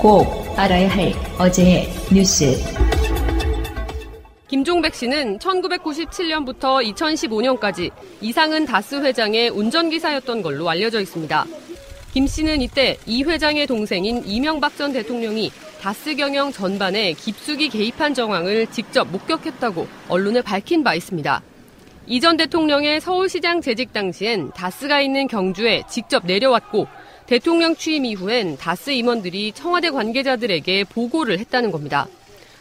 꼭 알아야 할 어제의 뉴스. 김종백 씨는 1997년부터 2015년까지 이상은 다스 회장의 운전기사였던 걸로 알려져 있습니다. 김 씨는 이때 이 회장의 동생인 이명박 전 대통령이 다스 경영 전반에 깊숙이 개입한 정황을 직접 목격했다고 언론에 밝힌 바 있습니다. 이 전 대통령의 서울시장 재직 당시엔 다스가 있는 경주에 직접 내려왔고 대통령 취임 이후엔 다스 임원들이 청와대 관계자들에게 보고를 했다는 겁니다.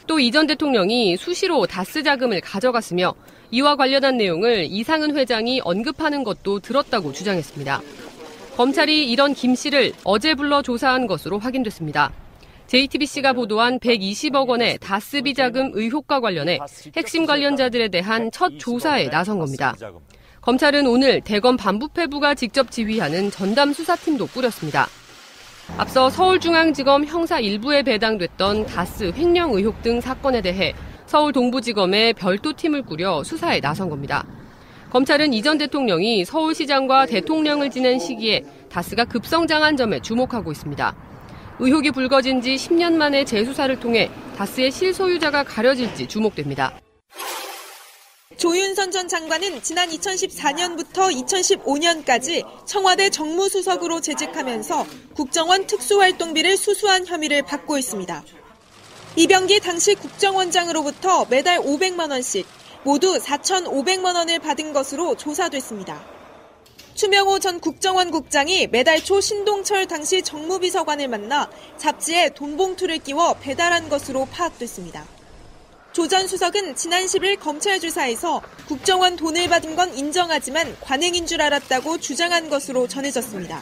또 이 전 대통령이 수시로 다스 자금을 가져갔으며 이와 관련한 내용을 이상은 회장이 언급하는 것도 들었다고 주장했습니다. 검찰이 이런 김 씨를 어제 불러 조사한 것으로 확인됐습니다. JTBC가 보도한 120억 원의 다스 비자금 의혹과 관련해 핵심 관련자들에 대한 첫 조사에 나선 겁니다. 검찰은 오늘 대검 반부패부가 직접 지휘하는 전담 수사팀도 꾸렸습니다. 앞서 서울중앙지검 형사 1부에 배당됐던 다스 횡령 의혹 등 사건에 대해 서울 동부지검에 별도팀을 꾸려 수사에 나선 겁니다. 검찰은 이 전 대통령이 서울시장과 대통령을 지낸 시기에 다스가 급성장한 점에 주목하고 있습니다. 의혹이 불거진 지 10년 만에 재수사를 통해 다스의 실소유자가 가려질지 주목됩니다. 조윤선 전 장관은 지난 2014년부터 2015년까지 청와대 정무수석으로 재직하면서 국정원 특수활동비를 수수한 혐의를 받고 있습니다. 이병기 당시 국정원장으로부터 매달 500만 원씩 모두 4,500만 원을 받은 것으로 조사됐습니다. 추명호 전 국정원 국장이 매달 초 신동철 당시 정무비서관을 만나 잡지에 돈봉투를 끼워 배달한 것으로 파악됐습니다. 조 전 수석은 지난 10일 검찰 조사에서 국정원 돈을 받은 건 인정하지만 관행인 줄 알았다고 주장한 것으로 전해졌습니다.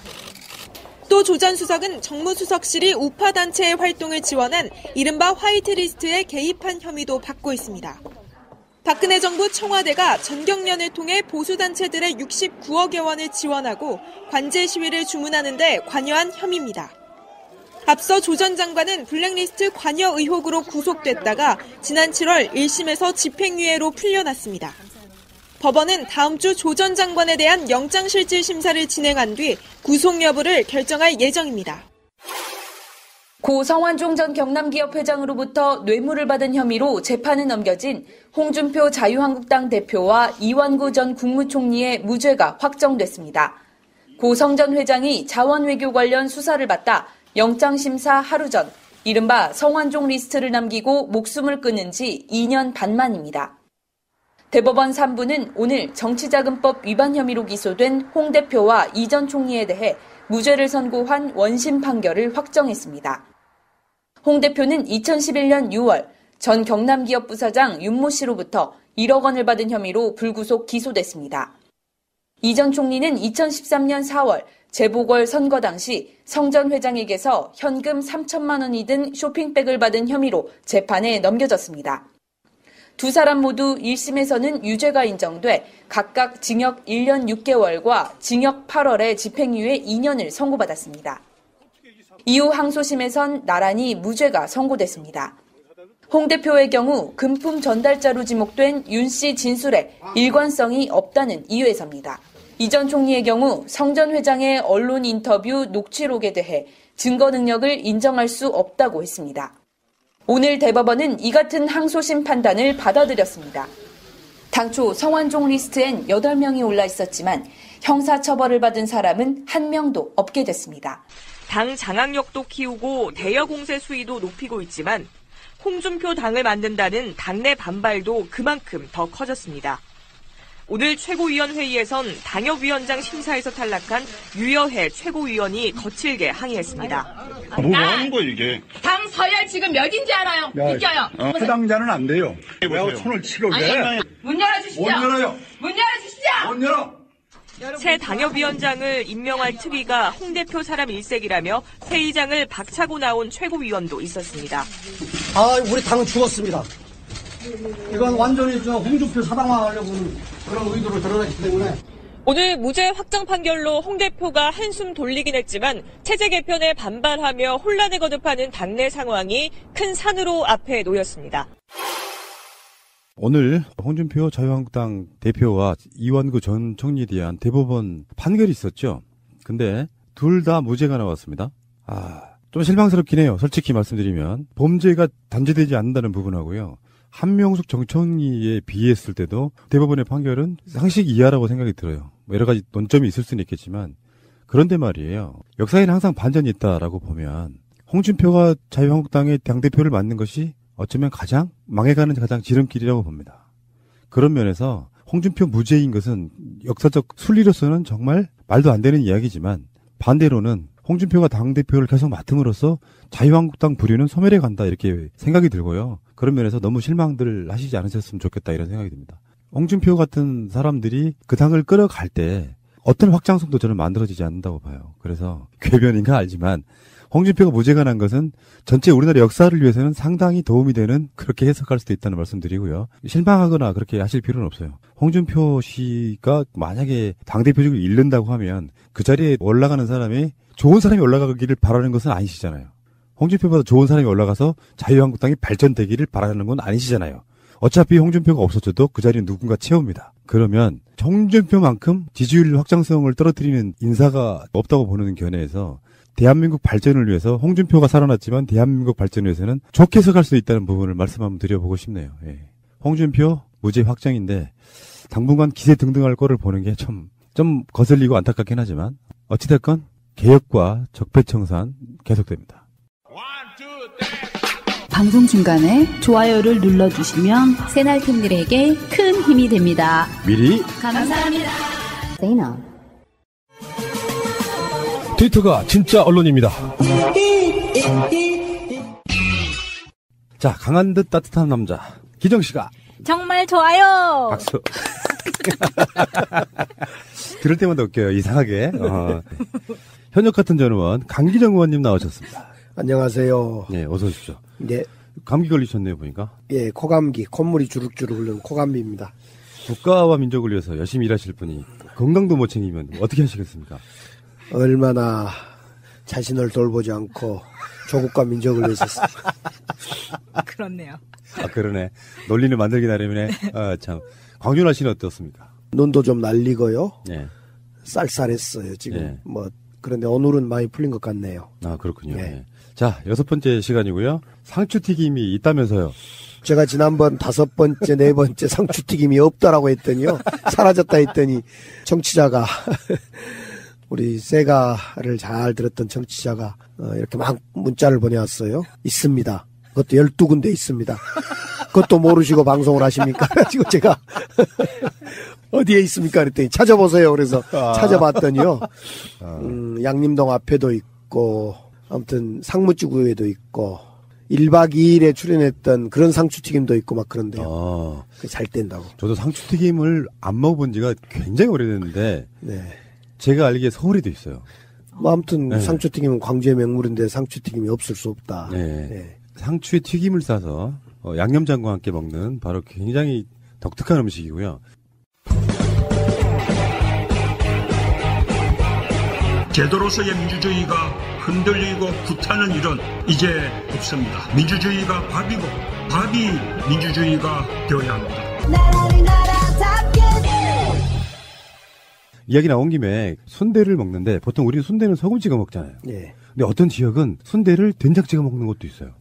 또 조 전 수석은 정무수석실이 우파단체의 활동을 지원한 이른바 화이트리스트에 개입한 혐의도 받고 있습니다. 박근혜 정부 청와대가 전경련을 통해 보수단체들의 69억여 원을 지원하고 관제 시위를 주문하는 데 관여한 혐의입니다. 앞서 조 전 장관은 블랙리스트 관여 의혹으로 구속됐다가 지난 7월 1심에서 집행유예로 풀려났습니다. 법원은 다음 주 조 전 장관에 대한 영장실질 심사를 진행한 뒤 구속 여부를 결정할 예정입니다. 고 성완종 전 경남기업 회장으로부터 뇌물을 받은 혐의로 재판에 넘겨진 홍준표 자유한국당 대표와 이완구 전 국무총리의 무죄가 확정됐습니다. 고 성 전 회장이 자원외교 관련 수사를 받다 영장심사 하루 전 이른바 성완종 리스트를 남기고 목숨을 끊은 지 2년 반 만입니다. 대법원 3부는 오늘 정치자금법 위반 혐의로 기소된 홍 대표와 이 전 총리에 대해 무죄를 선고한 원심 판결을 확정했습니다. 홍 대표는 2011년 6월 전 경남기업 부사장 윤모 씨로부터 1억 원을 받은 혐의로 불구속 기소됐습니다. 이 전 총리는 2013년 4월 재보궐 선거 당시 성 전 회장에게서 현금 3천만 원이 든 쇼핑백을 받은 혐의로 재판에 넘겨졌습니다. 두 사람 모두 1심에서는 유죄가 인정돼 각각 징역 1년 6개월과 징역 8월에 집행유예 2년을 선고받았습니다. 이후 항소심에선 나란히 무죄가 선고됐습니다. 홍 대표의 경우 금품 전달자로 지목된 윤 씨 진술에 일관성이 없다는 이유에서입니다. 이 전 총리의 경우 성 전 회장의 언론 인터뷰 녹취록에 대해 증거 능력을 인정할 수 없다고 했습니다. 오늘 대법원은 이 같은 항소심 판단을 받아들였습니다. 당초 성완종 리스트엔 8명이 올라 있었지만 형사처벌을 받은 사람은 1명도 없게 됐습니다. 당 장악력도 키우고 대여 공세 수위도 높이고 있지만 홍준표 당을 만든다는 당내 반발도 그만큼 더 커졌습니다. 오늘 최고위원회의에선 당협위원장 심사에서 탈락한 유여해 최고위원이 거칠게 항의했습니다. 뭐 하는 거야 이게? 당 서열 지금 몇인지 알아요? 믿겨요. 해당자는 안 돼요. 왜 손을 치러 왜? 문 열어주시죠. 못 열어요. 문 열어주시죠. 못 열어. 새 당협위원장을 임명할 특위가 홍 대표 사람 일색이라며 회의장을 박차고 나온 최고위원도 있었습니다. 우리 당은 죽었습니다. 이건 완전히 홍준표 사당화하려고는 그런 의도로 드러났기 때문에. 오늘 무죄 확정 판결로 홍 대표가 한숨 돌리긴 했지만 체제 개편에 반발하며 혼란에 거듭하는 당내 상황이 큰 산으로 앞에 놓였습니다. 오늘 홍준표 자유한국당 대표와 이완구 전 총리에 대한 대법원 판결이 있었죠. 근데 둘 다 무죄가 나왔습니다. 좀 실망스럽긴 해요. 솔직히 말씀드리면. 범죄가 단죄되지 않는다는 부분하고요. 한명숙 전 총리에 비했을 때도 대법원의 판결은 상식 이하라고 생각이 들어요. 여러 가지 논점이 있을 수는 있겠지만 그런데 말이에요. 역사에는 항상 반전이 있다라고 보면 홍준표가 자유한국당의 당대표를 맡는 것이 어쩌면 가장 망해가는 가장 지름길이라고 봅니다. 그런 면에서 홍준표 무죄인 것은 역사적 순리로서는 정말 말도 안 되는 이야기지만 반대로는 홍준표가 당대표를 계속 맡음으로써 자유한국당 부류는 소멸해 간다 이렇게 생각이 들고요. 그런 면에서 너무 실망들 하시지 않으셨으면 좋겠다 이런 생각이 듭니다. 홍준표 같은 사람들이 그 당을 끌어갈 때 어떤 확장성도 저는 만들어지지 않는다고 봐요. 그래서 궤변인가 알지만 홍준표가 무죄가 난 것은 전체 우리나라 역사를 위해서는 상당히 도움이 되는 그렇게 해석할 수도 있다는 말씀드리고요. 실망하거나 그렇게 하실 필요는 없어요. 홍준표 씨가 만약에 당대표직을 잃는다고 하면 그 자리에 올라가는 사람이 좋은 사람이 올라가기를 바라는 것은 아니시잖아요. 홍준표보다 좋은 사람이 올라가서 자유한국당이 발전되기를 바라는 건 아니시잖아요. 어차피 홍준표가 없어져도 그 자리는 누군가 채웁니다. 그러면 홍준표만큼 지지율 확장성을 떨어뜨리는 인사가 없다고 보는 견해에서 대한민국 발전을 위해서 홍준표가 살아났지만 대한민국 발전을 위해서는 좋게 해석할 수 있다는 부분을 말씀 한번 드려보고 싶네요. 예. 홍준표 무죄 확정인데 당분간 기세 등등할 거를 보는 게 좀 거슬리고 안타깝긴 하지만 어찌됐건 개혁과 적폐청산 계속됩니다. 방송 중간에 좋아요를 눌러주시면 새날팀들에게 큰 힘이 됩니다. 미리 감사합니다. 트위터가 진짜 언론입니다. 자, 강한 듯 따뜻한 남자 기정씨가 정말 좋아요. 박수. 들을 때마다 웃겨요. 이상하게. 현역 같은 전 의원 강기정 의원님 나오셨습니다. 안녕하세요. 네, 어서 오십시오. 네. 감기 걸리셨네요, 보니까. 예, 코감기, 콧물이 주룩주룩 흐르는 코감기입니다. 국가와 민족을 위해서 열심히 일하실 분이 건강도 못 챙기면 어떻게 하시겠습니까? 얼마나 자신을 돌보지 않고 조국과 민족을 위해서. 그렇네요. 아, 그러네. 논리를 만들기 나름이네. 아, 참. 광준하 씨는 어떻습니까? 눈도 좀 날리고요. 네. 쌀쌀했어요, 지금. 네. 그런데 오늘은 많이 풀린 것 같네요. 아, 그렇군요. 네. 네. 자, 6번째 시간이고요. 상추튀김이 있다면서요. 제가 지난번 5번째, 4번째 상추튀김이 없다라고 했더니요. 사라졌다 했더니 청취자가 우리 세가를 잘 들었던 청취자가 이렇게 막 문자를 보내왔어요. 있습니다. 그것도 12군데 있습니다. 그것도 모르시고 방송을 하십니까? 지금 제가 어디에 있습니까? 그랬더니 찾아보세요. 그래서 찾아봤더니요. 양림동 앞에도 있고 아무튼 상무지구에도 있고 1박 2일에 출연했던 그런 상추튀김도 있고 막 그런데요. 잘 된다고. 저도 상추튀김을 안 먹어본 지가 굉장히 오래됐는데 네. 제가 알기에 서울에도 있어요. 뭐 아무튼 네. 상추튀김은 광주의 명물인데 상추튀김이 없을 수 없다. 네. 네. 상추에 튀김을 싸서 양념장과 함께 먹는 바로 굉장히 독특한 음식이고요. 제도로서의 민주주의가 흔들리고 구타는 일은 이제 없습니다. 민주주의가 밥이고 밥이 민주주의가 되어야 합니다. 이야기 나온 김에 순대를 먹는데 보통 우리 순대는 소금 찍어 먹잖아요. 네. 근데 어떤 지역은 순대를 된장 찍어 먹는 것도 있어요.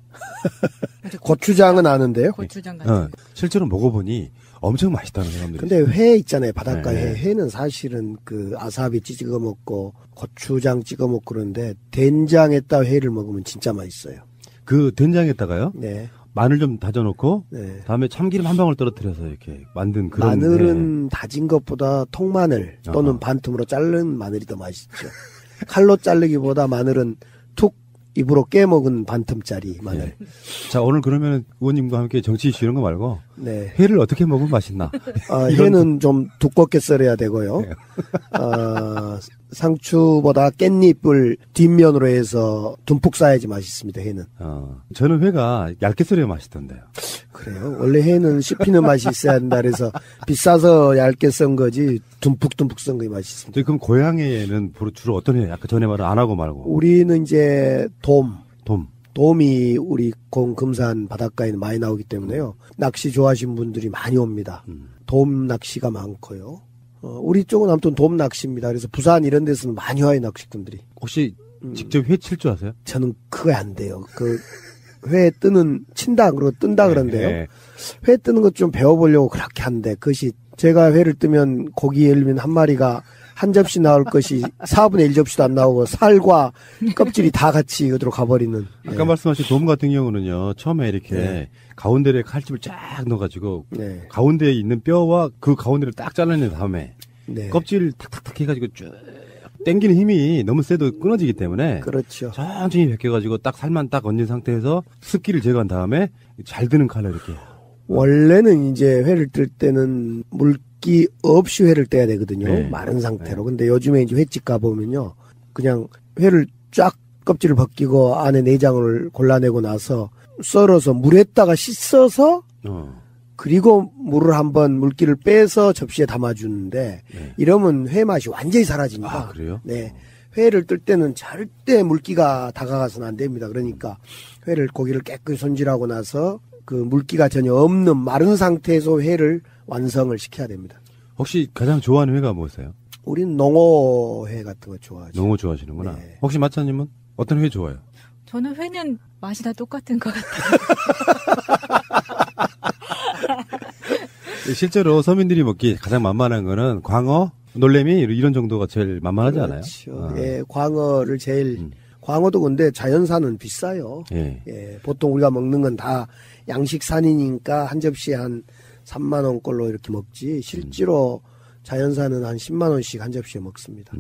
고추장은 아는데요. 고추장 같은. 실제로 먹어보니 엄청 맛있다는 사람들이. 근데 회 있잖아요. 바닷가 네. 회는 사실은 그 아사비 찍어 먹고 고추장 찍어 먹고 그러는데 된장에다 회를 먹으면 진짜 맛있어요. 그 된장에다가요? 네. 마늘 좀 다져놓고 네. 다음에 참기름 한 방울 떨어뜨려서 이렇게 만든 그런. 마늘은 다진 것보다 통마늘 또는 반틈으로 자른 마늘이 더 맛있죠. 칼로 자르기보다 마늘은 툭 입으로 깨먹은 반틈짜리 마늘. 네. 자, 오늘 그러면 의원님과 함께 정치 이슈 이런 거 말고 네. 회를 어떻게 먹으면 맛있나? 회는 좀 두껍게 썰어야 되고요. 네. 상추보다 깻잎을 뒷면으로 해서 듬뿍 싸야지 맛있습니다. 회는. 저는 회가 얇게 썰어야 맛있던데요. 그래요. 원래 회는 씹히는 맛이 있어야 된다 그래서 비싸서 얇게 썬 거지 듬뿍듬뿍 썬 거이 맛있습니다. 그럼 고향에는 주로 어떤 회? 아까 전에 말은 안 하고 말고. 우리는 이제 돔이 우리 금산 바닷가에는 많이 나오기 때문에요. 낚시 좋아하시는 분들이 많이 옵니다. 돔 낚시가 많고요. 우리 쪽은 아무튼 돔 낚시입니다. 그래서 부산 이런 데서는 많이 와요, 낚시꾼들이. 혹시 직접 회 칠 줄 아세요? 저는 그거 안 돼요. 회 친다 그러고 뜬다 그런데요. 네. 회 뜨는 것 좀 배워보려고 그렇게 한데 그것이 제가 회를 뜨면 고기 예를 들면 한 마리가 한 접시 나올 것이 4분의 1접시도 안 나오고 살과 껍질이 다 같이 이것으로 가버리는. 아까 말씀하신 돔 같은 경우는요. 처음에 이렇게 가운데에 칼집을 쫙 넣어가지고 가운데에 있는 뼈와 그 가운데를 딱 잘라낸 다음에 껍질을 탁탁탁 해가지고 쭉 당기는 힘이 너무 세도 끊어지기 때문에 그렇죠. 천천히 벗겨가지고 딱 살만 딱 얹은 상태에서 습기를 제거한 다음에 잘 드는 칼로 이렇게. 원래는 이제 회를 뜰 때는 물기 없이 회를 떼야 되거든요. 마른 상태로. 근데 요즘에 이제 횟집 가보면요. 그냥 회를 쫙 껍질을 벗기고 안에 내장을 골라내고 나서 썰어서 물에다가 씻어서 그리고 물을 한번 물기를 빼서 접시에 담아주는데 이러면 회 맛이 완전히 사라집니다. 아, 그래요? 네. 회를 뜰 때는 절대 물기가 다가가서는 안 됩니다. 그러니까 고기를 깨끗이 손질하고 나서 그 물기가 전혀 없는 마른 상태에서 회를 완성을 시켜야 됩니다. 혹시 가장 좋아하는 회가 뭐세요? 우린 농어회 같은 거 좋아하죠. 농어 좋아하시는구나. 네. 혹시 마차님은 어떤 회 좋아해요? 저는 회는 맛이 다 똑같은 것 같아요. 실제로 서민들이 먹기 가장 만만한 거는 광어, 놀래미 이런 정도가 제일 만만하지 않아요? 그렇죠. 예, 광어를 제일 광어도 근데 자연산은 비싸요. 예, 보통 우리가 먹는 건 다 양식산이니까 한 접시에 한 3만 원꼴로 이렇게 먹지 실제로 자연산은 한 10만 원씩 한 접시에 먹습니다.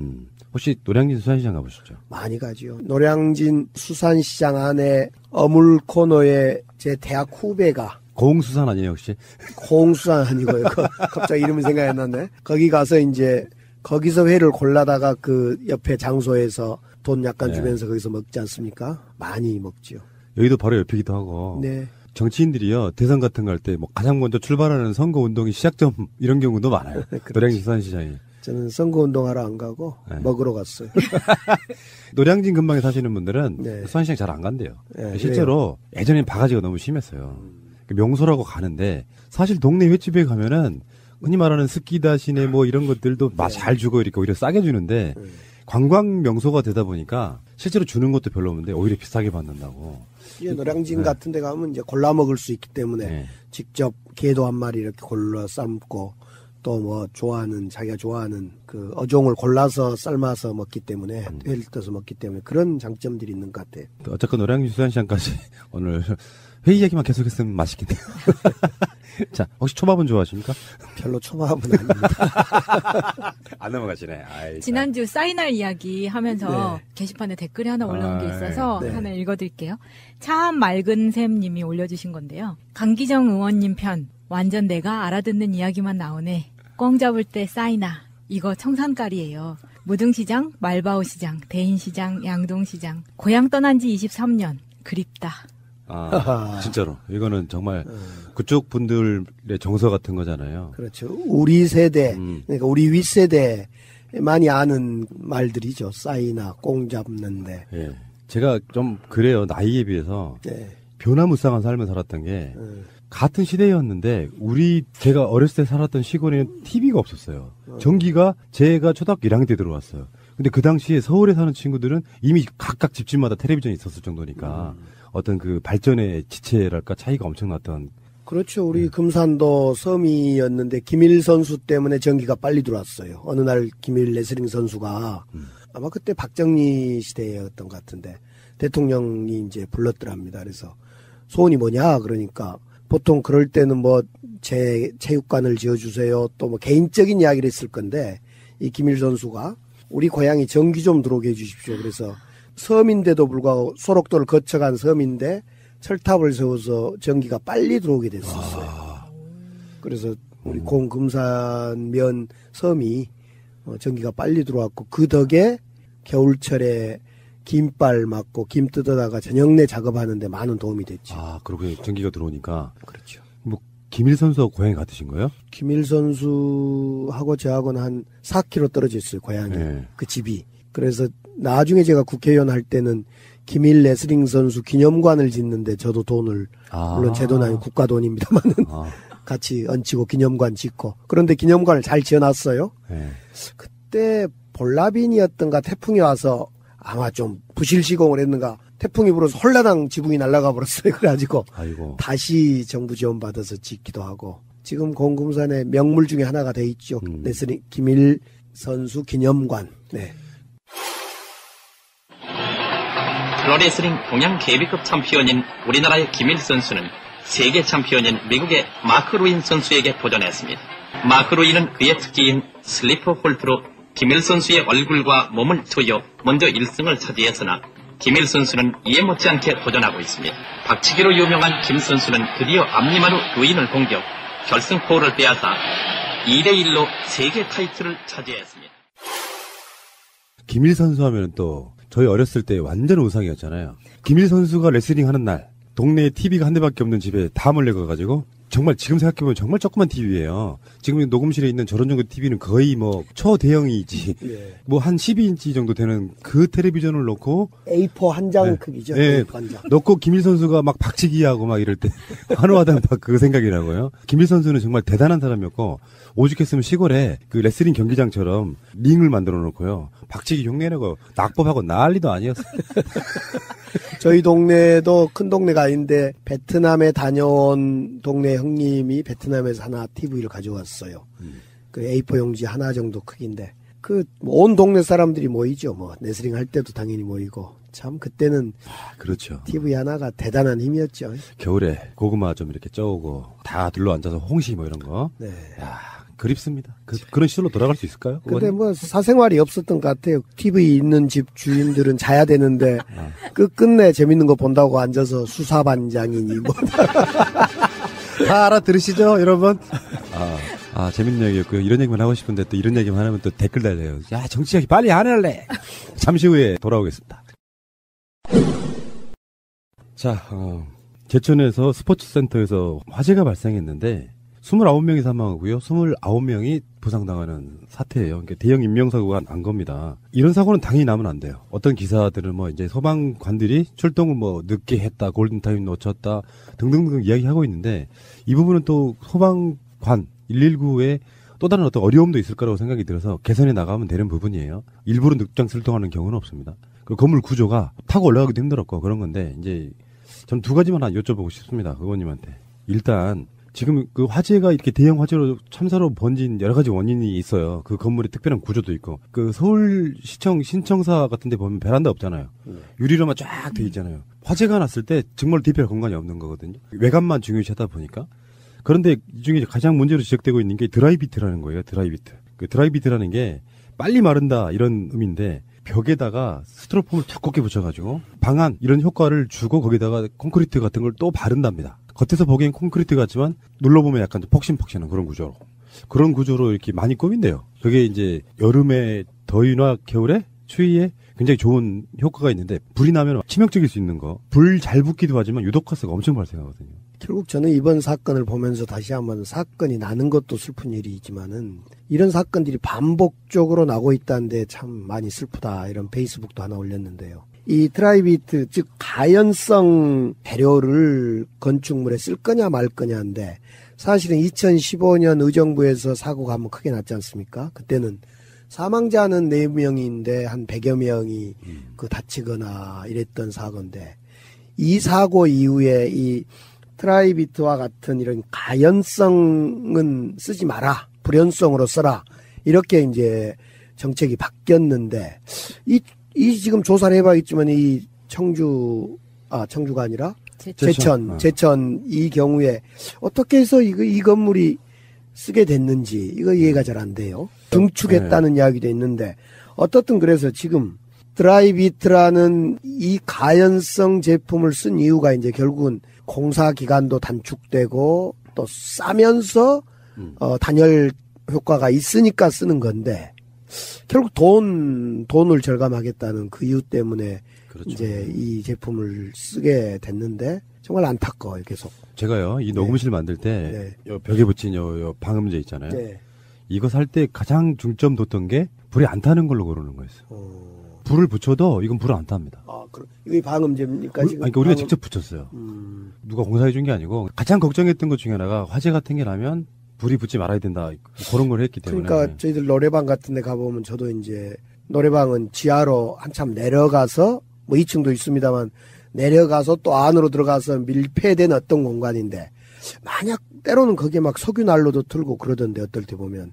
혹시 노량진 수산시장 가보셨죠? 많이 가죠. 노량진 수산시장 안에 어물 코너에 제 대학 후배가 고흥수산 아니에요 혹시? 고흥수산 아니고요. 갑자기 이름이 생각이 안 났네. 거기 가서 이제 거기서 회를 골라다가 그 옆에 장소에서 돈 약간 주면서 거기서 먹지 않습니까? 많이 먹죠. 여기도 바로 옆이기도 하고. 네. 정치인들이요 대선 같은 거 할 때 뭐 가장 먼저 출발하는 선거 운동이 시작점 이런 경우도 많아요. 노량진 수산시장이. 저는 선거 운동하러 안 가고 먹으러 갔어요. 노량진 근방에 사시는 분들은 수산시장 잘 안 간대요. 실제로 예전엔 바가지가 너무 심했어요. 명소라고 가는데 사실 동네 횟집에 가면은 흔히 말하는 스키다시네 뭐 이런 것들도 맛 잘 주고 이렇게 오히려 싸게 주는데 관광 명소가 되다 보니까 실제로 주는 것도 별로 없는데 오히려 비싸게 받는다고. 예, 노량진 같은 데 가면 이제 골라 먹을 수 있기 때문에 직접 게도 한 마리 이렇게 골라 삶고 또 뭐 자기가 좋아하는 그 어종을 골라서 삶아서 먹기 때문에 회를 떠서 먹기 때문에 그런 장점들이 있는 것 같아요. 어쨌건 노량진 수산시장까지 오늘 회 이야기만 계속했으면 맛있겠네요. 자, 혹시 초밥은 좋아하십니까? 별로 초밥은 아닙니다. 안 넘어가시네. 아이, 지난주 사인할 이야기 하면서 게시판에 댓글이 하나 올라온 게 있어서 하나 읽어드릴게요. 참 맑은 샘님이 올려주신 건데요. 강기정 의원님 편 완전 내가 알아듣는 이야기만 나오네. 꽝 잡을 때 사이나 이거 청산깔이에요. 무등시장, 말바오시장, 대인시장, 양동시장. 고향 떠난 지 23년. 그립다. 아, 진짜로. 이거는 정말 그쪽 분들의 정서 같은 거잖아요. 그렇죠. 우리 세대, 그러니까 우리 윗세대 많이 아는 말들이죠. 싸이나 꽁 잡는데. 예. 제가 좀 그래요. 나이에 비해서. 변화무쌍한 삶을 살았던 게 같은 시대였는데 제가 어렸을 때 살았던 시골에는 TV가 없었어요. 전기가 제가 초등학교 1학년 때 들어왔어요. 근데 그 당시에 서울에 사는 친구들은 이미 각각 집집마다 텔레비전이 있었을 정도니까 어떤 그 발전의 지체랄까 차이가 엄청났던. 그렇죠. 우리 금산도 섬이었는데 김일 선수 때문에 전기가 빨리 들어왔어요. 어느 날 김일 레슬링 선수가 아마 그때 박정희 시대였던 것 같은데 대통령이 이제 불렀더랍니다. 그래서 소원이 뭐냐 그러니까 보통 그럴 때는 뭐 체육관을 지어주세요. 또 뭐 개인적인 이야기를 했을 건데 이 김일 선수가 우리 고향에 전기 좀 들어오게 해주십시오. 그래서 섬인데도 불구하고 소록도를 거쳐간 섬인데 철탑을 세워서 전기가 빨리 들어오게 됐었어요. 그래서 우리 공금산면 섬이 전기가 빨리 들어왔고 그 덕에 겨울철에 김발 맞고 김 뜯어다가 저녁 내 작업하는데 많은 도움이 됐죠. 아, 그렇게 전기가 들어오니까. 그렇죠. 뭐 김일 선수하고 고향이 같으신 거예요? 김일 선수하고 저하고는 한 4km 떨어져 있어요. 고향이. 그 집이. 그래서 나중에 제가 국회의원 할 때는 김일 레슬링 선수 기념관을 짓는데 저도 돈을 물론 제 돈 아니고 국가 돈입니다만은 같이 얹히고 기념관 짓고 그런데 기념관을 잘 지어놨어요. 그때 볼라빈이었던가 태풍이 와서 아마 좀 부실 시공을 했는가. 태풍이 불어서 홀라당 지붕이 날아가 버렸어요. 그래가지고 아이고. 다시 정부 지원 받아서 짓기도 하고. 지금 공금산의 명물 중에 하나가 돼 있죠. 레슬링 김일 선수 기념관. 네. 프로레슬링 동양 KB급 챔피언인 우리나라의 김일 선수는 세계 챔피언인 미국의 마크 루인 선수에게 도전했습니다. 마크 루인은 그의 특기인 슬리퍼 홀트로 김일 선수의 얼굴과 몸을 조여 먼저 1승을 차지했으나 김일 선수는 이에 못지않게 도전하고 있습니다. 박치기로 유명한 김 선수는 드디어 앞니마루 루인을 공격, 결승포를 빼앗아 2대1로 세계 타이틀을 차지했습니다. 김일 선수 하면 또 저희 어렸을 때 완전 우상이었잖아요. 김일 선수가 레슬링 하는 날 동네에 TV가 한 대밖에 없는 집에 다 몰려가가지고 정말 지금 생각해보면 정말 조그만 TV예요. 지금 녹음실에 있는 저런 정도 TV는 거의 뭐 초대형이지. 예. 뭐 한 12인치 정도 되는 그 텔레비전을 놓고 A4 한 장 크기죠. 예. 놓고 김일 선수가 막 박치기하고 막 이럴 때 환호하던 그 생각이 나고요. 김일 선수는 정말 대단한 사람이었고 오죽했으면 시골에 그 레슬링 경기장처럼 링을 만들어 놓고요. 박치기 흉내내고 낙법하고 난리도 아니었어요. 저희 동네도 큰 동네가 아닌데 베트남에 다녀온 동네 형님이 베트남에서 하나 TV를 가져왔어요. 그 A4 용지 하나 정도 크기인데 그 온 동네 사람들이 모이죠. 뭐 레슬링 할 때도 당연히 모이고 참 그때는 그렇죠. TV 하나가 대단한 힘이었죠. 겨울에 고구마 좀 이렇게 쪄오고 다 둘러 앉아서 홍시 뭐 이런 거. 네. 야, 그립습니다. 그런 시절로 돌아갈 수 있을까요? 근데 뭐 사생활이 없었던 것 같아요. TV 있는 집 주인들은 자야 되는데 끝내 재밌는 거 본다고 앉아서 수사반장이니 뭐. 다 알아들으시죠, 여러분? 재밌는 얘기였고요. 이런 얘기만 하고 싶은데 또 이런 얘기만 하면 또 댓글 달려요. 야, 정치 이야기 빨리 안 할래. 잠시 후에 돌아오겠습니다. 자, 제천에서 스포츠센터에서 화재가 발생했는데 29명이 사망하고요. 29명이 부상당하는 사태예요. 그러니까 대형 인명사고가 난 겁니다. 이런 사고는 당연히 나면 안 돼요. 어떤 기사들은 뭐 이제 소방관들이 출동을 뭐 늦게 했다, 골든타임 놓쳤다 등등등 이야기하고 있는데 이 부분은 또 소방관 119에 또 다른 어떤 어려움도 있을 거라고 생각이 들어서 개선해 나가면 되는 부분이에요. 일부러 늦장 출동하는 경우는 없습니다. 그 건물 구조가 타고 올라가기도 힘들었고 그런 건데 이제 전 두 가지만 하나 여쭤보고 싶습니다. 의원님한테. 일단 지금 그 화재가 이렇게 대형 화재로 참사로 번진 여러 가지 원인이 있어요. 그 건물의 특별한 구조도 있고. 그 서울시청 신청사 같은 데 보면 베란다 없잖아요. 유리로만 쫙 돼 있잖아요. 화재가 났을 때 정말 대피할 공간이 없는 거거든요. 외관만 중요시하다 보니까. 그런데 이 중에 가장 문제로 지적되고 있는 게 드라이비트라는 거예요. 드라이비트. 그 드라이비트라는 게 빨리 마른다 이런 의미인데 벽에다가 스티로폼을 두껍게 붙여가지고 방안 이런 효과를 주고 거기다가 콘크리트 같은 걸 또 바른답니다. 겉에서 보기엔 콘크리트 같지만 눌러보면 약간 폭신폭신한 그런 구조로. 그런 구조로 이렇게 많이 꾸민대요. 그게 이제 여름에 더위나 겨울에 추위에 굉장히 좋은 효과가 있는데 불이 나면 치명적일 수 있는 거. 불 잘 붙기도 하지만 유독가스가 엄청 발생하거든요. 결국 저는 이번 사건을 보면서 다시 한번 사건이 나는 것도 슬픈 일이지만은 이런 사건들이 반복적으로 나고 있다는데 참 많이 슬프다. 이런 페이스북도 하나 올렸는데요. 이 드라이비트, 즉 가연성 배려를 건축물에 쓸 거냐 말 거냐인데 사실은 2015년 의정부에서 사고가 한번 크게 났지 않습니까? 그때는 사망자는 4명인데 한 100여 명이 그 다치거나 이랬던 사고인데 이 사고 이후에 이 드라이비트와 같은 이런 가연성은 쓰지 마라. 불연성으로 써라. 이렇게 이제 정책이 바뀌었는데 이 지금 조사를 해봐야겠지만 이 청주가 아니라 제천 이 경우에 어떻게 해서 이 건물이 쓰게 됐는지 이거 이해가 잘 안 돼요. 증축했다는 이야기도 있는데 어떻든 그래서 지금 드라이비트라는 이 가연성 제품을 쓴 이유가 이제 결국은 공사 기간도 단축되고 또 싸면서 단열 효과가 있으니까 쓰는 건데 결국 돈을 절감하겠다는 그 이유 때문에 그렇죠. 이제 이 제품을 쓰게 됐는데 정말 안타까워요 계속. 제가요 이 녹음실 만들 때 벽에 붙인 요 방음제 있잖아요. 네. 이거 살 때 가장 중점 뒀던 게 불이 안 타는 걸로 고르는 거였어요. 불을 붙여도 이건 불을 안 탑니다. 이게 방음제입니까? 지금 그러니까 우리가 직접 붙였어요. 누가 공사해 준 게 아니고 가장 걱정했던 것 중에 하나가 화재 같은 게 나면 불이 붙지 말아야 된다. 그런 걸 했기 때문에. 그러니까 저희들 노래방 같은 데 가보면 저도 이제 노래방은 지하로 한참 내려가서 뭐 2층도 있습니다만 내려가서 또 안으로 들어가서 밀폐된 어떤 공간인데 만약 때로는 거기에 막 석유 난로도 틀고 그러던데 어떨 때 보면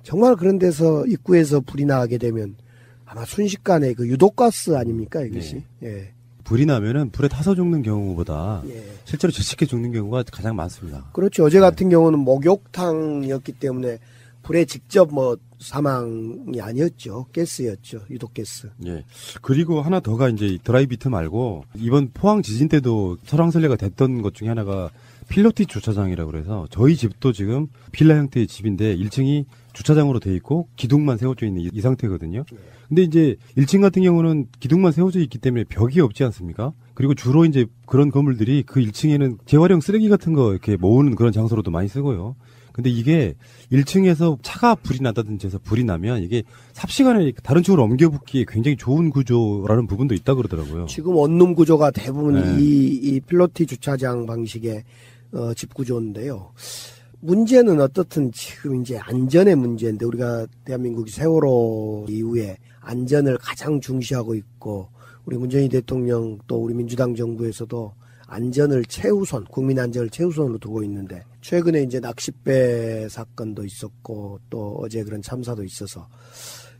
정말 그런 데서 입구에서 불이 나게 되면 아마 순식간에 그 유독가스 아닙니까 이것이. 네. 예. 불이 나면은 불에 타서 죽는 경우보다 실제로 지식해 죽는 경우가 가장 많습니다. 그렇죠. 어제 같은 경우는 목욕탕이었기 때문에 불에 직접 뭐 사망이 아니었죠. 가스였죠. 유독가스. 예. 그리고 하나 더가 이제 드라이비트 말고 이번 포항 지진 때도 설왕설래가 됐던 것 중에 하나가 필로티 주차장이라고 그래서 저희 집도 지금 빌라 형태의 집인데 1층이 주차장으로 돼 있고 기둥만 세워져 있는 이 상태거든요. 근데 이제 1층 같은 경우는 기둥만 세워져 있기 때문에 벽이 없지 않습니까? 그리고 주로 이제 그런 건물들이 그 1층에는 재활용 쓰레기 같은 거 이렇게 모으는 그런 장소로도 많이 쓰고요. 근데 이게 1층에서 차가 불이 난다든지 해서 불이 나면 이게 삽시간에 다른 쪽으로 옮겨붙기에 굉장히 좋은 구조라는 부분도 있다 그러더라고요. 지금 원룸 구조가 대부분 이 필로티 주차장 방식의 집 구조인데요. 문제는 어떻든 지금 이제 안전의 문제인데 우리가 대한민국이 세월호 이후에 안전을 가장 중시하고 있고 우리 문재인 대통령 또 우리 민주당 정부에서도 안전을 최우선, 국민 안전을 최우선으로 두고 있는데 최근에 이제 낚싯배 사건도 있었고 또 어제 그런 참사도 있어서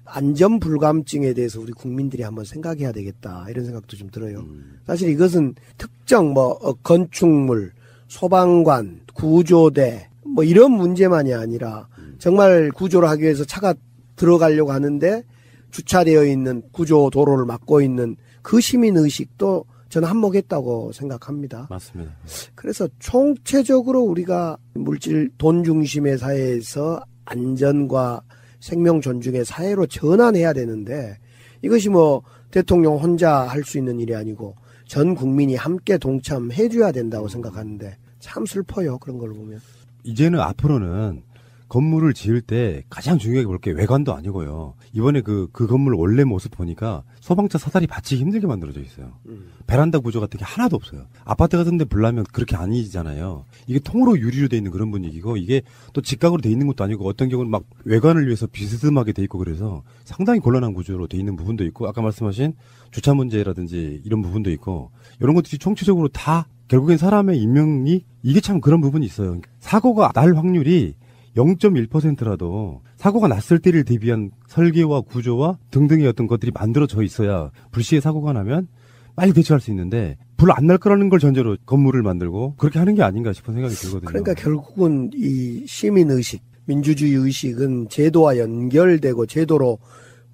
안전 불감증에 대해서 우리 국민들이 한번 생각해야 되겠다 이런 생각도 좀 들어요. 사실 이것은 특정 건축물, 소방관, 구조대 뭐 이런 문제만이 아니라 정말 구조를 하기 위해서 차가 들어가려고 하는데 주차되어 있는 구조 도로를 막고 있는 그 시민의식도 저는 한몫했다고 생각합니다. 맞습니다. 그래서 총체적으로 우리가 물질 돈 중심의 사회에서 안전과 생명 존중의 사회로 전환해야 되는데 이것이 뭐 대통령 혼자 할 수 있는 일이 아니고 전 국민이 함께 동참해 줘야 된다고 생각하는데 참 슬퍼요. 그런 걸 보면. 이제는 앞으로는 건물을 지을 때 가장 중요하게 볼 게 외관도 아니고요. 이번에 그 건물 원래 모습 보니까 소방차 사다리 받치기 힘들게 만들어져 있어요. 베란다 구조 같은 게 하나도 없어요. 아파트 같은 데 불나면 그렇게 아니잖아요. 이게 통으로 유리로 돼 있는 그런 분위기고 이게 또 직각으로 돼 있는 것도 아니고 어떤 경우는 막 외관을 위해서 비스듬하게 돼 있고 그래서 상당히 곤란한 구조로 돼 있는 부분도 있고 아까 말씀하신 주차 문제라든지 이런 부분도 있고 이런 것들이 총체적으로 다 결국엔 사람의 인명이 이게 참 그런 부분이 있어요. 사고가 날 확률이 0.1%라도 사고가 났을 때를 대비한 설계와 구조와 등등의 어떤 것들이 만들어져 있어야 불시에 사고가 나면 빨리 대처할 수 있는데 불 안 날 거라는 걸 전제로 건물을 만들고 그렇게 하는 게 아닌가 싶은 생각이 들거든요. 그러니까 결국은 이 시민의식, 민주주의 의식은 제도와 연결되고 제도로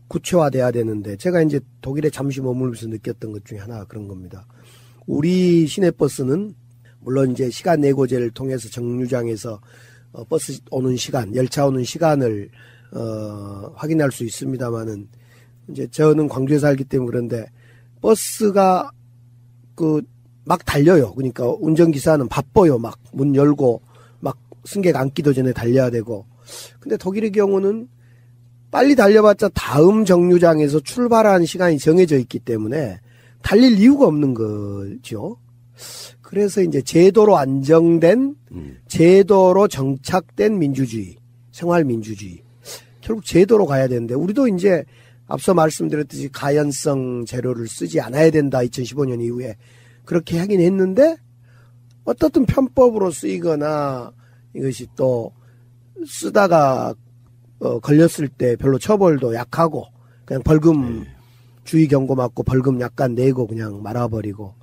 구체화돼야 되는데 제가 이제 독일에 잠시 머물면서 느꼈던 것 중에 하나가 그런 겁니다. 우리 시내버스는 물론 이제 시간 내고제를 통해서 정류장에서 버스 오는 시간, 열차 오는 시간을 확인할 수 있습니다만은 이제 저는 광주에 살기 때문에 그런데 버스가 막 달려요. 그러니까 운전기사는 바빠요. 막 문 열고 막 승객 앉기도 전에 달려야 되고. 근데 독일의 경우는 빨리 달려봤자 다음 정류장에서 출발하는 시간이 정해져 있기 때문에 달릴 이유가 없는 거죠. 그래서 이제 제도로 안정된, 제도로 정착된 민주주의, 생활민주주의. 결국 제도로 가야 되는데, 우리도 이제 앞서 말씀드렸듯이 가연성 재료를 쓰지 않아야 된다, 2015년 이후에. 그렇게 하긴 했는데, 어떻든 편법으로 쓰이거나, 이것이 또, 쓰다가, 걸렸을 때 별로 처벌도 약하고, 그냥 벌금, 주의 경고 맞고 벌금 약간 내고 그냥 말아버리고.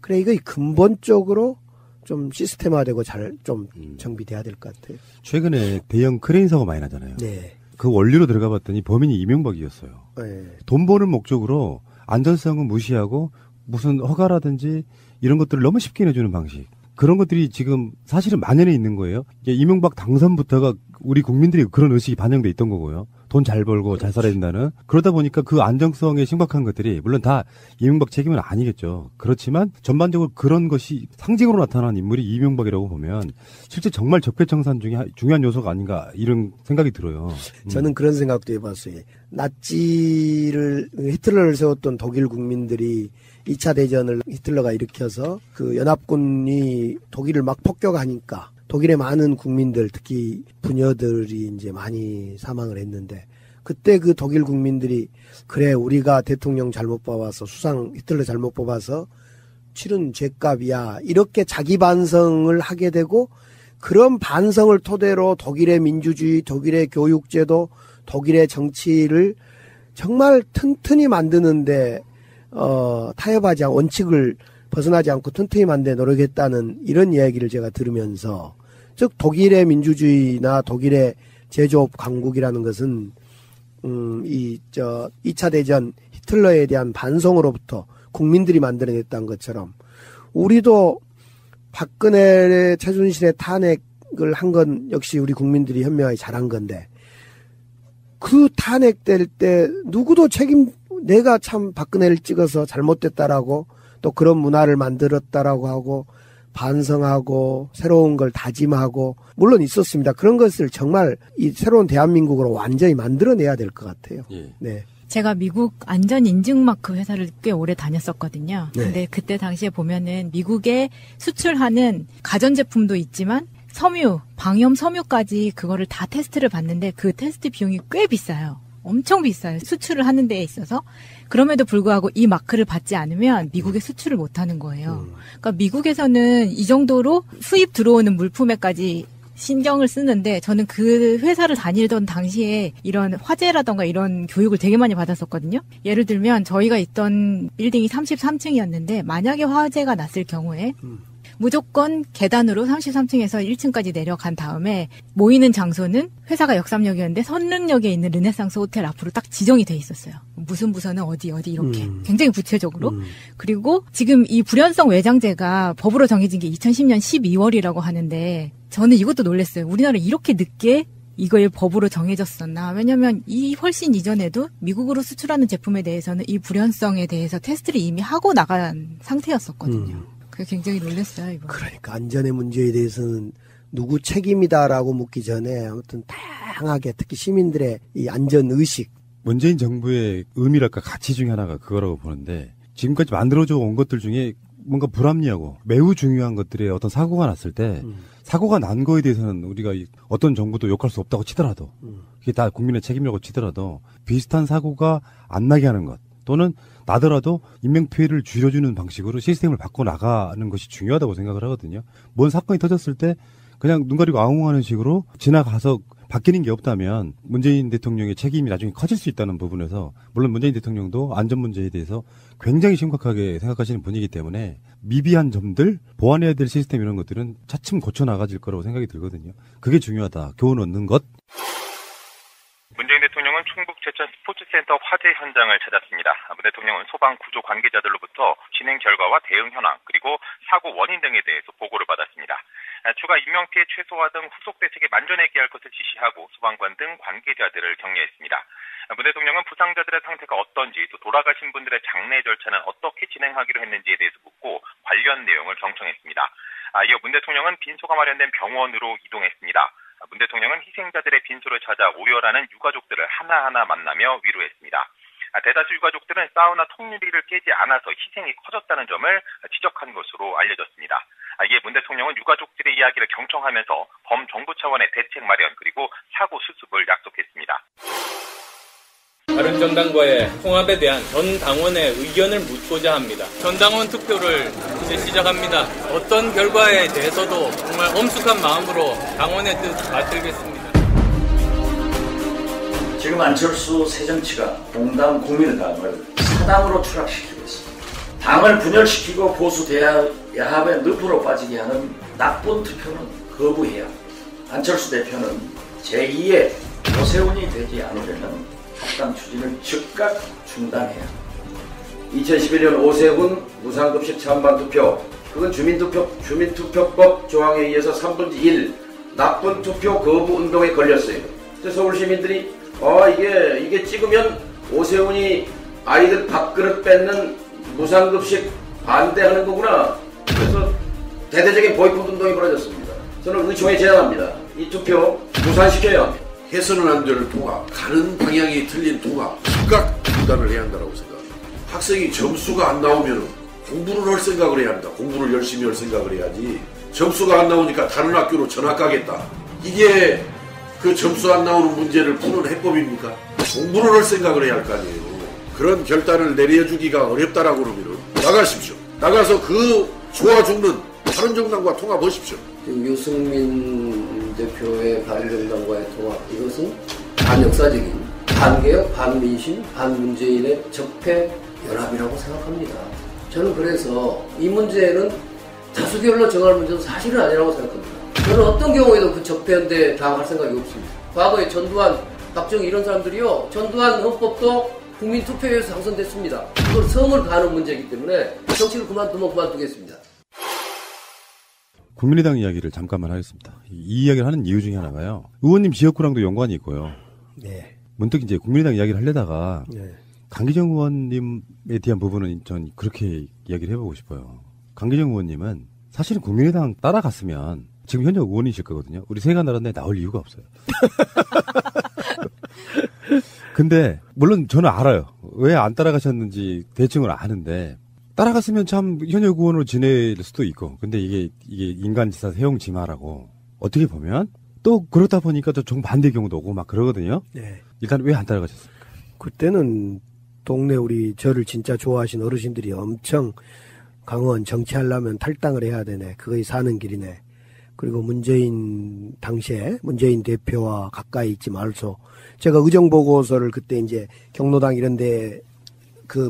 그래, 이거 근본적으로 좀 시스템화되고 잘 좀 정비돼야 될 것 같아요. 최근에 대형 크레인 사고 많이 나잖아요. 네. 그 원리로 들어가 봤더니 범인이 이명박이었어요. 네. 돈 버는 목적으로 안전성은 무시하고 무슨 허가라든지 이런 것들을 너무 쉽게 내주는 방식. 그런 것들이 지금 사실은 만연해 있는 거예요. 이명박 당선부터가 우리 국민들이 그런 의식이 반영돼 있던 거고요. 돈 잘 벌고 잘 살아야 된다는. 그러다 보니까 그 안정성에 심각한 것들이 물론 다 이명박 책임은 아니겠죠. 그렇지만 전반적으로 그런 것이 상징으로 나타난 인물이 이명박이라고 보면 실제 정말 적폐청산 중에 중요한 요소가 아닌가 이런 생각이 들어요. 저는 그런 생각도 해봤어요. 히틀러를 세웠던 독일 국민들이 2차 대전을 히틀러가 일으켜서 그 연합군이 독일을 막 폭격하니까 독일의 많은 국민들, 특히 부녀들이 이제 많이 사망을 했는데 그때 그 독일 국민들이 그래 우리가 대통령 잘못 뽑아서 수상 히틀러 잘못 뽑아서 치른 죄값이야 이렇게 자기 반성을 하게 되고 그런 반성을 토대로 독일의 민주주의, 독일의 교육제도, 독일의 정치를 정말 튼튼히 만드는데 타협하지 않고 원칙을 벗어나지 않고 튼튼히 만드는 데 노력했다는 이런 이야기를 제가 들으면서 즉 독일의 민주주의나 독일의 제조업 강국이라는 것은 2차 대전 히틀러에 대한 반성으로부터 국민들이 만들어냈다는 것처럼 우리도 박근혜의 최순실의 탄핵을 한 건 역시 우리 국민들이 현명하게 잘한 건데 그 탄핵될 때 누구도 내가 참 박근혜를 찍어서 잘못됐다라고 또 그런 문화를 만들었다라고 하고 반성하고 새로운 걸 다짐하고 물론 있었습니다. 그런 것을 정말 이 새로운 대한민국으로 완전히 만들어내야 될 것 같아요. 예. 네. 제가 미국 안전인증마크 회사를 꽤 오래 다녔었거든요. 네. 근데 그때 당시에 보면은 미국에 수출하는 가전제품도 있지만 섬유, 방염 섬유까지 그거를 다 테스트를 받는데 그 테스트 비용이 꽤 비싸요. 엄청 비싸요. 수출을 하는 데에 있어서. 그럼에도 불구하고 이 마크를 받지 않으면 미국에 수출을 못 하는 거예요. 그러니까 미국에서는 이 정도로 수입 들어오는 물품에까지 신경을 쓰는데 저는 그 회사를 다니던 당시에 이런 화재라던가 이런 교육을 되게 많이 받았었거든요. 예를 들면 저희가 있던 빌딩이 33층이었는데 만약에 화재가 났을 경우에 무조건 계단으로 33층에서 1층까지 내려간 다음에 모이는 장소는 회사가 역삼역이었는데 선릉역에 있는 르네상스 호텔 앞으로 딱 지정이 돼 있었어요. 무슨 부서는 어디 이렇게 굉장히 구체적으로. 그리고 지금 이 불연성 외장재가 법으로 정해진 게 2010년 12월이라고 하는데 저는 이것도 놀랐어요. 우리나라 이렇게 늦게 이걸 법으로 정해졌었나. 왜냐면 이 훨씬 이전에도 미국으로 수출하는 제품에 대해서는 이 불연성에 대해서 테스트를 이미 하고 나간 상태였었거든요. 그게 굉장히 놀랐어요, 이거. 그러니까 안전의 문제에 대해서는 누구 책임이다라고 묻기 전에 아무튼 다양하게 특히 시민들의 이 안전의식. 문재인 정부의 의미랄까 가치 중에 하나가 그거라고 보는데 지금까지 만들어져 온 것들 중에 뭔가 불합리하고 매우 중요한 것들에 어떤 사고가 났을 때 사고가 난 거에 대해서는 우리가 어떤 정부도 욕할 수 없다고 치더라도 그게 다 국민의 책임이라고 치더라도 비슷한 사고가 안 나게 하는 것 또는 나더라도 인명피해를 줄여주는 방식으로 시스템을 바꿔 나가는 것이 중요하다고 생각을 하거든요. 뭔 사건이 터졌을 때 그냥 눈 가리고 아웅하는 식으로 지나가서 바뀌는 게 없다면 문재인 대통령의 책임이 나중에 커질 수 있다는 부분에서 물론 문재인 대통령도 안전 문제에 대해서 굉장히 심각하게 생각하시는 분이기 때문에 미비한 점들, 보완해야 될 시스템 이런 것들은 차츰 고쳐나가질 거라고 생각이 들거든요. 그게 중요하다. 교훈 얻는 것. 문재인 대통령은 충북 제천 스포츠센터 화재 현장을 찾았습니다. 문 대통령은 소방 구조 관계자들로부터 진행 결과와 대응 현황 그리고 사고 원인 등에 대해서 보고를 받았습니다. 추가 인명피해 최소화 등 후속 대책에 만전하게 할 것을 지시하고 소방관 등 관계자들을 격려했습니다. 문 대통령은 부상자들의 상태가 어떤지 또 돌아가신 분들의 장례 절차는 어떻게 진행하기로 했는지에 대해서 묻고 관련 내용을 경청했습니다. 이어 문 대통령은 빈소가 마련된 병원으로 이동했습니다. 문 대통령은 희생자들의 빈소를 찾아 오열하는 유가족들을 하나하나 만나며 위로했습니다. 대다수 유가족들은 싸우나 통유리를 깨지 않아서 희생이 커졌다는 점을 지적한 것으로 알려졌습니다. 이에 문 대통령은 유가족들의 이야기를 경청하면서 범정부 차원의 대책 마련 그리고 사고 수습을 약속했습니다. 다른 정당과의 통합에 대한 전 당원의 의견을 묻고자 합니다. 전 당원 투표를 이제 시작합니다. 어떤 결과에 대해서도 정말 엄숙한 마음으로 당원의 뜻 받들겠습니다. 지금 안철수 새정치가 공당 국민의당을 사당으로 추락시키고 있습니다. 당을 분열시키고 보수 야합의 늪으로 빠지게 하는 나쁜 투표는 거부해야 합니다. 안철수 대표는 제2의 오세훈이 되지 않으려면 합당 추진을 즉각 중단해야 합니다. 2011년 오세훈 무상급식 찬반 투표, 그건 주민투표법 조항에 의해서 3분의 1 나쁜 투표 거부 운동에 걸렸어요. 서울 시민들이 이게 찍으면 오세훈이 아이들 밥그릇 뺏는 무상급식 반대하는 거구나. 그래서 대대적인 보이콧 운동이 벌어졌습니다. 저는 의총에 제안합니다. 이 투표 무산시켜야 합니다. 해서는 안 될 도가, 가는 방향이 틀린 도가 즉각 중단을 해야 한다고 생각합니다. 학생이 점수가 안 나오면 공부를 할 생각을 해야 합니다. 공부를 열심히 할 생각을 해야지. 점수가 안 나오니까 다른 학교로 전학 가겠다. 이게 그 점수 안 나오는 문제를 푸는 해법입니까? 공부를 할 생각을 해야 할 거 아니에요. 그런 결단을 내려주기가 어렵다라고 그러면은 나가십시오. 나가서 그 좋아 죽는 다른 정당과 통합하십시오. 유승민 대표의 바른정당과의 통합, 이것은 반역사적인 반개혁, 반민심, 반문재인의 적폐 연합이라고 생각합니다. 저는 그래서 이 문제는 다수결로 정할 문제는 사실은 아니라고 생각합니다. 저는 어떤 경우에도 그 적폐연대에 당할 생각이 없습니다. 과거에 전두환, 박정희 이런 사람들이요, 전두환 헌법도 국민투표에서 당선됐습니다. 그걸 성을 가는 문제이기 때문에 정치를 그만두면 그만두겠습니다. 국민의당 이야기를 잠깐만 하겠습니다. 이 이야기를 하는 이유 중에 하나가요. 의원님 지역구랑도 연관이 있고요. 네. 문득 이제 국민의당 이야기를 하려다가 네. 강기정 의원님에 대한 부분은 전 그렇게 이야기를 해보고 싶어요. 강기정 의원님은 사실은 국민의당 따라갔으면 지금 현역 의원이실 거거든요. 우리 새가 나라에 나올 이유가 없어요. 근데 물론 저는 알아요. 왜 안 따라가셨는지 대충은 아는데 따라갔으면 참 현역 의원으로 지낼 수도 있고. 근데 이게 인간지사 세용지마라고 어떻게 보면 또 그러다 보니까 또 정반대 경우도 오고 막 그러거든요. 네. 일단 왜 안 따라가셨습니까? 그때는 동네 우리 저를 진짜 좋아하신 어르신들이 엄청 강원 정치하려면 탈당을 해야 되네. 그거이 사는 길이네. 그리고 문재인 당시에 문재인 대표와 가까이 있지 말소. 제가 의정보고서를 그때 이제 경로당 이런 데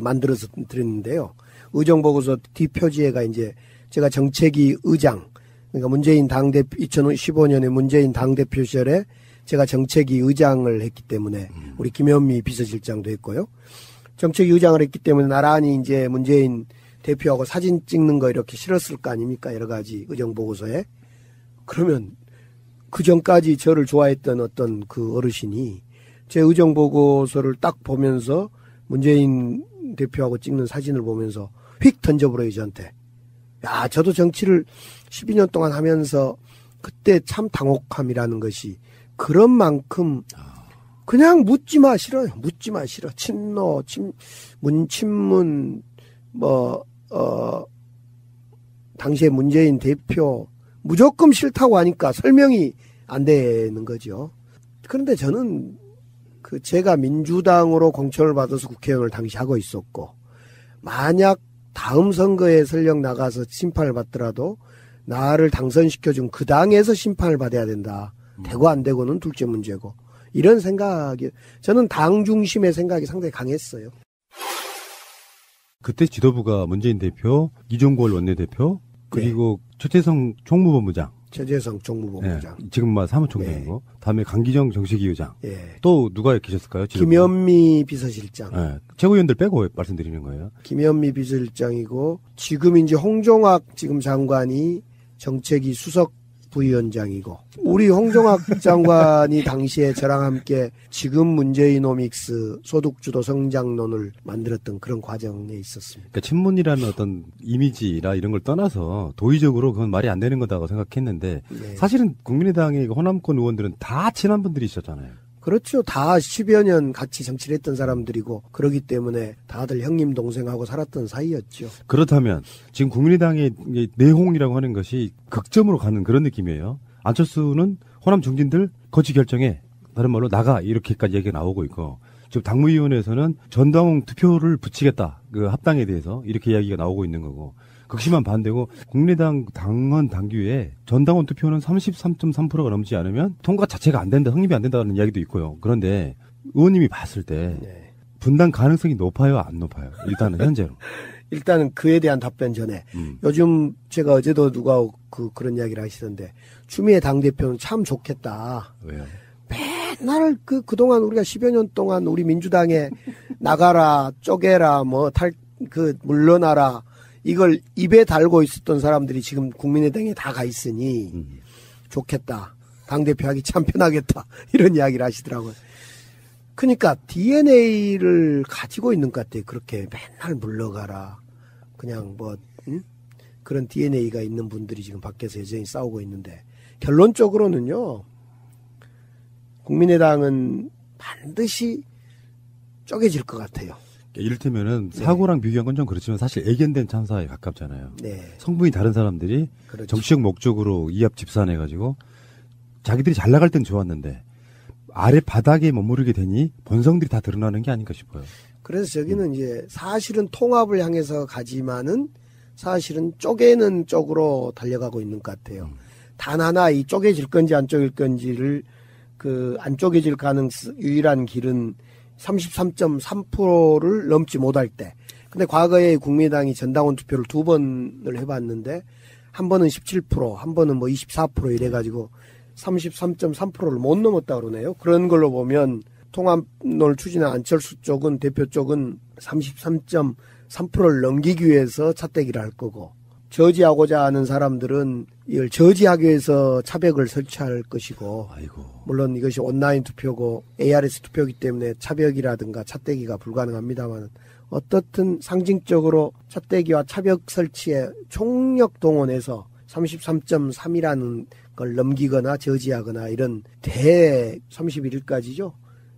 만들어서 드렸는데요. 의정보고서 뒷표지에가 이제 제가 정책위 의장, 그러니까 문재인 당대표, 2015년에 문재인 당대표 시절에 제가 정책위 의장을 했기 때문에 우리 김현미 비서실장도 했고요. 정책위 의장을 했기 때문에 나란히 이제 문재인 대표하고 사진 찍는 거 이렇게 실었을 거 아닙니까? 여러 가지 의정보고서에. 그러면 그 전까지 저를 좋아했던 어떤 그 어르신이 제 의정보고서를 딱 보면서 문재인 대표하고 찍는 사진을 보면서 휙 던져버려요, 저한테. 야, 저도 정치를 12년 동안 하면서 그때 참 당혹함이라는 것이 그런 만큼 그냥 묻지마 싫어요. 묻지마 싫어. 친노, 친문, 당시에 문재인 대표 무조건 싫다고 하니까 설명이 안 되는 거죠. 그런데 저는 제가 민주당으로 공천을 받아서 국회의원을 당시 하고 있었고, 만약 다음 선거에 설령 나가서 심판을 받더라도 나를 당선시켜준 그 당에서 심판을 받아야 된다. 되고 안 되고는 둘째 문제고. 이런 생각이, 저는 당 중심의 생각이 상당히 강했어요. 그때 지도부가 문재인 대표, 이종걸 원내대표, 그리고 네. 최재성 총무본부장. 최재성 총무본부장. 네. 지금 사무총장이고. 네. 다음에 강기정 정책위 의장. 네. 또 누가 계셨을까요? 지도부가? 김현미 비서실장. 네. 최고위원들 빼고 말씀드리는 거예요. 김현미 비서실장이고, 지금 이제 홍종학 지금 장관이 정책위 수석 부위원장이고, 우리 홍종학 장관이 당시에 저랑 함께 지금 문재이노믹스 소득주도 성장론을 만들었던 그런 과정에 있었습니다. 그러니까 친문이라는 어떤 이미지라 이런 걸 떠나서 도의적으로 그건 말이 안 되는 거다고 생각했는데 네. 사실은 국민의당의 호남권 의원들은 다 친한 분들이셨잖아요. 그렇죠. 다 10여 년 같이 정치를 했던 사람들이고 그러기 때문에 다들 형님 동생하고 살았던 사이였죠. 그렇다면 지금 국민의당의 내홍이라고 하는 것이 극점으로 가는 그런 느낌이에요. 안철수는 호남 중진들 거취 결정에 다른 말로 나가 이렇게까지 얘기가 나오고 있고 지금 당무위원회에서는 전당원 투표를 붙이겠다. 그 합당에 대해서 이렇게 이야기가 나오고 있는 거고 극심한 반대고 국민의당 당원 당규에 전당원 투표는 33.3%가 넘지 않으면 통과 자체가 안 된다, 성립이 안 된다는 이야기도 있고요. 그런데 의원님이 봤을 때 분당 가능성이 높아요, 안 높아요? 일단은 현재로. 일단은 그에 대한 답변 전에 요즘 제가 어제도 누가 그런 이야기를 하시던데 추미애 당대표는 참 좋겠다. 왜요? 맨날 그동안 우리가 10여 년 동안 우리 민주당에 나가라, 쪼개라, 물러나라 이걸 입에 달고 있었던 사람들이 지금 국민의당에 다 가 있으니 좋겠다. 당대표 하기 참 편하겠다. 이런 이야기를 하시더라고요. 그러니까 DNA를 가지고 있는 것 같아요. 그렇게 맨날 물러가라. 그냥 그런 DNA가 있는 분들이 지금 밖에서 여전히 싸우고 있는데 결론적으로는요. 국민의당은 반드시 쪼개질 것 같아요. 이를테면은 사고랑 비교한 건 좀 그렇지만 사실 애견된 참사에 가깝잖아요. 네. 성분이 다른 사람들이 그렇죠. 정치적 목적으로 이합 집산해가지고 자기들이 잘 나갈 땐 좋았는데 아래 바닥에 머무르게 되니 본성들이 다 드러나는 게 아닌가 싶어요. 그래서 저기는 이제 사실은 통합을 향해서 가지만은 사실은 쪼개는 쪽으로 달려가고 있는 것 같아요. 단 하나 이 쪼개질 건지 안 쪼개질 건지를 그 안 쪼개질 유일한 길은 33.3%를 넘지 못할 때. 근데 과거에 국민의당이 전당원 투표를 2번을 해봤는데 한 번은 17%, 한 번은 뭐 24% 이래가지고 33.3%를 못 넘었다 그러네요. 그런 걸로 보면 통합론을 추진한 안철수 쪽은 대표 쪽은 33.3%를 넘기기 위해서 차떼기를 할 거고 저지하고자 하는 사람들은 이걸 저지하기 위해서 차벽을 설치할 것이고 물론 이것이 온라인 투표고 ARS 투표이기 때문에 차벽이라든가 차떼기가 불가능합니다만 어떻든 상징적으로 차떼기와 차벽 설치에 총력 동원해서 33.3이라는 걸 넘기거나 저지하거나 이런 31일까지죠.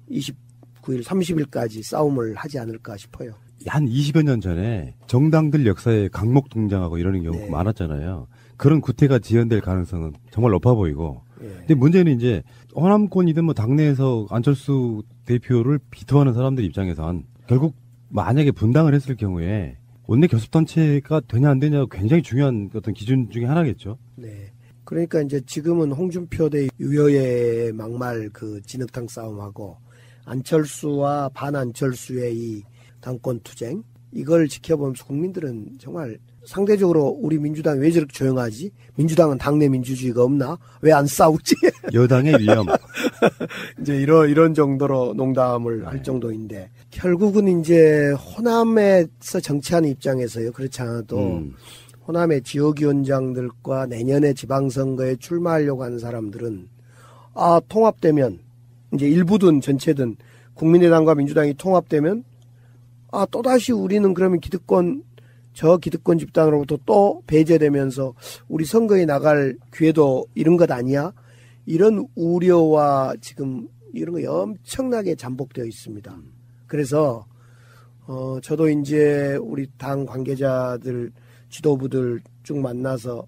29일, 30일까지 싸움을 하지 않을까 싶어요. 한 20여 년 전에 정당들 역사에 강목 등장하고 이러는 경우가 많았잖아요. 그런 구태가 지연될 가능성은 정말 높아 보이고. 근데 문제는 이제 호남권이든 뭐 당내에서 안철수 대표를 비토하는 사람들 입장에선 결국 만약에 분당을 했을 경우에 원내 교섭단체가 되냐 안 되냐가 굉장히 중요한 어떤 기준 중에 하나겠죠. 네. 그러니까 이제 지금은 홍준표 대 유여의 막말 그 진흙탕 싸움하고 안철수와 반안철수의 이 당권 투쟁 이걸 지켜보면서 국민들은 정말 상대적으로 우리 민주당이 왜 저렇게 조용하지? 민주당은 당내 민주주의가 없나? 왜 안 싸우지? 여당의 위험. 이제 이런 정도로 농담을 할 정도인데 결국은 이제 호남에서 정치하는 입장에서요. 그렇지 않아도 호남의 지역위원장들과 내년에 지방선거에 출마하려고 하는 사람들은 통합되면 이제 일부든 전체든 국민의당과 민주당이 통합되면 또다시 우리는 그러면 저 기득권 집단으로부터 또 배제되면서 우리 선거에 나갈 기회도 잃은 것 아니야? 이런 우려와 지금 이런 거 엄청나게 잠복되어 있습니다. 그래서 저도 이제 우리 당 관계자들 지도부들 쭉 만나서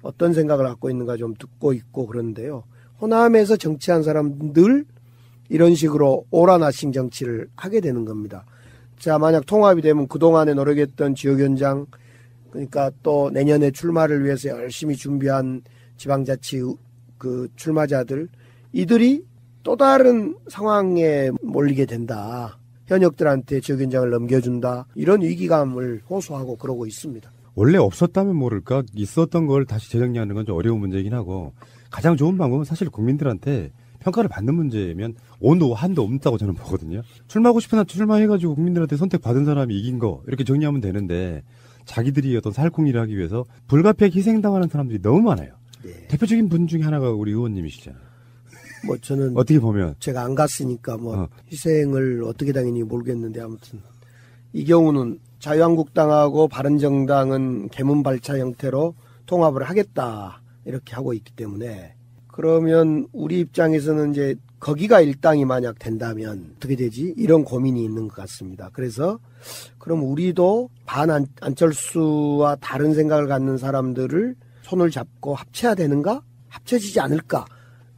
어떤 생각을 갖고 있는가 좀 듣고 있고 그런데요. 호남에서 정치한 사람들 이런 식으로 오라나싱 정치를 하게 되는 겁니다. 자, 만약 통합이 되면 그동안에 노력했던 지역위원장, 그러니까 또 내년에 출마를 위해서 열심히 준비한 지방자치 그 출마자들, 이들이 또 다른 상황에 몰리게 된다. 현역들한테 지역위원장을 넘겨준다. 이런 위기감을 호소하고 그러고 있습니다. 원래 없었다면 모를까 있었던 걸 다시 재정리하는 건 좀 어려운 문제이긴 하고 가장 좋은 방법은 사실 국민들한테 평가를 받는 문제면 온도 한도 없다고 저는 보거든요. 출마하고 싶은 한 출마해가지고 국민들한테 선택받은 사람이 이긴 거 이렇게 정리하면 되는데 자기들이 어떤 살궁리를 하기 위해서 불가피하게 희생당하는 사람들이 너무 많아요. 네. 대표적인 분 중에 하나가 우리 의원님이시잖아요. 뭐 저는 어떻게 보면 제가 안 갔으니까 희생을 어떻게 당했는지 모르겠는데 아무튼 이 경우는 자유한국당하고 바른정당은 개문발차 형태로 통합을 하겠다 이렇게 하고 있기 때문에 그러면 우리 입장에서는 이제 거기가 일당이 만약 된다면 어떻게 되지? 이런 고민이 있는 것 같습니다. 그래서 그럼 우리도 안철수와 다른 생각을 갖는 사람들을 손을 잡고 합쳐야 되는가? 합쳐지지 않을까?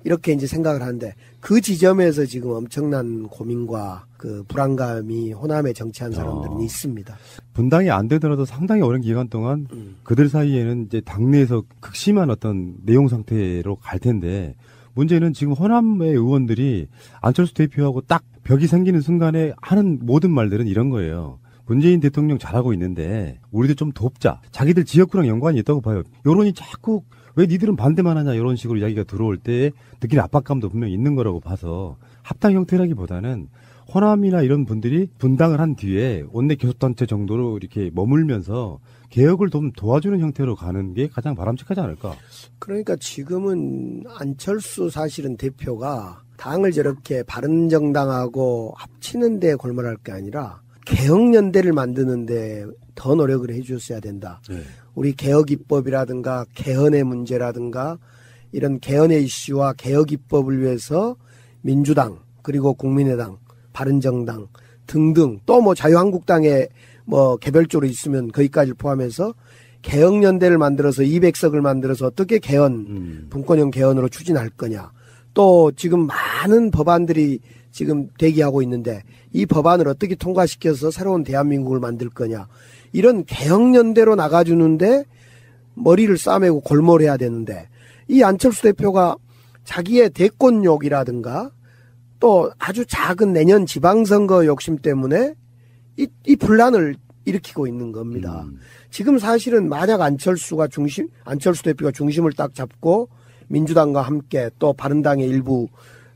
이렇게 이제 생각을 하는데 그 지점에서 지금 엄청난 고민과 그 불안감이 호남에 정치한 사람들은 있습니다. 분당이 안 되더라도 상당히 오랜 기간 동안 그들 사이에는 이제 당내에서 극심한 어떤 내용 상태로 갈 텐데 문제는 지금 호남의 의원들이 안철수 대표하고 딱 벽이 생기는 순간에 하는 모든 말들은 이런 거예요. 문재인 대통령 잘하고 있는데 우리도 좀 돕자. 자기들 지역구랑 연관이 있다고 봐요. 여론이 자꾸 왜 니들은 반대만 하냐 이런 식으로 이야기가 들어올 때 느끼는 압박감도 분명히 있는 거라고 봐서 합당 형태라기보다는 호남이나 이런 분들이 분당을 한 뒤에 원내 교섭단체 정도로 이렇게 머물면서 개혁을 좀 도와주는 형태로 가는 게 가장 바람직하지 않을까. 그러니까 지금은 안철수 사실은 대표가 당을 저렇게 바른정당하고 합치는 데 골몰할 게 아니라 개혁연대를 만드는 데 더 노력을 해 주셨어야 된다. 네. 우리 개혁입법이라든가 개헌의 문제라든가 이런 개헌의 이슈와 개혁입법을 위해서 민주당 그리고 국민의당 바른정당 등등 또 뭐 자유한국당에 뭐 개별적으로 있으면 거기까지 포함해서 개혁연대를 만들어서 200석을 만들어서 어떻게 개헌 분권형 개헌으로 추진할 거냐. 또 지금 많은 법안들이 지금 대기하고 있는데 이 법안을 어떻게 통과시켜서 새로운 대한민국을 만들 거냐. 이런 개혁연대로 나가주는데 머리를 싸매고 골몰해야 되는데 이 안철수 대표가 자기의 대권욕이라든가 또 아주 작은 내년 지방선거 욕심 때문에 이 분란을 일으키고 있는 겁니다. 지금 사실은 만약 안철수 대표가 중심을 딱 잡고 민주당과 함께 또 바른당의 일부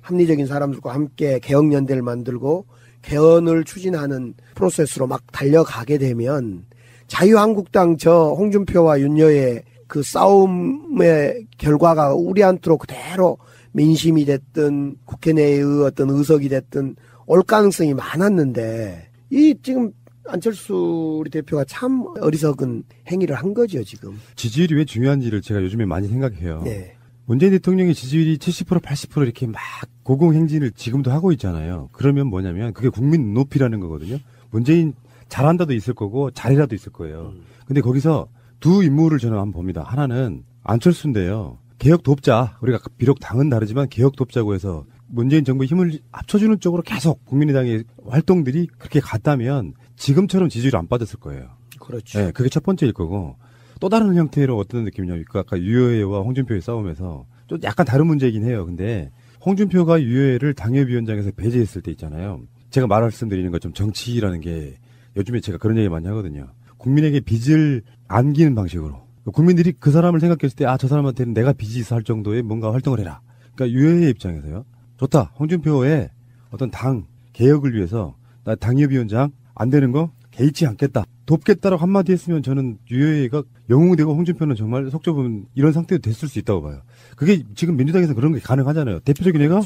합리적인 사람들과 함께 개혁연대를 만들고 개헌을 추진하는 프로세스로 막 달려가게 되면 자유한국당 저 홍준표와 윤여의 그 싸움의 결과가 우리한테로 그대로 민심이 됐든 국회 내의 어떤 의석이 됐든 올 가능성이 많았는데 이 지금 안철수 우리 대표가 참 어리석은 행위를 한 거죠, 지금. 지지율이 왜 중요한지를 제가 요즘에 많이 생각해요. 네. 문재인 대통령의 지지율이 70%, 80% 이렇게 막 고공행진을 지금도 하고 있잖아요. 그러면 뭐냐면 그게 국민 눈높이라는 거거든요. 문재인 잘한다도 있을 거고 잘해라도 있을 거예요. 근데 거기서 두 인물을 저는 한번 봅니다. 하나는 안철수인데요. 개혁 돕자. 우리가 비록 당은 다르지만 개혁 돕자고 해서 문재인 정부의 힘을 합쳐주는 쪽으로 계속 국민의당의 활동들이 그렇게 갔다면 지금처럼 지지율이 안 빠졌을 거예요. 그렇죠. 네, 그게 첫 번째일 거고 또 다른 형태로 어떤 느낌이냐면 아까 유효회와 홍준표의 싸움에서 좀 약간 다른 문제이긴 해요. 근데 홍준표가 유효회를 당협위원장에서 배제했을 때 있잖아요. 제가 말씀드리는 것좀 정치라는 게 요즘에 제가 그런 얘기 많이 하거든요. 국민에게 빚을 안기는 방식으로 국민들이 그 사람을 생각했을 때 저 사람한테는 내가 빚이 있어 할 정도의 뭔가 활동을 해라. 그러니까 유효회 입장에서요. 좋다. 홍준표의 어떤 당 개혁을 위해서 나 당협위원장 안 되는 거 개의치 않겠다. 돕겠다라고 한마디 했으면 저는 유효회가 영웅되고 홍준표는 정말 속 좁은 이런 상태도 됐을 수 있다고 봐요. 그게 지금 민주당에서 그런 게 가능하잖아요. 대표적인 애가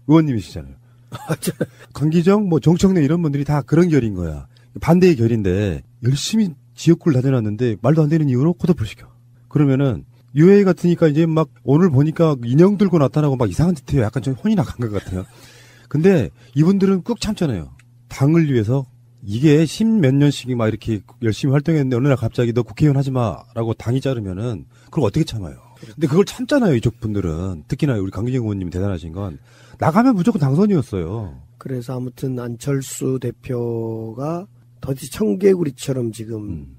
의원님이시잖아요. 강기정, 정청래 이런 분들이 다 그런 결인 거야. 반대의 결인데 열심히 지역구를 다녀놨는데 말도 안 되는 이유로 컷오프를 시켜. 그러면은 유효회 같으니까 이제 막 오늘 보니까 인형 들고 나타나고 막 이상한 짓 해요. 약간 좀 혼이 나간 것 같아요. 근데 이분들은 꾹 참잖아요. 당을 위해서 이게 10몇 년씩 막 이렇게 열심히 활동했는데 어느 날 갑자기 너 국회의원 하지 마라고 당이 자르면은 그걸 어떻게 참아요. 근데 그걸 참잖아요. 이쪽 분들은. 특히나 우리 강기정 의원님 대단하신 건 나가면 무조건 당선이었어요. 그래서 아무튼 안철수 대표가 도대체 청개구리처럼 지금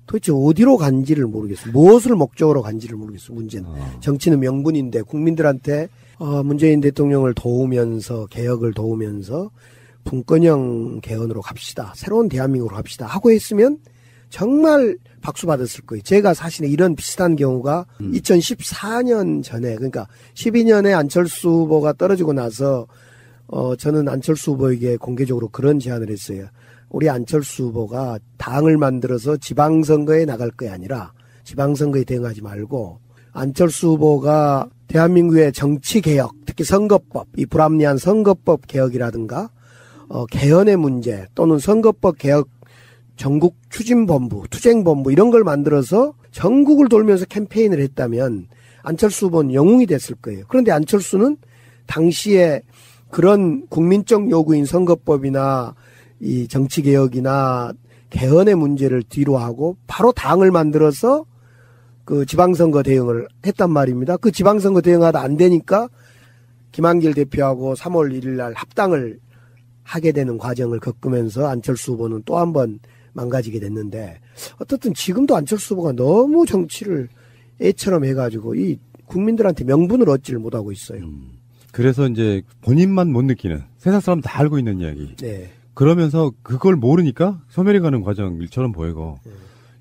도대체 어디로 간지를 모르겠어요. 무엇을 목적으로 간지를 모르겠어요. 문제는. 정치는 명분인데 국민들한테 문재인 대통령을 도우면서 개혁을 도우면서 분권형 개헌으로 갑시다. 새로운 대한민국으로 갑시다. 하고 했으면 정말 박수 받았을 거예요. 제가 사실은 이런 비슷한 경우가 2014년 전에 그러니까 12년에 안철수 후보가 떨어지고 나서 저는 안철수 후보에게 공개적으로 그런 제안을 했어요. 우리 안철수 후보가 당을 만들어서 지방선거에 나갈 게 아니라 지방선거에 대응하지 말고 안철수 후보가 대한민국의 정치개혁, 특히 선거법, 이 불합리한 선거법 개혁이라든가 개헌의 문제 또는 선거법 개혁 전국 추진본부, 투쟁본부 이런 걸 만들어서 전국을 돌면서 캠페인을 했다면 안철수 후보는 영웅이 됐을 거예요. 그런데 안철수는 당시에 그런 국민적 요구인 선거법이나 이 정치개혁이나 개헌의 문제를 뒤로 하고 바로 당을 만들어서 그 지방선거 대응을 했단 말입니다. 그 지방선거 대응하다 안 되니까 김한길 대표하고 3월 1일 날 합당을 하게 되는 과정을 겪으면서 안철수 후보는 또 한 번 망가지게 됐는데 어떻든 지금도 안철수 후보가 너무 정치를 애처럼 해가지고 이 국민들한테 명분을 얻지를 못하고 있어요. 그래서 이제 본인만 못 느끼는 세상 사람 다 알고 있는 이야기. 네. 그러면서 그걸 모르니까 소멸해가는 과정 일처럼 보이고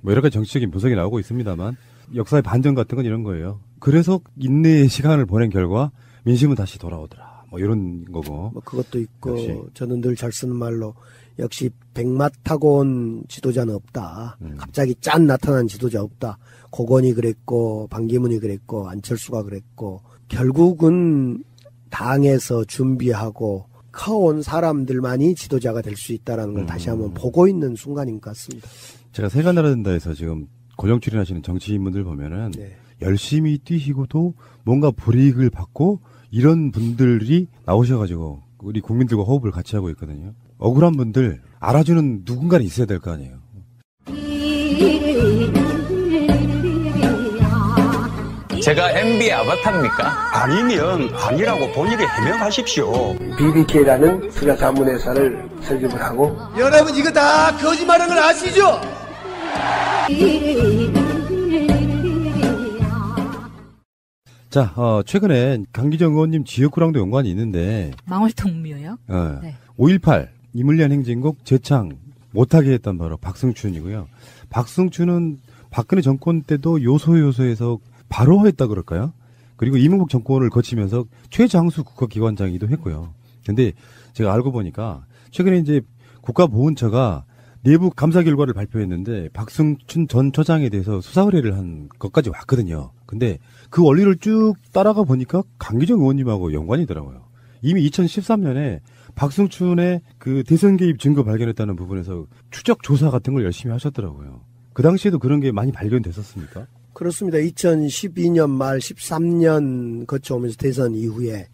뭐 여러 가지 정치적인 분석이 나오고 있습니다만 역사의 반전 같은 건 이런 거예요. 그래서 인내의 시간을 보낸 결과 민심은 다시 돌아오더라. 뭐 이런 거고. 뭐 그것도 있고 역시. 저는 늘 잘 쓰는 말로 역시 백마 타고 온 지도자는 없다. 갑자기 짠 나타난 지도자 없다. 고건이 그랬고 반기문이 그랬고 안철수가 그랬고 결국은 당에서 준비하고 커온 사람들만이 지도자가 될 수 있다는 걸 다시 한번 보고 있는 순간인 것 같습니다. 제가 새가 날아든다에서 지금 고정 출연하시는 정치인분들 보면은 열심히 뛰시고도 뭔가 불이익을 받고 이런 분들이 나오셔가지고 우리 국민들과 호흡을 같이 하고 있거든요. 억울한 분들 알아주는 누군가는 있어야 될 거 아니에요. 제가 MB의 아바타입니까? 아니면 아니라고 본인이 해명하십시오. BBK라는 투자 자문회사를 설립을 하고 여러분 이거 다 거짓말하는 걸 아시죠? 자, 최근에 강기정 의원님 지역구랑도 연관이 있는데 망월동묘요? 네. 5.18 이물리안 행진곡 재창 못하게 했던 바로 박승춘이고요. 박승춘은 박근혜 정권 때도 요소에서 바로 했다 그럴까요? 그리고 이명박 정권을 거치면서 최장수 국가기관장이기도 했고요. 근데 제가 알고 보니까 최근에 이제 국가보훈처가 내부 감사 결과를 발표했는데 박승춘 전 처장에 대해서 수사 의뢰를 한 것까지 왔거든요. 근데 그 원리를 쭉 따라가 보니까 강기정 의원님하고 연관이더라고요. 이미 2013년에 박승춘의 그 대선 개입 증거 발견했다는 부분에서 추적 조사 같은 걸 열심히 하셨더라고요. 그 당시에도 그런 게 많이 발견됐었습니까? 그렇습니다. 2012년 말 13년 거쳐오면서 대선 이후에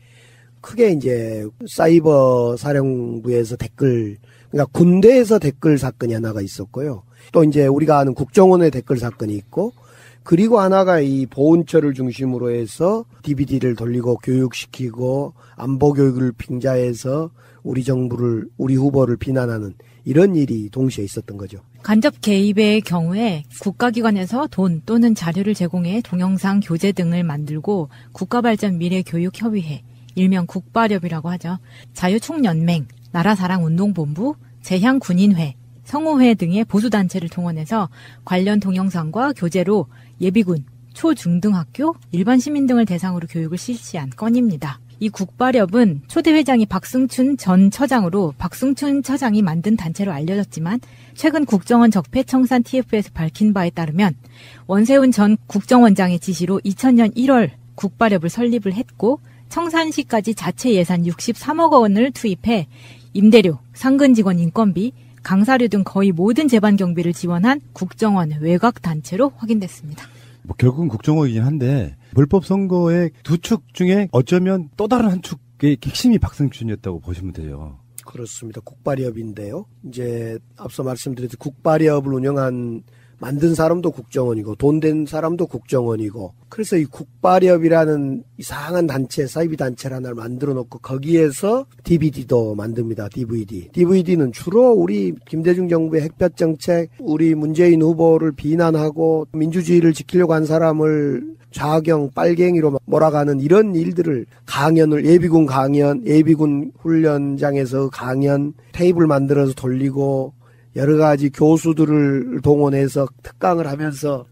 크게 이제 사이버 사령부에서 그러니까 군대에서 댓글 사건이 하나가 있었고요. 또 이제 우리가 아는 국정원의 댓글 사건이 있고, 그리고 하나가 이 보훈처를 중심으로 해서 DVD를 돌리고 교육시키고 안보 교육을 빙자해서 우리 정부를, 우리 후보를 비난하는 이런 일이 동시에 있었던 거죠. 간접 개입의 경우에 국가기관에서 돈 또는 자료를 제공해 동영상 교재 등을 만들고 국가발전 미래교육협의회, 일명 국바렵이라고 하죠. 자유총연맹, 나라사랑운동본부, 재향군인회, 성호회 등의 보수단체를 동원해서 관련 동영상과 교재로 예비군, 초중등학교, 일반 시민 등을 대상으로 교육을 실시한 건입니다. 이 국바렵은 초대 회장이 박승춘 전 처장으로 박승춘 처장이 만든 단체로 알려졌지만 최근 국정원 적폐청산 TF에서 밝힌 바에 따르면 원세훈 전 국정원장의 지시로 2000년 1월 국바렵을 설립을 했고 청산시까지 자체 예산 63억 원을 투입해 임대료, 상근 직원 인건비, 강사료 등 거의 모든 재반 경비를 지원한 국정원 외곽 단체로 확인됐습니다. 결국은 국정원이긴 한데 불법 선거의 두 축 중에 어쩌면 또 다른 한 축의 핵심이 박승춘이었다고 보시면 돼요. 그렇습니다. 국바렵인데요. 이제 앞서 말씀드렸듯이 국바렵을 만든 사람도 국정원이고 돈 된 사람도 국정원이고, 그래서 이 국바렵이라는 이상한 단체, 사이비 단체를 하나를 만들어 놓고 거기에서 DVD도 만듭니다. DVD는 주로 우리 김대중 정부의 핵볕 정책, 우리 문재인 후보를 비난하고 민주주의를 지키려고 한 사람을 좌경, 빨갱이로 몰아가는 이런 일들을, 강연을, 예비군 강연, 예비군 훈련장에서 강연, 테이블 만들어서 돌리고 여러 가지 교수들을 동원해서 특강을 하면서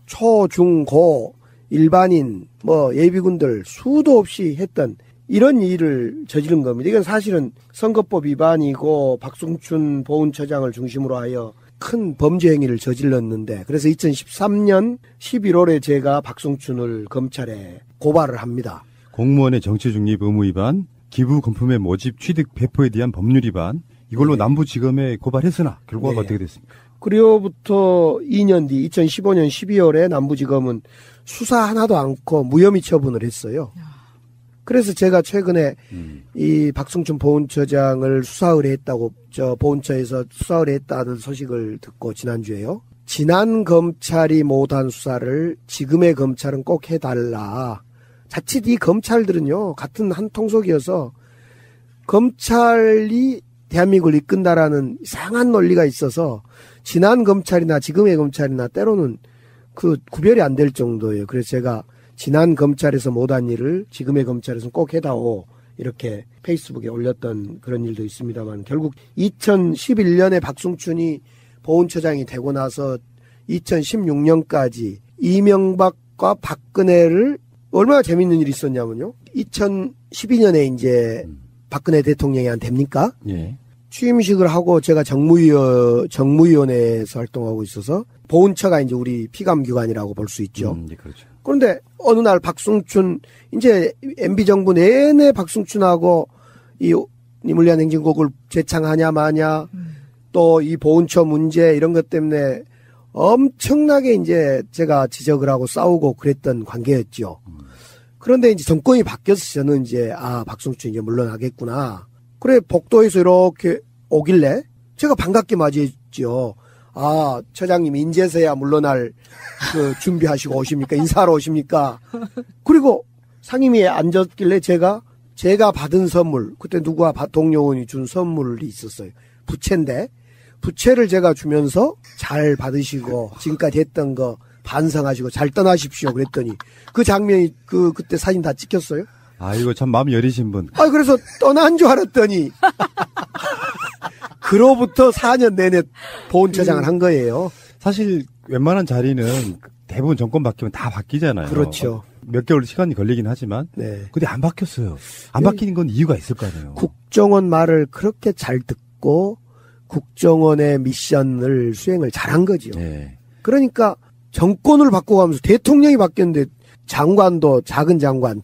초, 중, 고, 일반인, 예비군들 수도 없이 했던 이런 일을 저지른 겁니다. 이건 사실은 선거법 위반이고 박승춘 보훈처장을 중심으로 하여 큰 범죄 행위를 저질렀는데, 그래서 2013년 11월에 제가 박승춘을 검찰에 고발을 합니다. 공무원의 정치 중립 의무 위반, 기부 건품의 모집 취득 배포에 대한 법률 위반, 이걸로 남부지검에 고발했으나 결과가 어떻게 됐습니까? 그리고부터 2년 뒤 2015년 12월에 남부지검은 수사 하나도 않고 무혐의 처분을 했어요. 그래서 제가 최근에 이 박승춘 보훈처장을 수사 의뢰했다고, 보훈처에서 수사 의뢰했다는 소식을 듣고 지난주에요. 지난 검찰이 못한 수사를 지금의 검찰은 꼭 해달라. 자칫 이 검찰들은요, 같은 한 통속이어서 검찰이 대한민국을 이끈다라는 이상한 논리가 있어서 지난 검찰이나 지금의 검찰이나 때로는 그 구별이 안 될 정도예요. 그래서 제가 지난 검찰에서 못한 일을 지금의 검찰에서는 꼭 해다오, 이렇게 페이스북에 올렸던 그런 일도 있습니다만, 결국 2011년에 박승춘이 보훈처장이 되고 나서 2016년까지 이명박과 박근혜를, 얼마나 재밌는 일이 있었냐면요. 2012년에 이제 박근혜 대통령이 안 됩니까? 예. 취임식을 하고 제가 정무위원회에서 활동하고 있어서 보훈처가 이제 우리 피감기관이라고 볼 수 있죠. 네, 그렇죠. 그런데 어느 날 박승춘, 이제 MB 정부 내내 박승춘하고 이 이물리안 행진곡을 재창하냐 마냐, 또 이 보훈처 문제 이런 것 때문에 엄청나게 이제 제가 지적을 하고 싸우고 그랬던 관계였죠. 그런데 이제 정권이 바뀌어서 저는 이제 박승춘 이제 물러나겠구나. 그래 복도에서 이렇게 오길래 제가 반갑게 맞이했죠. 처장님 인제서야 물러날 그 준비하시고 오십니까? 인사하러 오십니까? 그리고 상임위에 앉았길래 제가 받은 선물, 그때 누가 동료원이 준 선물이 있었어요. 부채인데, 부채를 제가 주면서 잘 받으시고, 지금까지 했던 거 반성하시고 잘 떠나십시오. 그랬더니, 그 장면이, 그때 사진 다 찍혔어요. 이거 참 마음이 여리신 분. 그래서 떠난 줄 알았더니, 그로부터 4년 내내 보훈처장을 한 거예요. 사실, 웬만한 자리는 대부분 정권 바뀌면 다 바뀌잖아요. 그렇죠. 몇 개월 시간이 걸리긴 하지만. 네. 근데 안 바뀌었어요. 안 바뀌는 건 이유가 있을 거 아니에요. 국정원 말을 그렇게 잘 듣고 국정원의 미션을 수행을 잘한 거죠. 네. 그러니까 정권을 바꿔가면서 대통령이 바뀌었는데 장관도 작은 장관,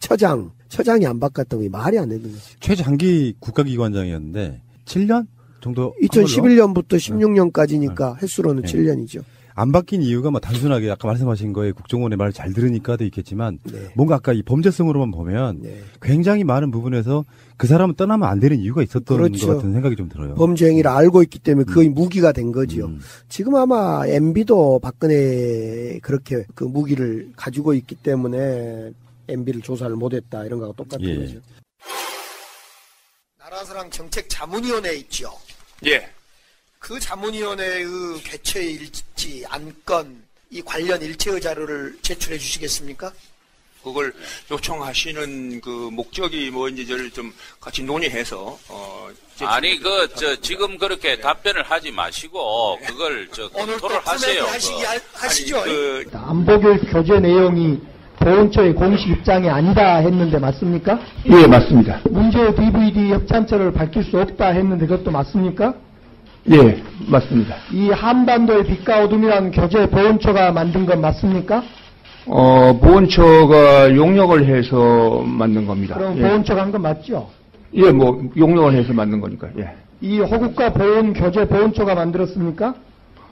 처장이 안 바꿨던 게 말이 안 되는 거죠. 최장기 국가기관장이었는데 7년 정도? 2011년부터 16년까지니까 횟수로는 7년이죠. 안 바뀐 이유가 단순하게 아까 말씀하신 거에 국정원의 말을 잘 들으니까도 있겠지만 뭔가 아까 이 범죄성으로만 보면 굉장히 많은 부분에서 그 사람은 떠나면 안 되는 이유가 있었던 것 같은 생각이 좀 들어요. 범죄 행위를 알고 있기 때문에 그의 무기가 된 거죠. 지금 아마 MB도 박근혜 그렇게 그 무기를 가지고 있기 때문에 MB를 조사를 못했다 이런 거하고 똑같은 거죠. 나라사랑 정책자문위원회 있죠. 예. 그 자문위원회의 개최일지, 안건, 이 관련 일체의 자료를 제출해 주시겠습니까? 그걸 요청하시는 그 목적이 뭔지를 좀 같이 논의해서, 아니, 지금 그렇게 답변을 하지 마시고, 그걸 검토를 하세요. 하시죠. 안보교육 교재 내용이 보훈처의 공식 입장이 아니다 했는데 맞습니까? 예, 맞습니다. 문제의 DVD 협찬처를 밝힐 수 없다 했는데 그것도 맞습니까? 예, 맞습니다. 이 한반도의 빛과 어둠이라는 교재 보훈처가 만든 건 맞습니까? 보훈처가 용역을 해서 만든 겁니다. 그럼 보훈처가 한 건 맞죠? 예, 용역을 해서 만든 거니까, 예. 이 호국가 보훈 교재 보훈처가 만들었습니까?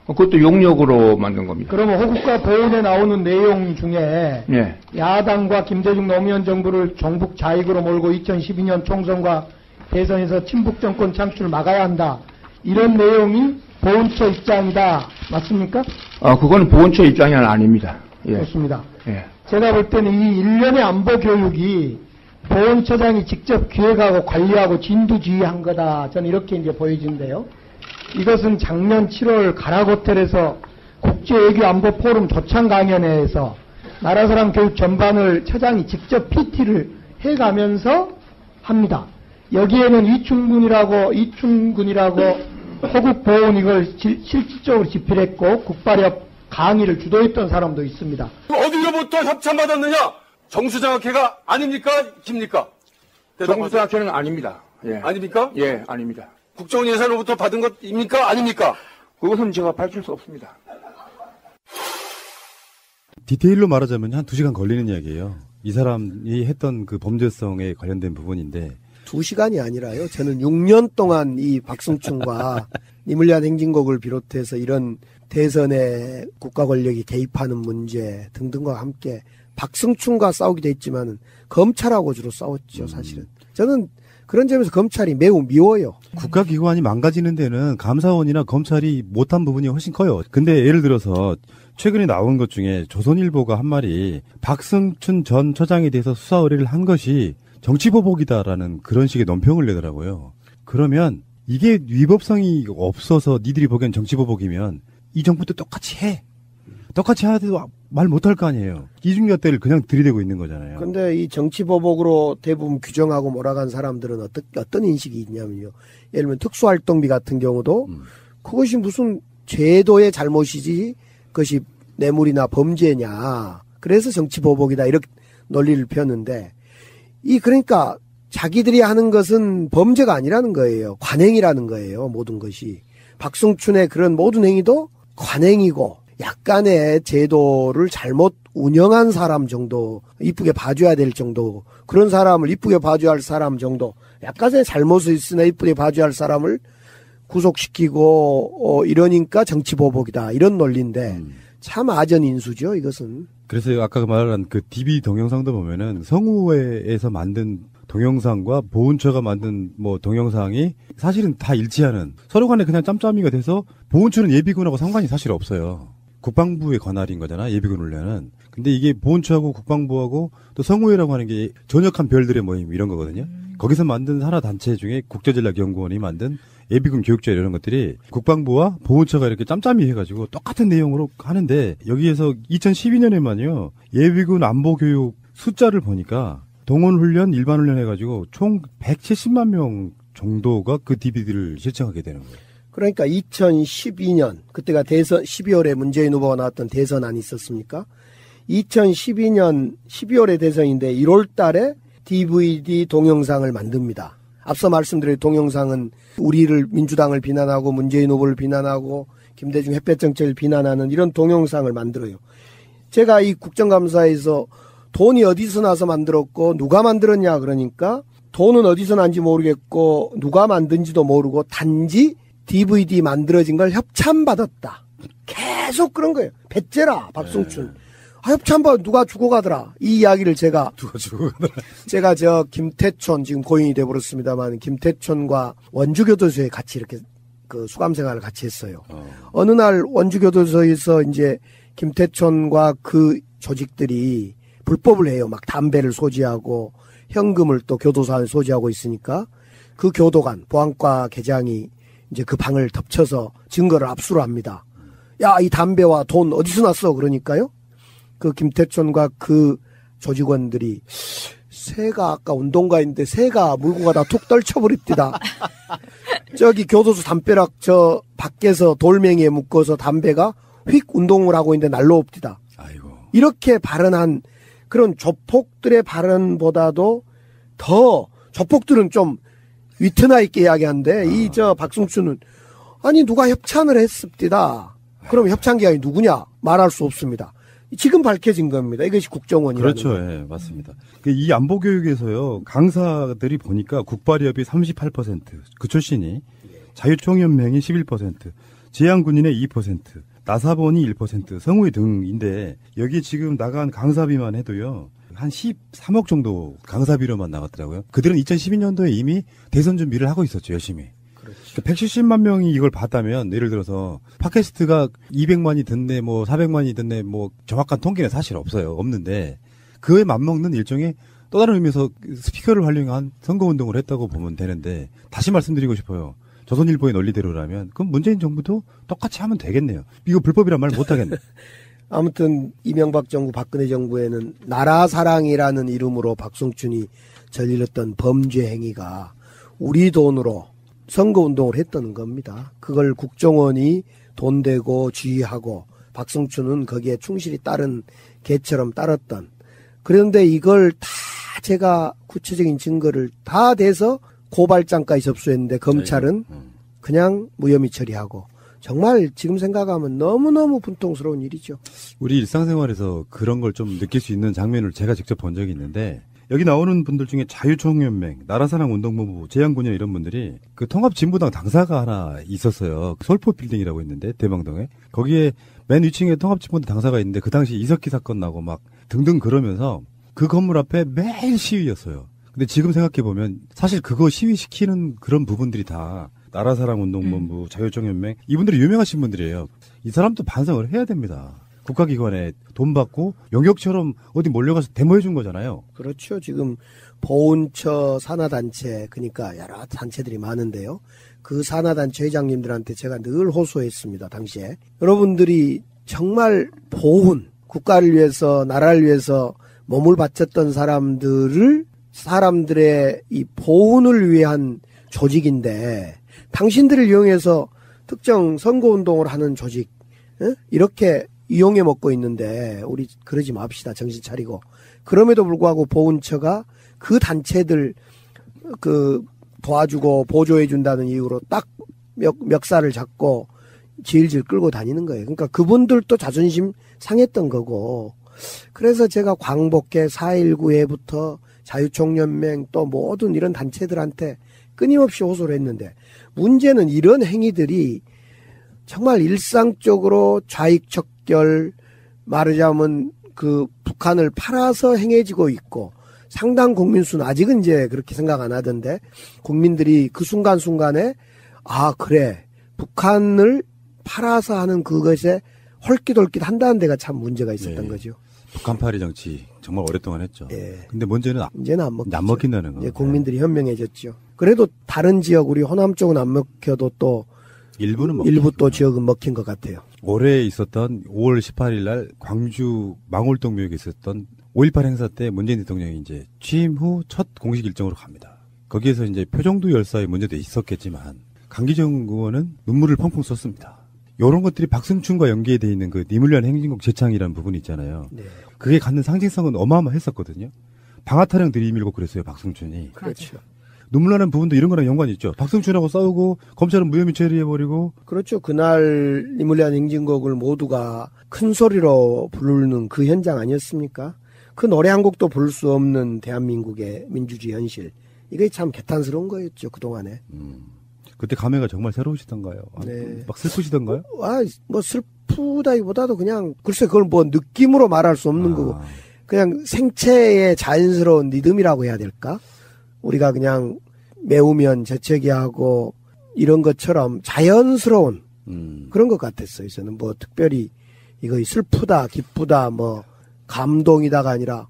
그것도 용역으로 만든 겁니다. 그러면 호국가 보훈에 나오는 내용 중에 야당과 김대중 노무현 정부를 종북 좌익으로 몰고 2012년 총선과 대선에서 친북 정권 창출을 막아야 한다. 이런 내용이 보훈처 입장이다. 맞습니까? 그건 보훈처 입장이 아닙니다. 예. 그렇습니다. 예. 제가 볼 때는 이 일련의 안보 교육이 보훈처장이 직접 기획하고 관리하고 진두지휘한 거다. 저는 이렇게 이제 보여지는데요. 이것은 작년 7월 가락호텔에서 국제외교안보 포럼 조창 강연회에서 나라사랑 교육 전반을 처장이 직접 PT를 해가면서 합니다. 여기에는 이충군이라고 호국 보훈 이걸 실질적으로 집필했고 국발협 강의를 주도했던 사람도 있습니다. 어디로부터 협찬받았느냐? 정수장학회가 아닙니까? 입니까? 정수장학회는 아닙니다. 예. 아닙니까? 예, 아닙니다. 국정원 예산으로부터 받은 것입니까? 아닙니까? 그것은 제가 밝힐 수 없습니다. 디테일로 말하자면 한 2시간 걸리는 이야기예요. 이 사람이 했던 그 범죄성에 관련된 부분인데 2시간이 아니라요. 저는 6년 동안 이 박승춘과 이물리안 행진곡을 비롯해서 이런 대선에 국가 권력이 개입하는 문제 등등과 함께 박승춘과 싸우기도 했지만 검찰하고 주로 싸웠죠. 사실은. 저는 그런 점에서 검찰이 매우 미워요. 국가기관이 망가지는 데는 감사원이나 검찰이 못한 부분이 훨씬 커요. 근데 예를 들어서 최근에 나온 것 중에 조선일보가 한 말이 박승춘 전 처장에 대해서 수사 의뢰를 한 것이 정치보복이다라는 그런 식의 논평을 내더라고요. 그러면 이게 위법성이 없어서 니들이 보기엔 정치보복이면 이 정부도 똑같이 해. 똑같이 하더라도 말 못할 거 아니에요. 이중잣대를 그냥 들이대고 있는 거잖아요. 근데 이 정치보복으로 대부분 규정하고 몰아간 사람들은 어떤 인식이 있냐면요. 예를 들면 특수활동비 같은 경우도 그것이 무슨 제도의 잘못이지 그것이 뇌물이나 범죄냐. 그래서 정치보복이다. 이렇게 논리를 폈는데 그러니까 자기들이 하는 것은 범죄가 아니라는 거예요. 관행이라는 거예요. 모든 것이. 박승춘의 그런 모든 행위도 관행이고 약간의 제도를 잘못 운영한 사람 정도, 이쁘게 봐줘야 될 정도, 그런 사람을 이쁘게 봐줘야 할 사람 정도, 약간의 잘못이 있으나 이쁘게 봐줘야 할 사람을 구속시키고 이러니까 정치보복이다. 이런 논리인데 참 아전인수죠. 이것은. 그래서 아까 말한 그 DB 동영상도 보면은 성우회에서 만든 동영상과 보훈처가 만든 뭐 동영상이 사실은 다 일치하는 서로 간에 그냥 짬짬이가 돼서 보훈처는 예비군하고 상관이 사실 없어요. 국방부의 관할인 거잖아, 예비군 훈련은. 근데 이게 보훈처하고 국방부하고 또 성우회라고 하는 게 전역한 별들의 모임 이런 거거든요. 거기서 만든 산하 단체 중에 국제전략연구원이 만든 예비군 교육자 이런 것들이 국방부와 보훈처가 이렇게 짬짬이 해가지고 똑같은 내용으로 하는데 여기에서 2012년에만요 예비군 안보교육 숫자를 보니까 동원훈련, 일반훈련 해가지고 총 170만 명 정도가 그 DVD를 시청하게 되는 거예요. 그러니까 2012년 그때가 대선 12월에 문재인 후보가 나왔던 대선안이 있었습니까? 2012년 12월에 대선인데 1월 달에 DVD 동영상을 만듭니다. 앞서 말씀드린 동영상은 우리를 민주당을 비난하고 문재인 후보를 비난하고 김대중 햇볕 정책을 비난하는 이런 동영상을 만들어요. 제가 이 국정감사에서 돈이 어디서 나서 만들었고 누가 만들었냐 그러니까 돈은 어디서 난지 모르겠고 누가 만든지도 모르고 단지 DVD 만들어진 걸 협찬받았다. 계속 그런 거예요. 배째라 박성춘. 협찬받아 누가 죽어가더라. 이 이야기를 제가 누가 죽어가더라. 제가 저 김태촌 지금 고인이 돼버렸습니다만 김태촌과 원주교도소에 같이 이렇게 그 수감 생활을 같이 했어요. 어느 날 원주교도소에서 이제 김태촌과 그 조직들이 불법을 해요. 막 담배를 소지하고 현금을 또 교도소 안에 소지하고 있으니까 그 교도관 보안과 계장이 이제 그 방을 덮쳐서 증거를 압수를 합니다. 야, 이 담배와 돈 어디서 났어? 그러니까요. 그 김태촌과 그 조직원들이 새가 아까 운동가인데 새가 물고 가다 툭 떨쳐버립니다. 저기 교도소 담벼락 저 밖에서 돌멩이에 묶어서 담배가 휙 운동을 하고 있는데 날라옵니다. 아이고. 이렇게 발언한 그런 조폭들의 발언보다도 더 조폭들은 좀 위트나 있게 이야기하는데 이 저 박승춘은 아니 누가 협찬을 했습니다. 그럼 협찬 기관이 누구냐 말할 수 없습니다. 지금 밝혀진 겁니다. 이것이 국정원이라는 그렇죠. 예, 맞습니다. 이 안보교육에서요, 강사들이 보니까 국발협이 38%, 그 출신이, 자유총연맹이 11%, 제한군인의 2%, 나사본이 1%, 성우회 등인데, 여기 지금 나간 강사비만 해도요, 한 13억 정도 강사비로만 나갔더라고요. 그들은 2012년도에 이미 대선 준비를 하고 있었죠, 열심히. 170만 명이 이걸 봤다면 예를 들어서 팟캐스트가 200만이 듣네 뭐 400만이 듣네 뭐 정확한 통계는 사실 없는데 그에 맞먹는 일종의 또 다른 의미에서 스피커를 활용한 선거운동을 했다고 보면 되는데 다시 말씀드리고 싶어요. 조선일보의 논리대로라면 그럼 문재인 정부도 똑같이 하면 되겠네요. 이거 불법이란 말 못하겠네. 아무튼 이명박 정부 박근혜 정부에는 나라사랑이라는 이름으로 박성춘이 저질렀던 범죄 행위가 우리 돈으로 선거운동을 했다는 겁니다. 그걸 국정원이 돈 대고 지휘하고 박성춘은 거기에 충실히 따른 개처럼 따랐던. 그런데 이걸 다 제가 구체적인 증거를 다 대서 고발장까지 접수했는데 검찰은 그냥 무혐의 처리하고 정말 지금 생각하면 너무너무 분통스러운 일이죠. 우리 일상생활에서 그런 걸 좀 느낄 수 있는 장면을 제가 직접 본 적이 있는데 여기 나오는 분들 중에 자유총연맹, 나라사랑운동본부, 제한군인 이런 분들이 그 통합진보당 당사가 하나 있었어요. 솔포 빌딩이라고 있는데 대방동에 거기에 맨 위층에 통합진보당 당사가 있는데 그 당시 이석기 사건 나고 막 등등 그러면서 그 건물 앞에 매일 시위였어요. 근데 지금 생각해 보면 사실 그거 시위시키는 그런 부분들이 다 나라사랑운동본부, 자유총연맹 이분들이 유명하신 분들이에요. 이 사람도 반성을 해야 됩니다. 국가기관에 돈 받고 영역처럼 어디 몰려가서 데모해 준 거잖아요. 그렇죠. 지금 보훈처 산하단체 그러니까 여러 단체들이 많은데요. 그 산하단체 회장님들한테 제가 늘 호소했습니다. 당시에. 여러분들이 정말 보훈, 국가를 위해서 나라를 위해서 몸을 바쳤던 사람들의 이 보훈을 위한 조직인데 당신들을 이용해서 특정 선거운동을 하는 조직 이렇게 이용해 먹고 있는데 우리 그러지 맙시다. 정신 차리고. 그럼에도 불구하고 보훈처가 그 단체들 그 도와주고 보조해 준다는 이유로 딱 멱살을 잡고 질질 끌고 다니는 거예요. 그러니까 그분들도 자존심 상했던 거고. 그래서 제가 광복회 4.19회부터 자유총연맹 또 모든 이런 단체들한테 끊임없이 호소를 했는데 문제는 이런 행위들이 정말 일상적으로 좌익척결 말하자면 그 북한을 팔아서 행해지고 있고 상당 국민수는 아직은 이제 그렇게 생각 안 하던데 국민들이 그 순간순간에 아 그래 북한을 팔아서 하는 그것에 헐깃헐깃 한다는 데가 참 문제가 있었던 거죠. 북한팔이 정치 정말 오랫동안 했죠. 근데 문제는 이제는 안 먹힌다는 거. 이제 국민들이 현명해졌죠. 그래도 다른 지역 우리 호남 쪽은 안 먹혀도 또 일부 또 지역은 먹힌 것 같아요. 올해 있었던 5월 18일 날 광주 망월동묘역에 있었던 5.18 행사 때 문재인 대통령이 이제 취임 후 첫 공식 일정으로 갑니다. 거기에서 이제 표정도 열사의 문제도 있었겠지만 강기정 의원은 눈물을 펑펑 썼습니다. 이런 것들이 박승춘과 연계되어 있는 그 니물리안 행진곡 재창이라는 부분이 있잖아요. 그게 갖는 상징성은 어마어마했었거든요. 방아타령 들이밀고 그랬어요, 박승춘이. 그렇죠. 눈물 나는 부분도 이런 거랑 연관이 있죠. 박승춘하고 싸우고 검찰은 무혐의 처리해버리고. 그렇죠. 그날 니물리안 행진곡을 모두가 큰 소리로 부르는 그 현장 아니었습니까? 그 노래 한 곡도 부를 수 없는 대한민국의 민주주의 현실. 이게 참 개탄스러운 거였죠, 그동안에. 그때 감회가 정말 새로우시던가요? 네. 막 슬프시던가요? 뭐 슬프다기보다도 그냥 글쎄 그걸 뭐 느낌으로 말할 수 없는 거고 그냥 생체의 자연스러운 리듬이라고 해야 될까? 우리가 그냥 매우면 재채기하고 이런 것처럼 자연스러운 그런 것 같았어요. 저는 뭐 특별히 이거 슬프다, 기쁘다, 뭐 감동이다가 아니라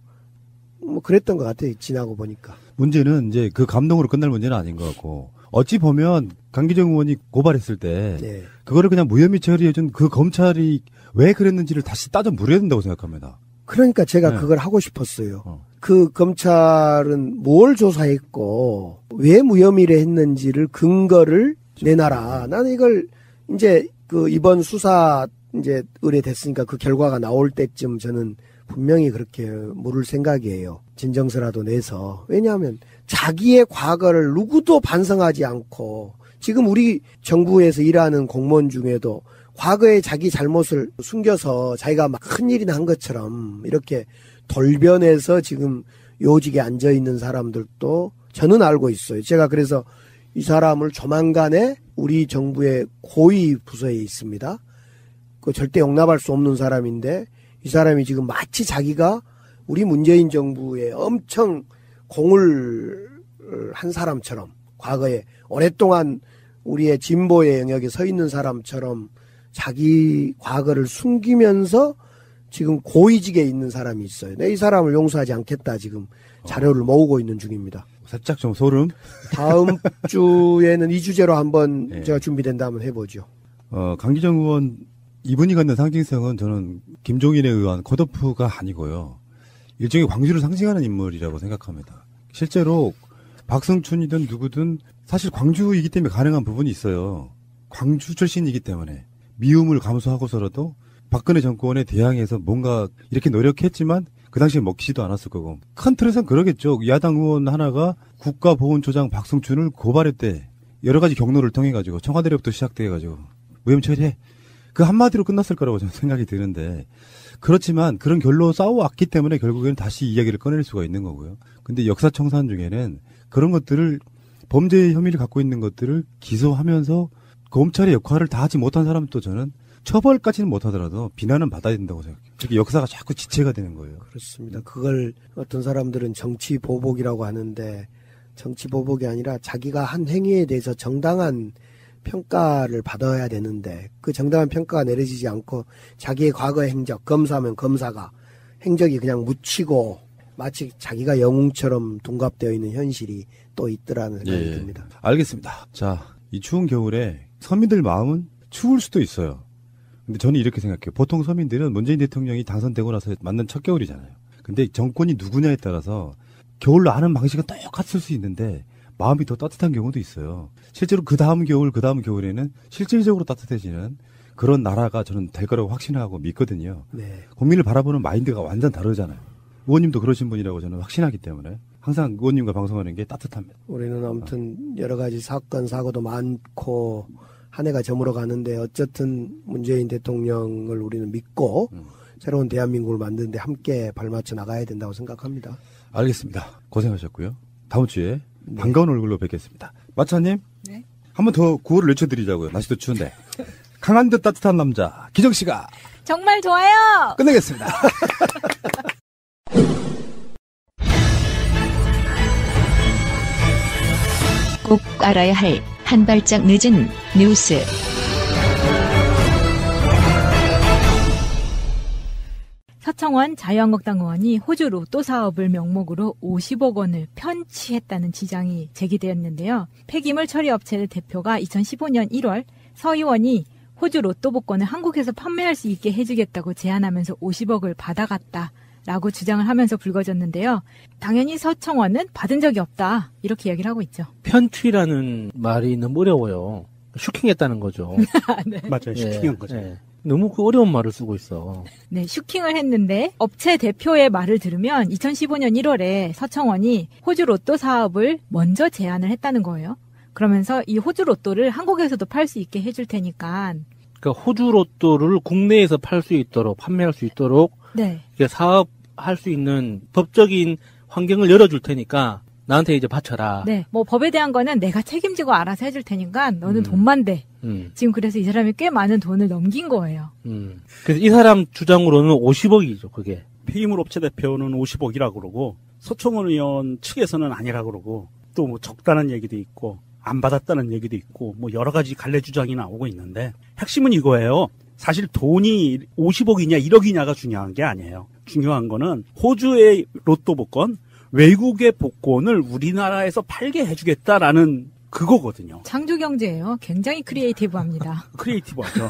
뭐 그랬던 것 같아요. 지나고 보니까. 문제는 이제 그 감동으로 끝날 문제는 아닌 것 같고 어찌 보면 강기정 의원이 고발했을 때 그거를 그냥 무혐의 처리해준 그 검찰이 왜 그랬는지를 다시 따져 물어야 된다고 생각합니다. 그러니까 제가 그걸 하고 싶었어요. 그 검찰은 뭘 조사했고 왜 무혐의를 했는지를 근거를 내놔라. 나는 이걸 이제 그 이번 수사 이제 의뢰됐으니까 그 결과가 나올 때쯤 저는 분명히 그렇게 물을 생각이에요. 진정서라도 내서. 왜냐하면 자기의 과거를 누구도 반성하지 않고 지금 우리 정부에서 일하는 공무원 중에도 과거에 자기 잘못을 숨겨서 자기가 막 큰일이나 한 것처럼 이렇게 돌변해서 지금 요직에 앉아있는 사람들도 저는 알고 있어요. 제가 그래서 이 사람을 조만간에 우리 정부의 고위 부서에 있습니다. 그 절대 용납할 수 없는 사람인데 이 사람이 지금 마치 자기가 우리 문재인 정부에 엄청 공을 한 사람처럼 과거에 오랫동안 우리의 진보의 영역에 서 있는 사람처럼 자기 과거를 숨기면서 지금 고위직에 있는 사람이 있어요. 이 사람을 용서하지 않겠다 지금 자료를 모으고 있는 중입니다. 살짝 좀 소름? 다음 주에는 이 주제로 한번 제가 준비된다면 해보죠. 강기정 의원 이분이 갖는 상징성은 저는 김종인에 의한 컷오프가 아니고요. 일종의 광주를 상징하는 인물이라고 생각합니다. 실제로 박승춘이든 누구든 사실 광주이기 때문에 가능한 부분이 있어요. 광주 출신이기 때문에 미움을 감수하고서라도 박근혜 정권에 대항해서 뭔가 이렇게 노력했지만 그 당시에 먹히지도 않았을 거고 큰 틀에서는 그러겠죠. 야당 의원 하나가 국가보훈처장 박승춘을 고발했대. 여러 가지 경로를 통해 가지고 청와대로부터 시작돼 가지고 무혐의 처리해. 그 한마디로 끝났을 거라고 저는 생각이 드는데 그렇지만 그런 결로 싸워왔기 때문에 결국에는 다시 이야기를 꺼낼 수가 있는 거고요. 근데 역사청산 중에는 그런 것들을 범죄 혐의를 갖고 있는 것들을 기소하면서 검찰의 역할을 다 하지 못한 사람도 저는 처벌까지는 못하더라도 비난은 받아야 된다고 생각해요. 특히 역사가 자꾸 지체가 되는 거예요. 그렇습니다. 그걸 어떤 사람들은 정치 보복이라고 하는데 정치 보복이 아니라 자기가 한 행위에 대해서 정당한 평가를 받아야 되는데 그 정당한 평가가 내려지지 않고 자기의 과거의 행적, 검사면 검사가 행적이 그냥 묻히고 마치 자기가 영웅처럼 둔갑되어 있는 현실이 또 있더라는 생각이 듭니다. 알겠습니다. 자, 이 추운 겨울에 서민들 마음은 추울 수도 있어요. 근데 저는 이렇게 생각해요. 보통 서민들은 문재인 대통령이 당선되고 나서 맞는 첫 겨울이잖아요. 근데 정권이 누구냐에 따라서 겨울로 아는 방식은 똑같을 수 있는데 마음이 더 따뜻한 경우도 있어요. 실제로 그 다음 겨울에는 실질적으로 따뜻해지는 그런 나라가 저는 될 거라고 확신하고 믿거든요. 네. 국민을 바라보는 마인드가 완전 다르잖아요. 의원님도 그러신 분이라고 저는 확신하기 때문에 항상 의원님과 방송하는 게 따뜻합니다. 우리는 아무튼 여러 가지 사건, 사고도 많고 한 해가 저물어 가는데 어쨌든 문재인 대통령을 우리는 믿고 새로운 대한민국을 만드는데 함께 발맞춰 나가야 된다고 생각합니다. 알겠습니다. 고생하셨고요. 다음 주에 반가운 얼굴로 뵙겠습니다. 마차님, 한 번 더 구호를 외쳐드리자고요. 날씨도 추운데. 강한 듯 따뜻한 남자 기정 씨가 정말 좋아요. 끝내겠습니다. 꼭 알아야 할 한 발짝 늦은 뉴스. 서청원 자유한국당 의원이 호주 로또 사업을 명목으로 50억 원을 편취했다는 지장이 제기되었는데요. 폐기물 처리업체 대표가 2015년 1월 서 의원이 호주 로또 복권을 한국에서 판매할 수 있게 해주겠다고 제안하면서 50억을 받아갔다라고 주장을 하면서 불거졌는데요. 당연히 서청원은 받은 적이 없다 이렇게 이야기를 하고 있죠. 편취라는 말이 너무 어려워요. 슈킹했다는 거죠. 네. 맞아요. 슈킹한 거죠. 네. 너무 그 어려운 말을 쓰고 있어. 네, 슈킹을 했는데 업체 대표의 말을 들으면 2015년 1월에 서청원이 호주 로또 사업을 먼저 제안을 했다는 거예요. 그러면서 이 호주 로또를 한국에서도 팔 수 있게 해줄 테니까. 그러니까 호주 로또를 국내에서 팔 수 있도록 판매할 수 있도록 네. 사업할 수 있는 법적인 환경을 열어줄 테니까 나한테 이제 바쳐라. 네, 뭐 법에 대한 거는 내가 책임지고 알아서 해줄 테니까 너는 돈만 대. 지금 그래서 이 사람이 꽤 많은 돈을 넘긴 거예요. 그래서 이 사람 주장으로는 50억이죠, 그게. 폐기물 업체 대표는 50억이라고 그러고 서청원 의원 측에서는 아니라고 그러고 또 뭐 적다는 얘기도 있고 안 받았다는 얘기도 있고 뭐 여러 가지 갈래 주장이 나오고 있는데 핵심은 이거예요. 사실 돈이 50억이냐 1억이냐가 중요한 게 아니에요. 중요한 거는 호주의 로또 복권, 외국의 복권을 우리나라에서 팔게 해주겠다라는 그거거든요. 창조 경제예요. 굉장히 크리에이티브합니다. 크리에이티브하죠.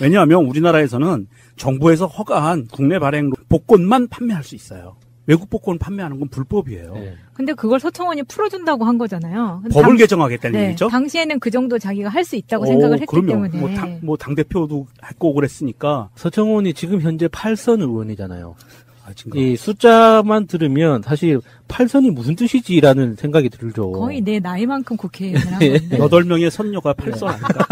왜냐하면 우리나라에서는 정부에서 허가한 국내 발행 복권만 판매할 수 있어요. 외국 복권 판매하는 건 불법이에요. 네. 근데 그걸 서청원이 풀어준다고 한 거잖아요. 법을 개정하겠다는 네, 얘기죠? 당시에는 그 정도 자기가 할 수 있다고 생각을 했기 때문에. 당대표도 했고 그랬으니까. 서청원이 지금 현재 8선 의원이잖아요. 이 숫자만 들으면 사실 8선이 무슨 뜻이지라는 생각이 들죠. 거의 내 나이만큼 국회의원을 한 건데. 8명의 선녀가 8선 아닌가?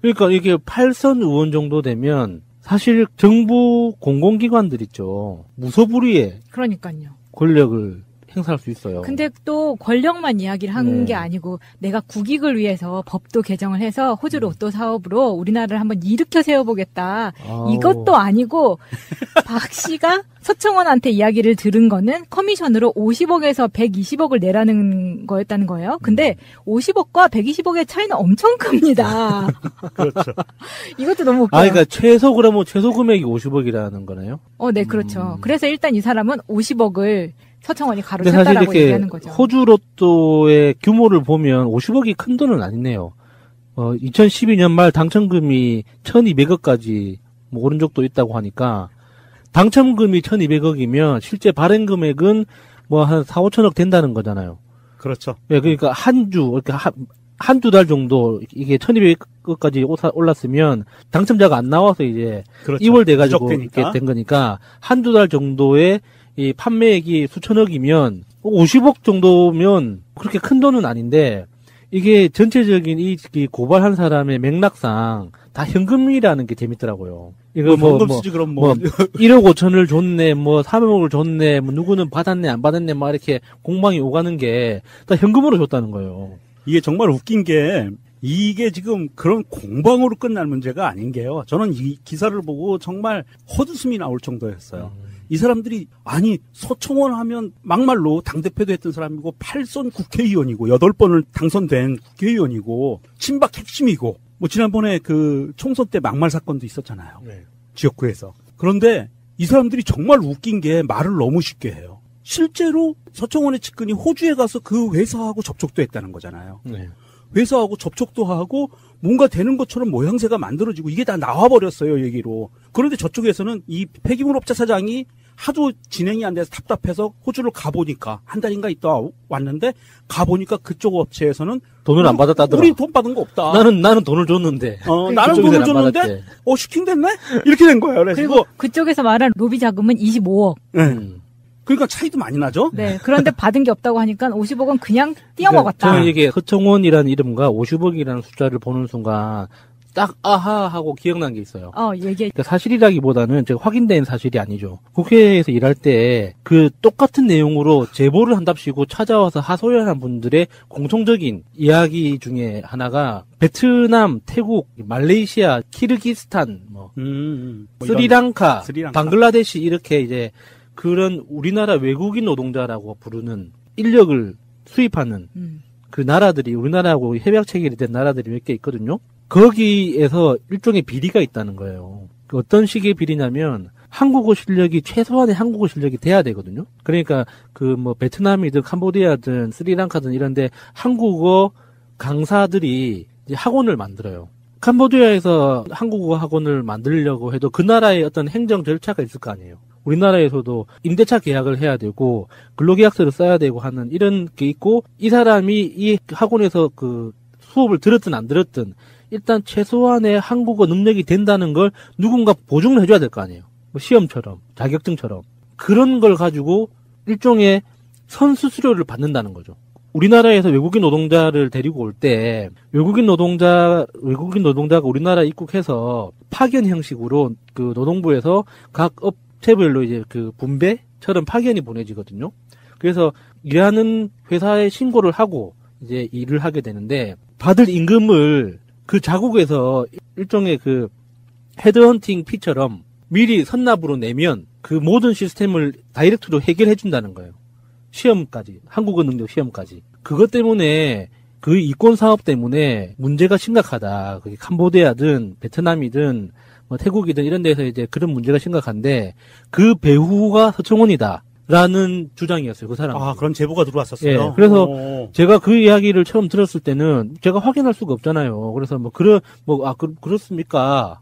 그러니까 이게 8선 의원 정도 되면 사실 정부 공공기관들 있죠. 무소불위의 그러니까요. 권력을 행사할 수 있어요. 근데 또 권력만 이야기를 한 게 아니고 내가 국익을 위해서 법도 개정을 해서 호주 로또 사업으로 우리나라를 한번 일으켜 세워보겠다. 이것도 아니고 박 씨가 서청원한테 이야기를 들은 거는 커미션으로 50억에서 120억을 내라는 거였다는 거예요. 근데 50억과 120억의 차이는 엄청 큽니다. 그렇죠. 이것도 너무 웃겨요. 그러니까 최소 금액이 50억이라는 거네요? 네, 그렇죠. 그래서 일단 이 사람은 50억을 서청원이 근데 사실 가로챘다라고 이렇게 얘기하는 거죠. 호주 로또의 규모를 보면 50억이 큰 돈은 아니네요. 2012년 말 당첨금이 1,200억까지 뭐 오른 적도 있다고 하니까 당첨금이 1,200억이면 실제 발행 금액은 뭐 한 4, 5천억 된다는 거잖아요. 그렇죠. 네, 그러니까 한두 달 정도 이게 1,200억까지 올랐으면 당첨자가 안 나와서 이제 그렇죠. 2월 돼가지고 누적되니까. 이렇게 된 거니까 한두 달 정도의 이 판매액이 수천억이면 50억 정도면 그렇게 큰 돈은 아닌데 이게 전체적인 이 고발한 사람의 맥락상 다 현금이라는 게 재밌더라고요. 이거 현금 쓰지 그럼 1억 5천을 줬네, 3억을 줬네, 누구는 받았네, 안 받았네, 막 이렇게 공방이 오가는 게 다 현금으로 줬다는 거예요. 이게 정말 웃긴 게 이게 지금 그런 공방으로 끝날 문제가 아닌 게요. 저는 이 기사를 보고 정말 헛웃음이 나올 정도였어요. 이 사람들이 아니 서청원 하면 막말로 당대표도 했던 사람이고 8선 국회의원이고 8번을 당선된 국회의원이고 친박 핵심이고 뭐 지난번에 그 총선 때 막말 사건도 있었잖아요. 네. 지역구에서. 그런데 이 사람들이 정말 웃긴 게 말을 너무 쉽게 해요. 실제로 서청원의 측근이 호주에 가서 그 회사하고 접촉도 했다는 거잖아요. 네. 회사하고 접촉도 하고 뭔가 되는 것처럼 모양새가 만들어지고 이게 다 나와버렸어요, 얘기로. 그런데 저쪽에서는 이 폐기물 업체 사장이 하도 진행이 안 돼서 답답해서 호주를 가보니까 한 달인가 있다 왔는데 가보니까 그쪽 업체에서는 돈을 안 받았다더라. 우리 돈 받은 거 없다. 나는 돈을 줬는데. 나는 돈을 줬는데 슈킹됐네? 이렇게 된 거예요. 그리고 그쪽에서 말한 로비 자금은 25억. 그러니까 차이도 많이 나죠? 네. 그런데 받은 게 없다고 하니까 50억은 그냥 띄어먹었다. 저는 이게 서청원이라는 이름과 50억이라는 숫자를 보는 순간 딱 아하 하고 기억난 게 있어요. 얘기해. 그러니까 사실이라기보다는 제가 확인된 사실이 아니죠. 국회에서 일할 때 그 똑같은 내용으로 제보를 한답시고 찾아와서 하소연한 분들의 공통적인 이야기 중에 하나가 베트남, 태국, 말레이시아, 키르기스탄, 스리랑카, 방글라데시 이렇게 이제 그런 우리나라 외국인 노동자라고 부르는 인력을 수입하는 그 나라들이 우리나라하고 협약 체결이 된 나라들이 몇 개 있거든요. 거기에서 일종의 비리가 있다는 거예요. 어떤 식의 비리냐면 한국어 실력이 최소한의 한국어 실력이 돼야 되거든요. 그러니까 그 뭐 베트남이든 캄보디아든 스리랑카든 이런데 한국어 강사들이 이제 학원을 만들어요. 캄보디아에서 한국어 학원을 만들려고 해도 그 나라의 어떤 행정 절차가 있을 거 아니에요. 우리나라에서도 임대차 계약을 해야 되고 근로계약서를 써야 되고 하는 이런 게 있고, 이 사람이 이 학원에서 그 수업을 들었든 안 들었든 일단 최소한의 한국어 능력이 된다는 걸 누군가 보증을 해줘야 될 거 아니에요. 뭐 시험처럼, 자격증처럼. 그런 걸 가지고 일종의 선수수료를 받는다는 거죠. 우리나라에서 외국인 노동자를 데리고 올 때 외국인 노동자가 우리나라 입국해서 파견 형식으로 그 노동부에서 각 업체별로 이제 그 분배처럼 파견이 보내지거든요. 그래서 일하는 회사에 신고를 하고 이제 일을 하게 되는데, 받을 임금을 그 자국에서 일종의 그 헤드헌팅 피처럼 미리 선납으로 내면 그 모든 시스템을 다이렉트로 해결해 준다는 거예요. 시험까지, 한국어 능력 시험까지. 그것 때문에, 그 이권 사업 때문에 문제가 심각하다. 그게 캄보디아든 베트남이든 뭐 태국이든 이런 데서 이제 그런 문제가 심각한데, 그 배후가 서청원이다 라는 주장이었어요, 그 사람. 아, 그런 제보가 들어왔었어요. 예, 그래서 제가 그 이야기를 처음 들었을 때는 제가 확인할 수가 없잖아요. 그래서 그렇습니까?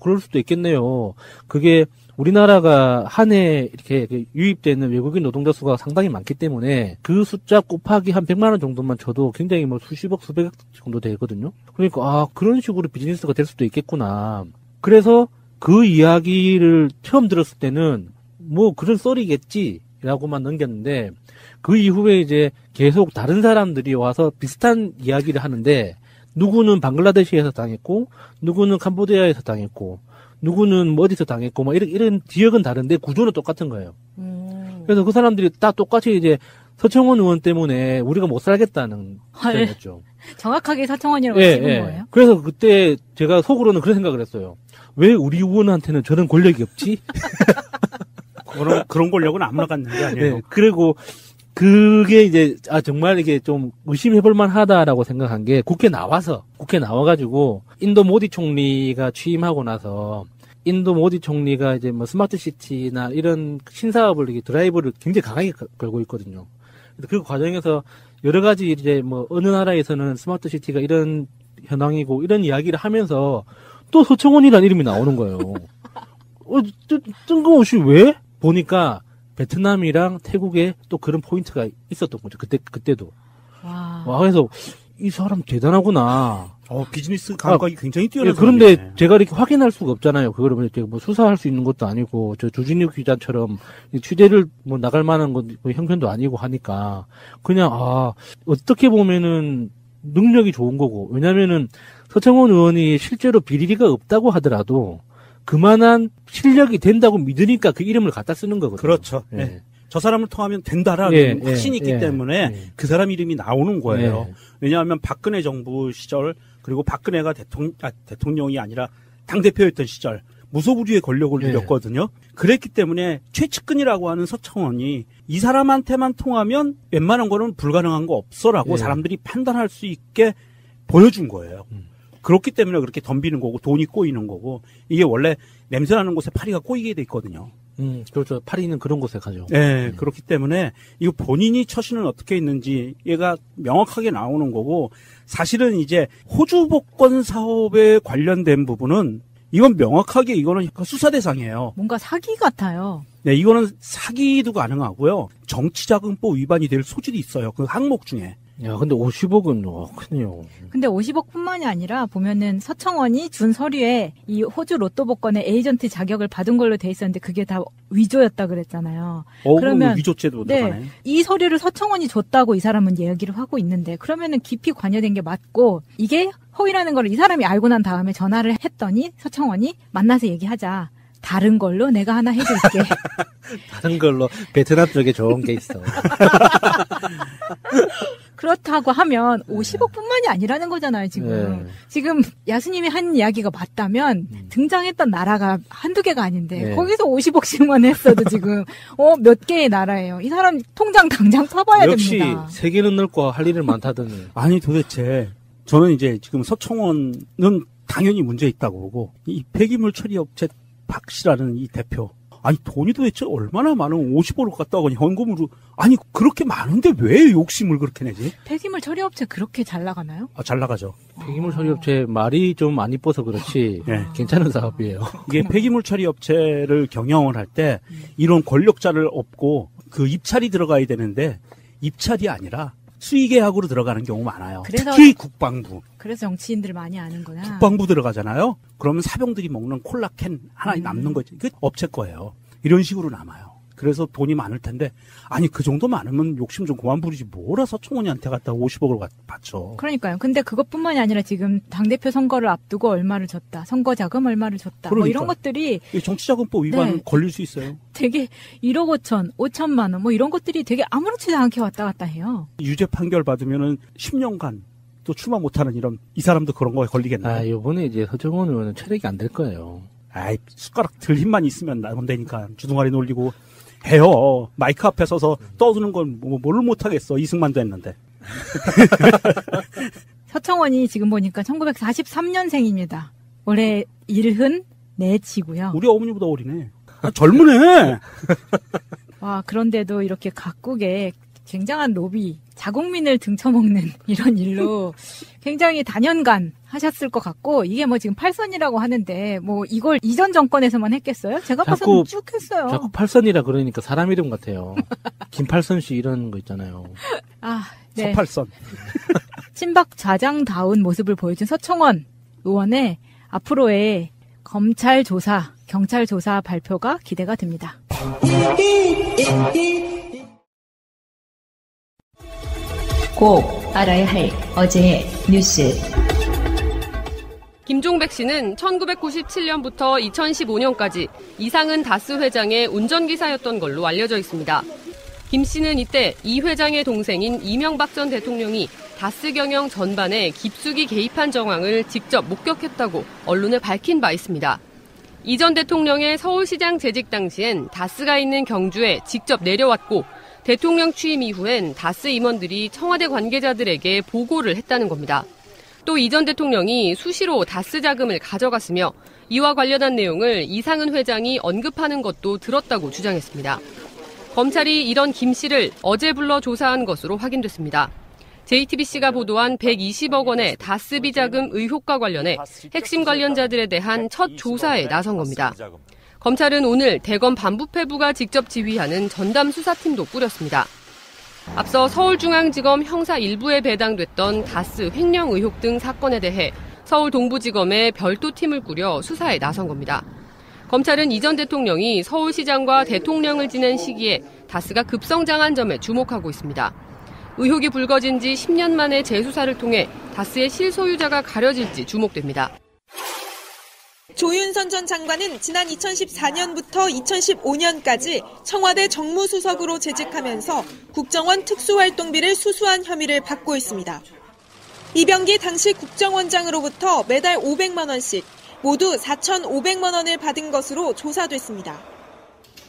그럴 수도 있겠네요. 그게 우리나라가 한 해 이렇게 유입되는 외국인 노동자 수가 상당히 많기 때문에 그 숫자 곱하기 한 100만 원 정도만 쳐도 굉장히 뭐 수십억, 수백억 정도 되거든요. 그러니까 그런 식으로 비즈니스가 될 수도 있겠구나. 그래서 그 이야기를 처음 들었을 때는 뭐 그런 썰이겠지라고만 넘겼는데, 그 이후에 이제 계속 다른 사람들이 와서 비슷한 이야기를 하는데, 누구는 방글라데시에서 당했고, 누구는 캄보디아에서 당했고, 누구는 뭐 어디서 당했고, 막 이런 지역은 다른데 구조는 똑같은 거예요. 그래서 그 사람들이 다 똑같이 이제 서청원 의원 때문에 우리가 못 살겠다는 주장이었죠. 정확하게 서청원이라고 찝은 거예요? 그래서 그때 제가 속으로는 그런 생각을 했어요. 왜 우리 의원한테는 저런 권력이 없지? 그런 권력은 아무나 갖는 게 아니에요. 네, 그리고 그게 이제 정말 이게 좀 의심해볼 만하다라고 생각한 게, 국회 나와가지고 인도 모디 총리가 취임하고 나서 인도 모디 총리가 이제 뭐 스마트 시티나 이런 신사업을 이렇게 드라이브를 굉장히 강하게 걸고 있거든요. 그 과정에서 여러 가지 이제 뭐 어느 나라에서는 스마트 시티가 이런 현황이고 이런 이야기를 하면서 또 서청원이라는 이름이 나오는 거예요. 뜬금없이 왜? 보니까 베트남이랑 태국에 또 그런 포인트가 있었던 거죠. 그때도. 와, 그래서 이 사람 대단하구나. 비즈니스 감각이 굉장히 뛰어난 그런데 사람이네. 제가 이렇게 확인할 수가 없잖아요. 그거를 뭐 수사할 수 있는 것도 아니고, 저 주진우 기자처럼 취재를 뭐 나갈 만한 건 형편도 아니고 하니까, 그냥 어떻게 보면은 능력이 좋은 거고, 왜냐면은 서청원 의원이 실제로 비리가 없다고 하더라도 그만한 실력이 된다고 믿으니까 그 이름을 갖다 쓰는 거거든요. 그렇죠. 예. 네. 저 사람을 통하면 된다라는 확신이 있기 때문에 그 사람 이름이 나오는 거예요. 왜냐하면 박근혜 정부 시절, 그리고 박근혜가 대통령이 아니라 당대표였던 시절 무소불위의 권력을 누렸거든요. 그랬기 때문에 최측근이라고 하는 서청원이 이 사람한테만 통하면 웬만한 거는 불가능한 거 없어라고 사람들이 판단할 수 있게 보여준 거예요. 그렇기 때문에 그렇게 덤비는 거고 돈이 꼬이는 거고, 이게 원래 냄새나는 곳에 파리가 꼬이게 돼 있거든요. 그렇죠. 파리는 그런 곳에 가죠. 네, 그렇기 때문에 이거 본인이 처신은 어떻게 했는지 얘가 명확하게 나오는 거고, 사실은 이제 호주 복권 사업에 관련된 부분은 이건 명확하게 이거는 수사 대상이에요. 뭔가 사기 같아요. 네, 이거는 사기도 가능하고요. 정치자금법 위반이 될 소질이 있어요. 그 항목 중에. 야, 근데 50억은 크네요. 근데 50억뿐만이 아니라 보면은 서청원이 준 서류에 이 호주 로또 복권의 에이전트 자격을 받은 걸로 돼 있었는데 그게 다 위조였다 그랬잖아요. 그러면 위조죄도 들어가네. 이 서류를 서청원이 줬다고 이 사람은 얘기를 하고 있는데, 그러면은 깊이 관여된 게 맞고 이게 허위라는 걸 이 사람이 알고 난 다음에 전화를 했더니 서청원이 만나서 얘기하자. 다른 걸로 내가 하나 해줄게. 다른 걸로 베트남 쪽에 좋은 게 있어. 그렇다고 하면 50억뿐만이 아니라는 거잖아요, 지금. 네. 지금 야수님이 한 이야기가 맞다면 등장했던 나라가 한두 개가 아닌데 네. 거기서 50억씩만 했어도 지금 몇 개의 나라예요. 이 사람 통장 당장 파봐야 역시 됩니다. 세계는 넓고 할 일을 많다더니. 아니 도대체 저는 이제 지금 서청원은 당연히 문제 있다고 보고 이 폐기물 처리 업체 박 씨라는 이 대표 아니 돈이 도대체 얼마나 많은 50억을 갖다 오니 현금으로 아니 그렇게 많은데 왜 욕심을 그렇게 내지? 폐기물 처리업체 그렇게 잘 나가나요? 잘 나가죠. 폐기물 처리업체 말이 좀 안 이뻐서 그렇지 네. 괜찮은 사업이에요. 이게 폐기물 처리 업체를 경영을 할 때 이런 권력자를 업고 그 입찰이 들어가야 되는데 입찰이 아니라 수의계약으로 들어가는 경우 많아요. 특히 국방부. 그래서 정치인들 많이 아는구나. 국방부 들어가잖아요. 그러면 사병들이 먹는 콜라캔 하나 남는 거지. 그 업체 거예요. 이런 식으로 남아요. 그래서 돈이 많을 텐데 아니 그 정도 많으면 욕심 좀 그만 부리지 뭐라 서청원이한테 갖다 50억을 바쳐. 그러니까요. 근데 그것뿐만이 아니라 지금 당대표 선거를 앞두고 얼마를 줬다. 선거 자금 얼마를 줬다. 뭐 이런 것들이 정치자금법 위반 네. 걸릴 수 있어요. 되게 1억 5천, 5천만 원 뭐 이런 것들이 되게 아무렇지도 않게 왔다 갔다 해요. 유죄 판결 받으면은 10년간 또 출마 못하는 이런 이 사람도 그런 거에 걸리겠나요? 이번에 이제 서청원 의원은 체력이 안 될 거예요. 아이 숟가락 들 힘만 있으면 나면 되니까 주둥아리 놀리고 해요. 마이크 앞에 서서 떠드는 건 뭘 못하겠어. 이승만도 했는데. 서청원이 지금 보니까 1943년생입니다. 올해 74치고요. 우리 어머니보다 어리네. 젊으네. 와, 그런데도 이렇게 각국에 굉장한 로비, 자국민을 등쳐먹는 이런 일로 굉장히 단연간 하셨을 것 같고, 이게 뭐 지금 8선이라고 하는데, 뭐 이걸 이전 정권에서만 했겠어요? 제가 봐서는 쭉 했어요. 자꾸 8선이라 그러니까 사람 이름 같아요. 김팔선 씨 이런 거 있잖아요. 네. 서팔선. 친박 좌장다운 모습을 보여준 서청원 의원의 앞으로의 검찰 조사, 경찰 조사 발표가 기대가 됩니다. 꼭 알아야 할 어제의 뉴스. 김종백 씨는 1997년부터 2015년까지 이상은 다스 회장의 운전기사였던 걸로 알려져 있습니다. 김 씨는 이때 이 회장의 동생인 이명박 전 대통령이 다스 경영 전반에 깊숙이 개입한 정황을 직접 목격했다고 언론에 밝힌 바 있습니다. 이 전 대통령의 서울시장 재직 당시엔 다스가 있는 경주에 직접 내려왔고 대통령 취임 이후엔 다스 임원들이 청와대 관계자들에게 보고를 했다는 겁니다. 또 이 전 대통령이 수시로 다스 자금을 가져갔으며 이와 관련한 내용을 이상은 회장이 언급하는 것도 들었다고 주장했습니다. 검찰이 이런 김 씨를 어제 불러 조사한 것으로 확인됐습니다. JTBC가 보도한 120억 원의 다스 비자금 의혹과 관련해 핵심 관련자들에 대한 첫 조사에 나선 겁니다. 검찰은 오늘 대검 반부패부가 직접 지휘하는 전담 수사팀도 꾸렸습니다. 앞서 서울중앙지검 형사 1부에 배당됐던 다스 횡령 의혹 등 사건에 대해 서울 동부지검에 별도팀을 꾸려 수사에 나선 겁니다. 검찰은 이 전 대통령이 서울시장과 대통령을 지낸 시기에 다스가 급성장한 점에 주목하고 있습니다. 의혹이 불거진 지 10년 만에 재수사를 통해 다스의 실소유자가 가려질지 주목됩니다. 조윤선 전 장관은 지난 2014년부터 2015년까지 청와대 정무수석으로 재직하면서 국정원 특수활동비를 수수한 혐의를 받고 있습니다. 이병기 당시 국정원장으로부터 매달 500만 원씩 모두 4,500만 원을 받은 것으로 조사됐습니다.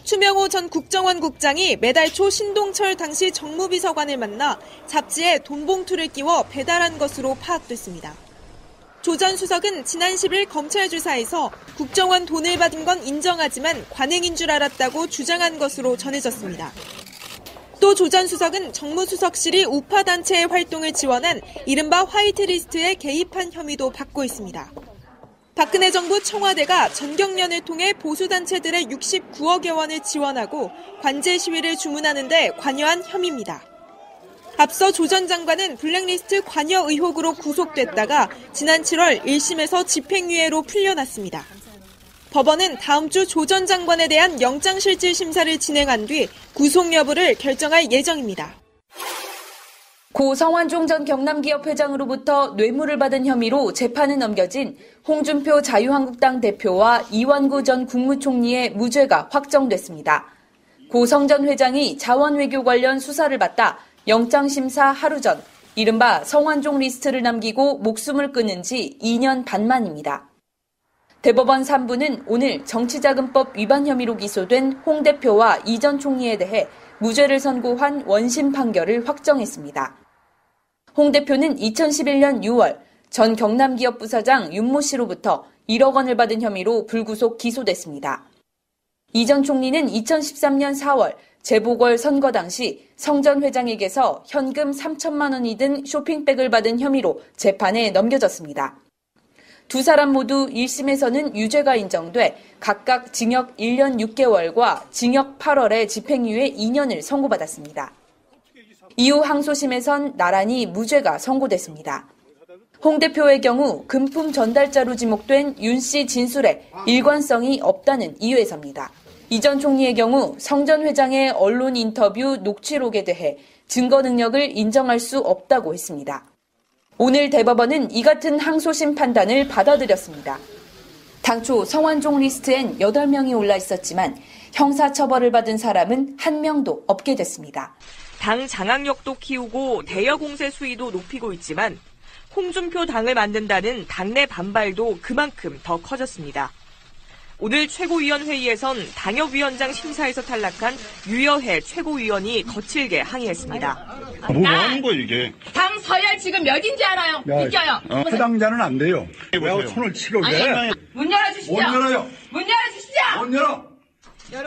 추명호 전 국정원 국장이 매달 초 신동철 당시 정무비서관을 만나 잡지에 돈봉투를 끼워 배달한 것으로 파악됐습니다. 조 전 수석은 지난 10일 검찰 조사에서 국정원 돈을 받은 건 인정하지만 관행인 줄 알았다고 주장한 것으로 전해졌습니다. 또 조 전 수석은 정무수석실이 우파단체의 활동을 지원한 이른바 화이트리스트에 개입한 혐의도 받고 있습니다. 박근혜 정부 청와대가 전경련을 통해 보수단체들의 69억여 원을 지원하고 관제 시위를 주문하는 데 관여한 혐의입니다. 앞서 조 전 장관은 블랙리스트 관여 의혹으로 구속됐다가 지난 7월 1심에서 집행유예로 풀려났습니다. 법원은 다음 주 조 전 장관에 대한 영장실질심사를 진행한 뒤 구속 여부를 결정할 예정입니다. 고 성완종 전 경남기업 회장으로부터 뇌물을 받은 혐의로 재판에 넘겨진 홍준표 자유한국당 대표와 이완구 전 국무총리의 무죄가 확정됐습니다. 고 성 전 회장이 자원외교 관련 수사를 받다 영장심사 하루 전 이른바 성완종 리스트를 남기고 목숨을 끊은 지 2년 반 만입니다. 대법원 3부는 오늘 정치자금법 위반 혐의로 기소된 홍 대표와 이 전 총리에 대해 무죄를 선고한 원심 판결을 확정했습니다. 홍 대표는 2011년 6월 전 경남기업 부사장 윤모 씨로부터 1억 원을 받은 혐의로 불구속 기소됐습니다. 이 전 총리는 2013년 4월 재보궐 선거 당시 성 전 회장에게서 현금 3천만 원이 든 쇼핑백을 받은 혐의로 재판에 넘겨졌습니다. 두 사람 모두 1심에서는 유죄가 인정돼 각각 징역 1년 6개월과 징역 8월에 집행유예 2년을 선고받았습니다. 이후 항소심에선 나란히 무죄가 선고됐습니다. 홍 대표의 경우 금품 전달자로 지목된 윤 씨 진술에 일관성이 없다는 이유에서입니다. 이 전 총리의 경우 성 전 회장의 언론 인터뷰 녹취록에 대해 증거 능력을 인정할 수 없다고 했습니다. 오늘 대법원은 이 같은 항소심 판단을 받아들였습니다. 당초 성완종 리스트엔 8명이 올라 있었지만 형사처벌을 받은 사람은 1명도 없게 됐습니다. 당 장악력도 키우고 대여 공세 수위도 높이고 있지만 홍준표 당을 만든다는 당내 반발도 그만큼 더 커졌습니다. 오늘 최고위원회의에선 당협위원장 심사에서 탈락한 유여해 최고위원이 거칠게 항의했습니다. 뭐 하는 거야 이게? 당 서열 지금 몇인지 알아요? 믿겨요. 해당자는 안 돼요. 왜 손을 치고 그래? 문 열어주시죠. 못 열어요. 문 열어주시죠. 못 열어.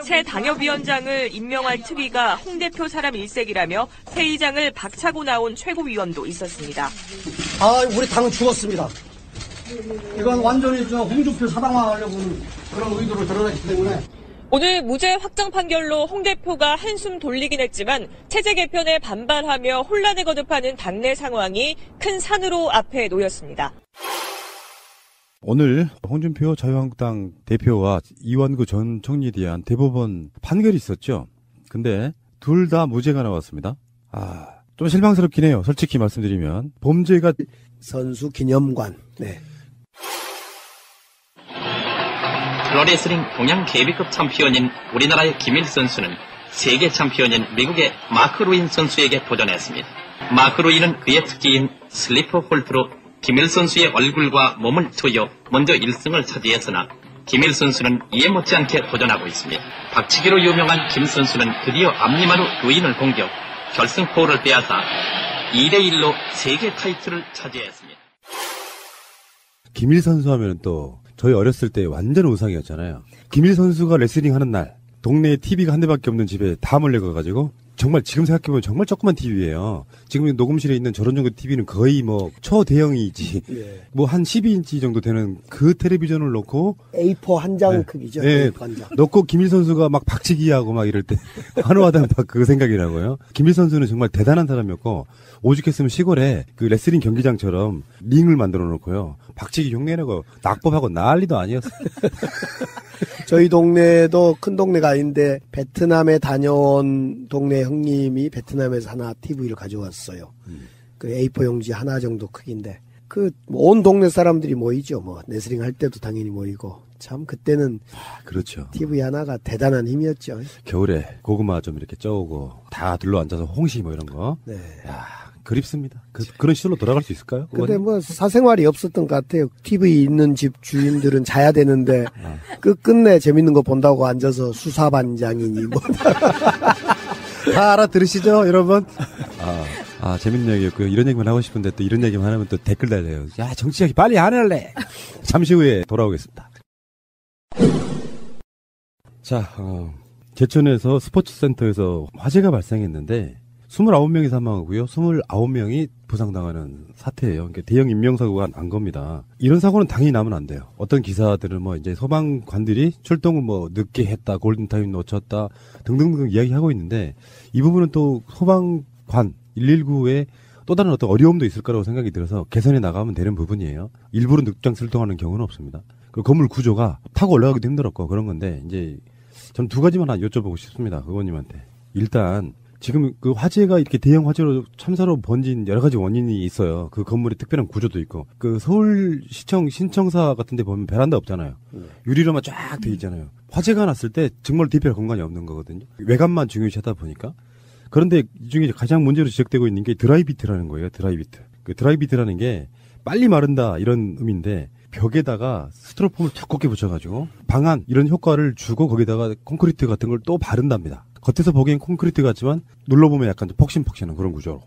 새 당협위원장을 임명할 특위가 홍 대표 사람 일색이라며 회의장을 박차고 나온 최고위원도 있었습니다. 우리 당은 죽었습니다. 이건 완전히 홍준표 사당화하려고는 그런 의도로 드러났기 때문에. 오늘 무죄 확정 판결로 홍 대표가 한숨 돌리긴 했지만 체제 개편에 반발하며 혼란에 거듭하는 당내 상황이 큰 산으로 앞에 놓였습니다. 오늘 홍준표 자유한국당 대표와 이완구 전 총리에 대한 대법원 판결이 있었죠. 근데 둘 다 무죄가 나왔습니다. 좀 실망스럽긴 해요. 솔직히 말씀드리면. 범죄가 선수 기념관. 네. 프로레슬링 동양 KB급 챔피언인 우리나라의 김일 선수는 세계 챔피언인 미국의 마크 루인 선수에게 도전했습니다. 마크 루인은 그의 특기인 슬리퍼 홀트로 김일 선수의 얼굴과 몸을 트여 먼저 1승을 차지했으나 김일 선수는 이에 못지않게 도전하고 있습니다. 박치기로 유명한 김 선수는 드디어 앞니마로 루인을 공격, 결승포를 빼앗아 2대1로 세계 타이틀을 차지했습니다. 김일 선수 하면 또 저희 어렸을 때 완전 우상이었잖아요. 김일 선수가 레슬링 하는 날 동네에 TV가 한 대밖에 없는 집에 다 몰려가가지고 정말 지금 생각해보면 정말 조그만 TV예요. 지금 녹음실에 있는 저런 정도 TV는 거의 뭐 초대형이지. 예. 뭐 한 12인치 정도 되는 그 텔레비전을 놓고 A4 한 장 크기죠. 예. 놓고 김일 선수가 막 박치기하고 막 이럴 때 환호하던 그 생각이라고요. 김일 선수는 정말 대단한 사람이었고 오죽했으면 시골에 그 레슬링 경기장처럼 링을 만들어 놓고요. 박치기 흉내내고 낙법하고 난리도 아니었어요. 저희 동네도 큰 동네가 아닌데 베트남에 다녀온 동네 형님이 베트남에서 하나 TV를 가져왔어요. 그 A4 용지 하나 정도 크기인데 그 온 동네 사람들이 모이죠. 뭐 레슬링 할 때도 당연히 모이고 참 그때는 그렇죠. TV 하나가 대단한 힘이었죠. 겨울에 고구마 좀 이렇게 쪄오고 다 둘러 앉아서 홍시 뭐 이런 거. 네. 야, 그립습니다. 그런 시절로 돌아갈 수 있을까요? 근데 뭐 사생활이 없었던 것 같아요. TV 있는 집 주인들은 자야 되는데 끝내 재밌는 거 본다고 앉아서 수사반장이니 뭐. 다 알아들으시죠, 여러분? 재밌는 얘기였고요. 이런 얘기만 하고 싶은데 또 이런 얘기만 하면 또 댓글 달려요. 야, 정치 이야기 빨리 안 할래. 잠시 후에 돌아오겠습니다. 자, 제천에서 스포츠센터에서 화재가 발생했는데 29명이 사망하고요. 29명이 부상당하는 사태예요. 그러니까 대형 인명사고가 난 겁니다. 이런 사고는 당연히 나면 안 돼요. 어떤 기사들은 뭐 이제 소방관들이 출동을 뭐 늦게 했다, 골든타임 놓쳤다 등등등 이야기하고 있는데 이 부분은 또 소방관 119에 또 다른 어떤 어려움도 있을 거라고 생각이 들어서 개선해 나가면 되는 부분이에요. 일부러 늦장 출동하는 경우는 없습니다. 그 건물 구조가 타고 올라가기도 힘들었고 그런 건데 이제 저는 두 가지만 여쭤보고 싶습니다. 의원님한테. 일단 지금 그 화재가 이렇게 대형 화재로 참사로 번진 여러 가지 원인이 있어요. 그 건물의 특별한 구조도 있고. 그 서울시청 신청사 같은 데 보면 베란다 없잖아요. 유리로만 쫙 돼 있잖아요. 화재가 났을 때 정말 대피할 공간이 없는 거거든요. 외관만 중요시 하다 보니까. 그런데 이 중에 가장 문제로 지적되고 있는 게 드라이비트라는 거예요. 드라이비트. 그 드라이비트라는 게 빨리 마른다 이런 의미인데 벽에다가 스티로폼을 두껍게 붙여가지고 방안 이런 효과를 주고 거기다가 콘크리트 같은 걸 또 바른답니다. 겉에서 보기엔 콘크리트 같지만 눌러보면 약간 폭신폭신한 그런 구조로.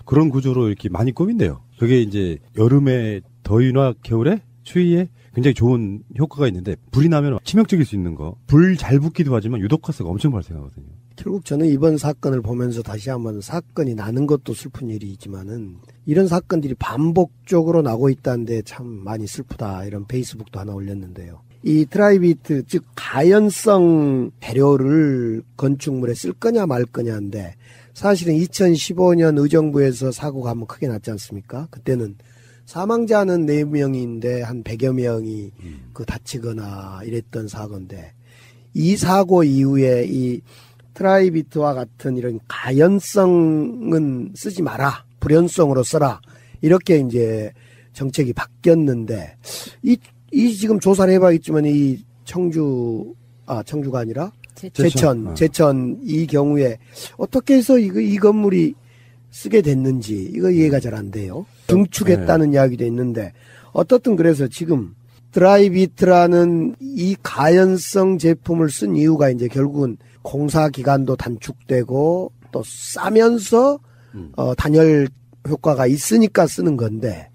그런 구조로 이렇게 많이 꾸민대요. 그게 이제 여름에 더위나 겨울에 추위에 굉장히 좋은 효과가 있는데 불이 나면 치명적일 수 있는 거. 불 잘 붙기도 하지만 유독가스가 엄청 발생하거든요. 결국 저는 이번 사건을 보면서 다시 한번 사건이 나는 것도 슬픈 일이지만은 이런 사건들이 반복적으로 나고 있다는데 참 많이 슬프다. 이런 페이스북도 하나 올렸는데요. 이 드라이비트 즉 가연성 배료를 건축물에 쓸 거냐 말 거냐인데 사실은 2015년 의정부에서 사고가 한번 크게 났지 않습니까? 그때는 사망자는 4명인데 한 100여 명이 그 다치거나 이랬던 사고인데 이 사고 이후에 이 트라이비트와 같은 이런 가연성은 쓰지 마라. 불연성으로 써라. 이렇게 이제 정책이 바뀌었는데 이 지금 조사를 해봐야겠지만 이 청주가 아니라 제천 이 경우에 어떻게 해서 이 건물이 쓰게 됐는지 이거 이해가 잘 안 돼요. 증축했다는 이야기도 있는데 어떻든 그래서 지금 드라이비트라는 이 가연성 제품을 쓴 이유가 이제 결국은 공사 기간도 단축되고 또 싸면서 단열 효과가 있으니까 쓰는 건데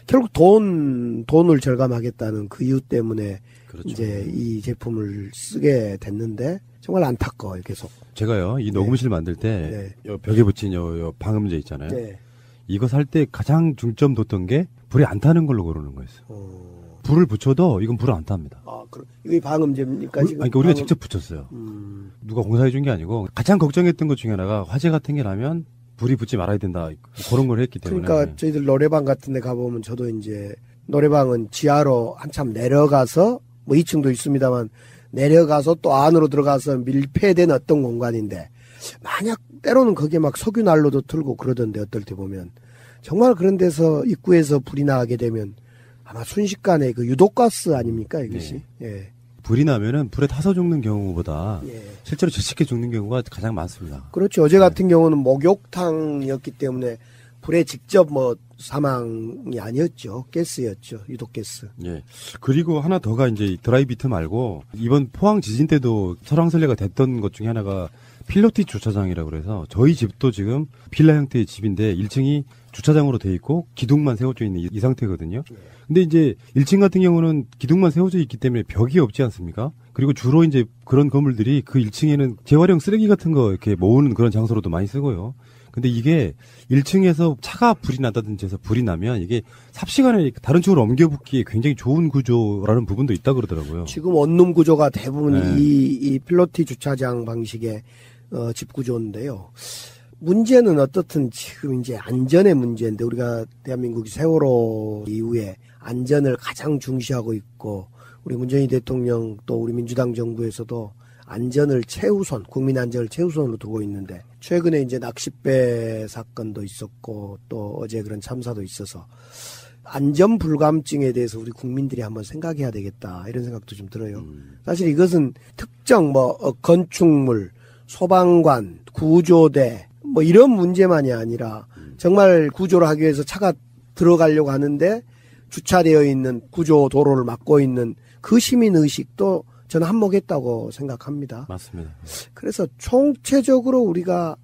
결국 돈을 절감하겠다는 그 이유 때문에 그렇죠. 이제 이 제품을 쓰게 됐는데 정말 안타까워요 계속. 제가요 이 녹음실 만들 때 벽에 붙인 요 방음제 있잖아요. 네. 이거 살 때 가장 중점 뒀던 게 불이 안 타는 걸로 고르는 거였어요. 불을 붙여도 이건 불을 안 탑니다. 아, 이게 방음제입니까 지금? 그러니까 우리가 직접 붙였어요. 누가 공사해 준 게 아니고 가장 걱정했던 것 중에 하나가 화재 같은 게 나면 불이 붙지 말아야 된다 그런 걸 했기 때문에. 그러니까 저희들 노래방 같은 데 가보면 저도 이제 노래방은 지하로 한참 내려가서 뭐 2층도 있습니다만 내려가서 또 안으로 들어가서 밀폐된 어떤 공간인데 만약 때로는 거기에 막 석유 난로도 틀고 그러던데 어떨 때 보면 정말 그런 데서 입구에서 불이 나게 되면 아마 순식간에 그 유독가스 아닙니까 이것이? 네. 예. 불이 나면은 불에 타서 죽는 경우보다 실제로 지식해 죽는 경우가 가장 많습니다. 그렇죠. 어제 같은 경우는 목욕탕이었기 때문에 불에 직접 뭐 사망이 아니었죠. 가스였죠. 유독가스. 예. 그리고 하나 더가 이제 드라이비트 말고 이번 포항 지진 때도 설왕설래가 됐던 것 중에 하나가 필로티 주차장이라고 그래서 저희 집도 지금 빌라 형태의 집인데 1층이 주차장으로 돼 있고 기둥만 세워져 있는 이 상태거든요. 근데 이제 1층 같은 경우는 기둥만 세워져 있기 때문에 벽이 없지 않습니까? 그리고 주로 이제 그런 건물들이 그 1층에는 재활용 쓰레기 같은 거 이렇게 모으는 그런 장소로도 많이 쓰고요. 근데 이게 1층에서 차가 불이 난다든지 해서 불이 나면 이게 삽시간에 다른 쪽으로 옮겨붙기에 굉장히 좋은 구조라는 부분도 있다 그러더라고요. 지금 원룸 구조가 대부분 이 필로티 주차장 방식의 집 구조인데요. 문제는 어떻든 지금 이제 안전의 문제인데 우리가 대한민국이 세월호 이후에 안전을 가장 중시하고 있고 우리 문재인 대통령 또 우리 민주당 정부에서도 안전을 최우선, 국민 안전을 최우선으로 두고 있는데 최근에 이제 낚싯배 사건도 있었고 또 어제 그런 참사도 있어서 안전 불감증에 대해서 우리 국민들이 한번 생각해야 되겠다 이런 생각도 좀 들어요. 사실 이것은 특정 건축물, 소방관, 구조대 뭐 이런 문제만이 아니라 정말 구조를 하기 위해서 차가 들어가려고 하는데 주차되어 있는 구조 도로를 막고 있는 그 시민의식도 저는 한몫했다고 생각합니다. 맞습니다. 그래서 총체적으로 우리가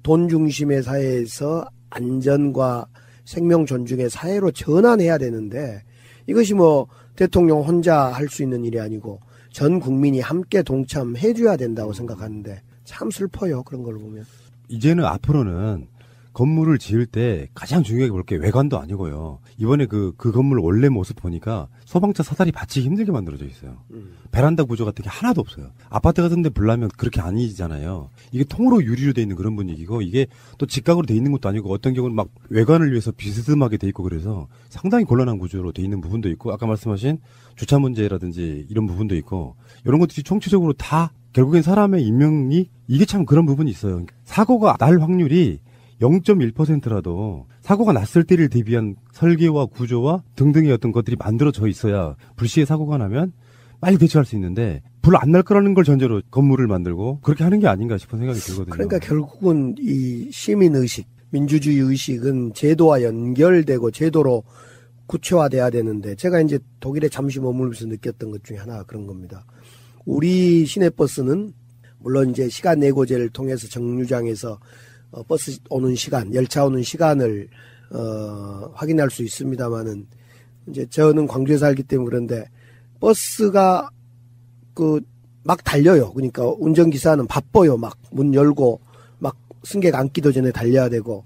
돈 중심의 사회에서 안전과 생명 존중의 사회로 전환해야 되는데 이것이 뭐 대통령 혼자 할 수 있는 일이 아니고 전 국민이 함께 동참해줘야 된다고 생각하는데 참 슬퍼요. 그런 걸 보면. 이제는 앞으로는 건물을 지을 때 가장 중요하게 볼 게 외관도 아니고요. 이번에 그 건물 원래 모습 보니까 소방차 사다리 받치기 힘들게 만들어져 있어요. 베란다 구조 같은 게 하나도 없어요. 아파트 같은 데 불나면 그렇게 아니잖아요. 이게 통으로 유리로 돼 있는 그런 분위기고 이게 또 직각으로 돼 있는 것도 아니고 어떤 경우는 막 외관을 위해서 비스듬하게 돼 있고 그래서 상당히 곤란한 구조로 돼 있는 부분도 있고 아까 말씀하신 주차 문제라든지 이런 부분도 있고 이런 것들이 총체적으로 다 결국엔 사람의 인명이 이게 참 그런 부분이 있어요. 사고가 날 확률이 0.1%라도 사고가 났을 때를 대비한 설계와 구조와 등등의 어떤 것들이 만들어져 있어야 불시에 사고가 나면 빨리 대처할 수 있는데 불 안 날 거라는 걸 전제로 건물을 만들고 그렇게 하는 게 아닌가 싶은 생각이 들거든요. 그러니까 결국은 이 시민의식, 민주주의 의식은 제도와 연결되고 제도로 구체화돼야 되는데 제가 이제 독일에 잠시 머물면서 느꼈던 것 중에 하나가 그런 겁니다. 우리 시내버스는 물론 이제 시간 예고제를 통해서 정류장에서 버스 오는 시간, 열차 오는 시간을 확인할 수 있습니다만은 이제 저는 광주에 살기 때문에 그런데 버스가 막 달려요. 그러니까 운전기사는 바빠요. 막 문 열고 막 승객 앉기도 전에 달려야 되고.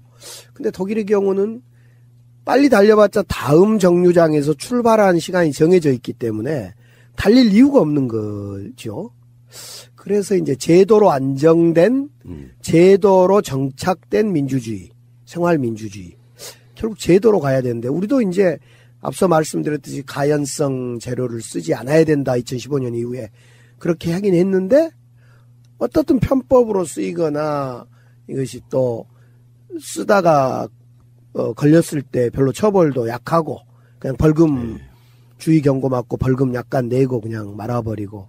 근데 독일의 경우는 빨리 달려봤자 다음 정류장에서 출발하는 시간이 정해져 있기 때문에 달릴 이유가 없는 거죠. 그래서 이제 제도로 안정된, 제도로 정착된 민주주의, 생활민주주의. 결국 제도로 가야 되는데, 우리도 이제 앞서 말씀드렸듯이 가연성 재료를 쓰지 않아야 된다, 2015년 이후에. 그렇게 하긴 했는데, 어떻든 편법으로 쓰이거나 이것이 또 쓰다가 걸렸을 때 별로 처벌도 약하고, 그냥 벌금, 주의 경고 맞고 벌금 약간 내고 그냥 말아버리고.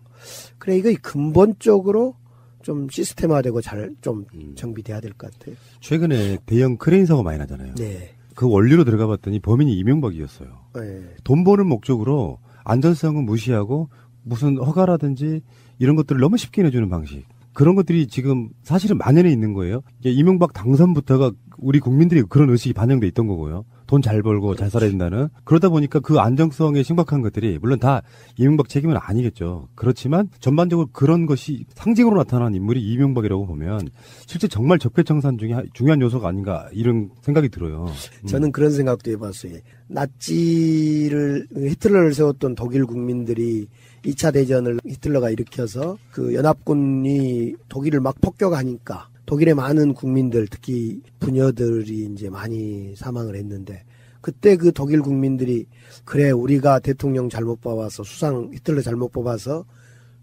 그래, 이거 근본적으로 좀 시스템화되고 잘 좀 정비돼야 될 것 같아요. 최근에 대형 크레인 사고 많이 나잖아요. 네. 그 원리로 들어가 봤더니 범인이 이명박이었어요. 네. 돈 버는 목적으로 안전성은 무시하고 무슨 허가라든지 이런 것들을 너무 쉽게 내주는 방식. 그런 것들이 지금 사실은 만연해 있는 거예요. 이명박 당선부터가 우리 국민들이 그런 의식이 반영돼 있던 거고요. 돈 잘 벌고 잘 살아야 된다는. 그러다 보니까 그 안정성에 심각한 것들이 물론 다 이명박 책임은 아니겠죠. 그렇지만 전반적으로 그런 것이 상징으로 나타난 인물이 이명박이라고 보면 실제 정말 적폐청산 중에 중요한 요소가 아닌가 이런 생각이 들어요. 저는 그런 생각도 해봤어요. 나치를 히틀러를 세웠던 독일 국민들이 2차 대전을 히틀러가 일으켜서 그 연합군이 독일을 막 폭격하니까 독일의 많은 국민들, 특히 부녀들이 이제 많이 사망을 했는데, 그때 그 독일 국민들이, 그래, 우리가 대통령 잘못 뽑아서, 수상 히틀러 잘못 뽑아서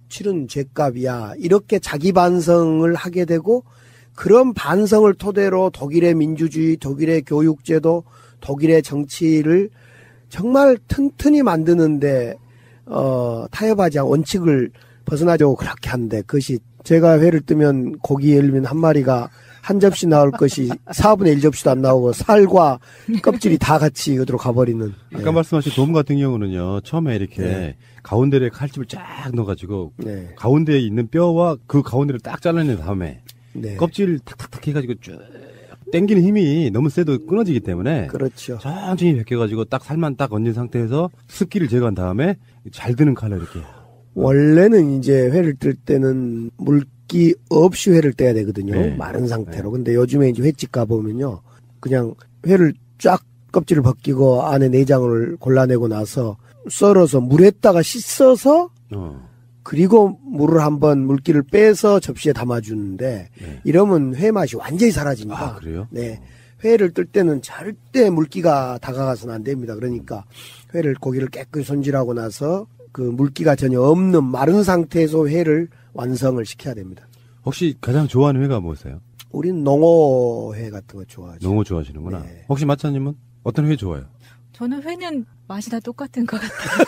치른 죄값이야. 이렇게 자기 반성을 하게 되고, 그런 반성을 토대로 독일의 민주주의, 독일의 교육제도, 독일의 정치를 정말 튼튼히 만드는데, 타협하지 않은 원칙을 벗어나자고 그렇게 하는데, 그것이 제가 회를 뜨면 고기 예를 들면 한 마리가 한 접시 나올 것이 4분의 1접시도 안 나오고 살과 껍질이 다 같이 어디로 가버리는. 아까 말씀하신 돔 같은 경우는요. 처음에 이렇게 가운데에 칼집을 쫙 넣어가지고 가운데에 있는 뼈와 그 가운데를 딱 잘라낸 다음에 껍질을 탁탁탁 해가지고 쭉 당기는 힘이 너무 세도 끊어지기 때문에 그렇죠. 천천히 벗겨가지고 딱 살만 딱 얹은 상태에서 습기를 제거한 다음에 잘 드는 칼로 이렇게. 원래는 이제 회를 뜰 때는 물기 없이 회를 떼야 되거든요. 마른 상태로. 근데 요즘에 이제 횟집 가보면요. 그냥 회를 쫙 껍질을 벗기고 안에 내장을 골라내고 나서 썰어서 물에다가 씻어서 그리고 물을 한번 물기를 빼서 접시에 담아주는데 이러면 회 맛이 완전히 사라집니다. 아, 그래요? 네. 회를 뜰 때는 절대 물기가 다가가서는 안 됩니다. 그러니까 회를 고기를 깨끗이 손질하고 나서 그 물기가 전혀 없는 마른 상태에서 회를 완성을 시켜야 됩니다. 혹시 가장 좋아하는 회가 뭐세요? 우린 농어회 같은 거 좋아하죠. 농어 좋아하시는구나. 네. 혹시 마차님은 어떤 회 좋아해요? 저는 회는 맛이 다 똑같은 것 같아요.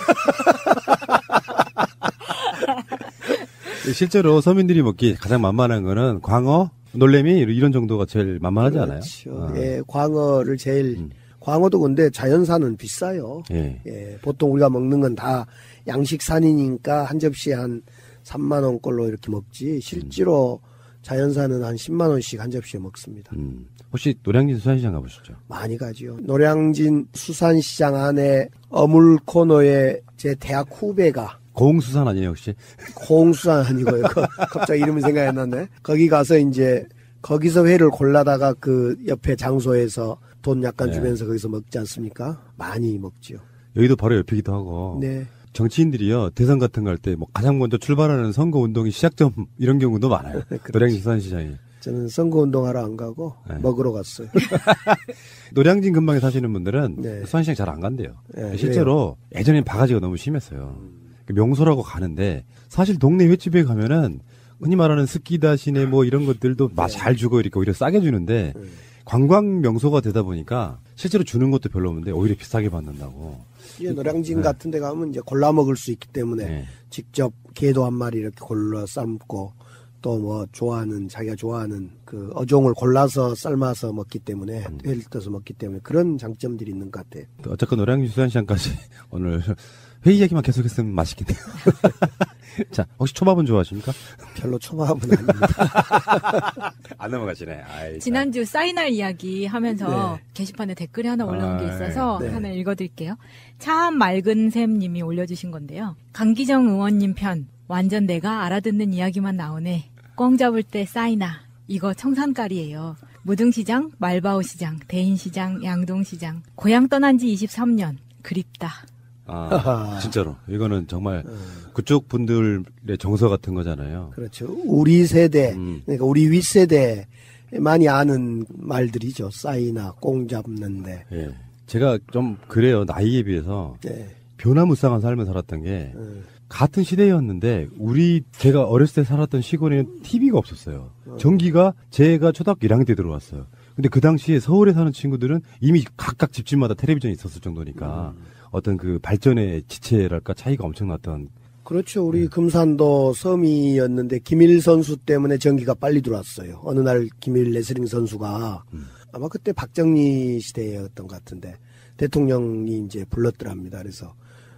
실제로 서민들이 먹기 가장 만만한 거는 광어, 놀래미 이런 정도가 제일 만만하지 않아요? 그렇죠. 예, 광어를 제일 광어도 근데 자연산은 비싸요. 예, 보통 우리가 먹는 건 다 양식산이니까 한 접시에 한 3만 원꼴로 이렇게 먹지 실제로 자연산은 한 10만 원씩 한 접시에 먹습니다. 혹시 노량진 수산시장 가보셨죠? 많이 가죠. 노량진 수산시장 안에 어물 코너에 제 대학 후배가 고흥수산 아니에요 혹시? 고흥수산 아니고요. 갑자기 이름이 생각이 안 났네. 거기 가서 이제 거기서 회를 골라다가 그 옆에 장소에서 돈 약간 주면서 거기서 먹지 않습니까? 많이 먹죠. 여기도 바로 옆이기도 하고. 네. 정치인들이요 대선 같은 거 할 때 뭐 가장 먼저 출발하는 선거운동이 시작점 이런 경우도 많아요. 노량진 수산시장이. 저는 선거운동하러 안 가고 먹으러 갔어요. 노량진 근방에 사시는 분들은 수산시장 잘 안 간대요. 실제로 예전엔 바가지가 너무 심했어요. 명소라고 가는데 사실 동네 횟집에 가면은 흔히 말하는 스키다시네 뭐 이런 것들도 맛 잘 주고 이렇게 오히려 싸게 주는데 관광 명소가 되다 보니까 실제로 주는 것도 별로 없는데 오히려 비싸게 받는다고. 예, 노량진 같은 데 가면 이제 골라 먹을 수 있기 때문에 직접 게도 한 마리 이렇게 골라 삶고 또 뭐 자기가 좋아하는 그 어종을 골라서 삶아서 먹기 때문에 회를 떠서 먹기 때문에 그런 장점들이 있는 것 같아요. 어쨌건 노량진 수산시장까지 오늘 회 이야기만 계속했으면 맛있겠네요. 자, 혹시 초밥은 좋아하십니까? 별로 초밥은 아닙니다. 안 넘어가시네. 아이, 지난주 사이날 이야기 하면서 게시판에 댓글이 하나 올라온 게 있어서 하나 읽어드릴게요. 참 맑은 샘님이 올려주신 건데요. 강기정 의원님 편 완전 내가 알아듣는 이야기만 나오네. 꽝 잡을 때 사이나 이거 청산깔이에요. 무등시장, 말바오시장, 대인시장, 양동시장 고향 떠난 지 23년 그립다. 진짜로 이거는 정말 그쪽 분들의 정서 같은 거잖아요. 그렇죠. 우리 세대, 그러니까 우리 윗세대 많이 아는 말들이죠. 싸이나 꽁 잡는데. 예. 제가 좀 그래요. 나이에 비해서 변화무쌍한 삶을 살았던 게 같은 시대였는데 제가 어렸을 때 살았던 시골에는 TV가 없었어요. 전기가 제가 초등학교 1학년 때 들어왔어요. 근데 그 당시에 서울에 사는 친구들은 이미 각각 집집마다 텔레비전이 있었을 정도니까 어떤 그 발전의 지체랄까 차이가 엄청났던. 그렇죠. 우리 금산도 섬이었는데 김일 선수 때문에 전기가 빨리 들어왔어요. 어느 날 김일 레슬링 선수가 아마 그때 박정희 시대였던 것 같은데 대통령이 이제 불렀더랍니다. 그래서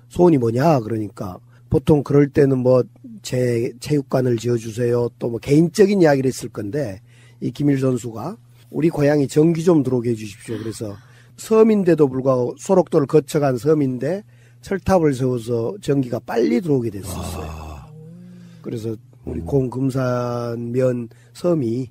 소원이 뭐냐 그러니까 보통 그럴 때는 뭐 체육관을 지어주세요. 또 뭐 개인적인 이야기를 했을 건데 이 김일 선수가 우리 고향에 전기 좀 들어오게 해주십시오. 그래서 섬인데도 불구하고 소록도를 거쳐간 섬인데 철탑을 세워서 전기가 빨리 들어오게 됐었어요. 그래서 우리 공금산면 섬이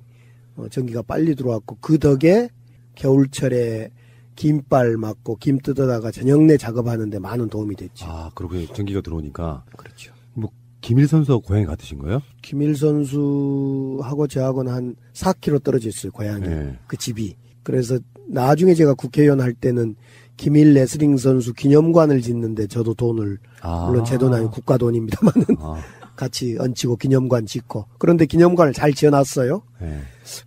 전기가 빨리 들어왔고 그 덕에 겨울철에 김발 맞고 김 뜯어다가 저녁 내 작업하는데 많은 도움이 됐죠. 그러고 전기가 들어오니까. 그렇죠. 뭐 김일 선수하고 고향이 같으신 거예요? 김일 선수하고 저하고는 한 4km 떨어져 있어요. 고향이. 그 집이. 그래서 나중에 제가 국회의원 할 때는 김일 레슬링 선수 기념관을 짓는데 저도 돈을 물론 제 돈 아니고 국가 돈입니다만은 같이 얹히고 기념관 짓고 그런데 기념관을 잘 지어놨어요.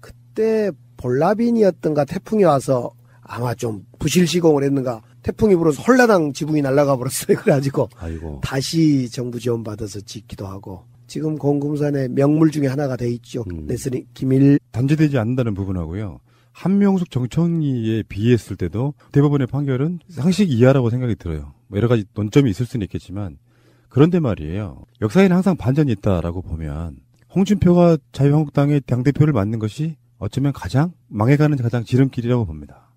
그때 볼라빈이었던가 태풍이 와서 아마 좀 부실 시공을 했는가 태풍이 불어서 홀라당 지붕이 날아가 버렸어요. 그래가지고 다시 정부 지원 받아서 짓기도 하고 지금 공금산의 명물 중에 하나가 돼 있죠. 레슬링 김일 단죄되지 않는다는 부분하고요. 한명숙 정청리에 비했을 때도 대법원의 판결은 상식 이하라고 생각이 들어요. 여러 가지 논점이 있을 수는 있겠지만 그런데 말이에요. 역사에는 항상 반전이 있다라고 보면 홍준표가 자유한국당의 당대표를 맡는 것이 어쩌면 망해가는 가장 지름길이라고 봅니다.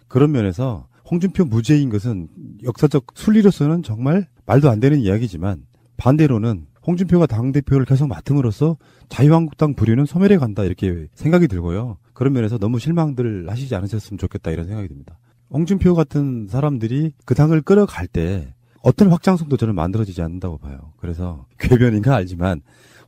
그런 면에서 홍준표 무죄인 것은 역사적 순리로서는 정말 말도 안 되는 이야기지만 반대로는 홍준표가 당대표를 계속 맡음으로써 자유한국당 부류는 소멸해 간다 이렇게 생각이 들고요. 그런 면에서 너무 실망들 하시지 않으셨으면 좋겠다 이런 생각이 듭니다. 홍준표 같은 사람들이 그 당을 끌어갈 때 어떤 확장성도 저는 만들어지지 않는다고 봐요. 그래서 궤변인가 알지만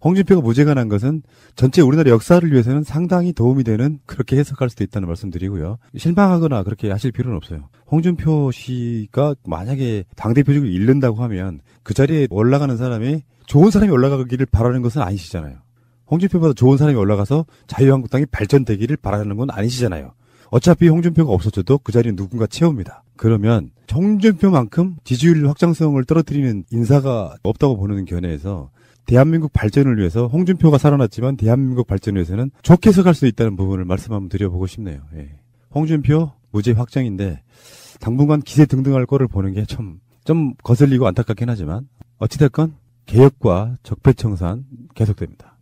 홍준표가 무죄가 난 것은 전체 우리나라 역사를 위해서는 상당히 도움이 되는 그렇게 해석할 수도 있다는 말씀드리고요. 실망하거나 그렇게 하실 필요는 없어요. 홍준표 씨가 만약에 당대표직을 잃는다고 하면 그 자리에 올라가는 사람이 좋은 사람이 올라가기를 바라는 것은 아니시잖아요. 홍준표보다 좋은 사람이 올라가서 자유한국당이 발전되기를 바라는 건 아니시잖아요. 어차피 홍준표가 없어져도 그 자리는 누군가 채웁니다. 그러면 홍준표만큼 지지율 확장성을 떨어뜨리는 인사가 없다고 보는 견해에서 대한민국 발전을 위해서 홍준표가 살아났지만 대한민국 발전을 위해서는 좋게 해석할 수 있다는 부분을 말씀 한번 드려보고 싶네요. 홍준표 무죄 확정인데 당분간 기세 등등할 거를 보는 게 좀 거슬리고 안타깝긴 하지만 어찌됐건 개혁과 적폐청산 계속됩니다.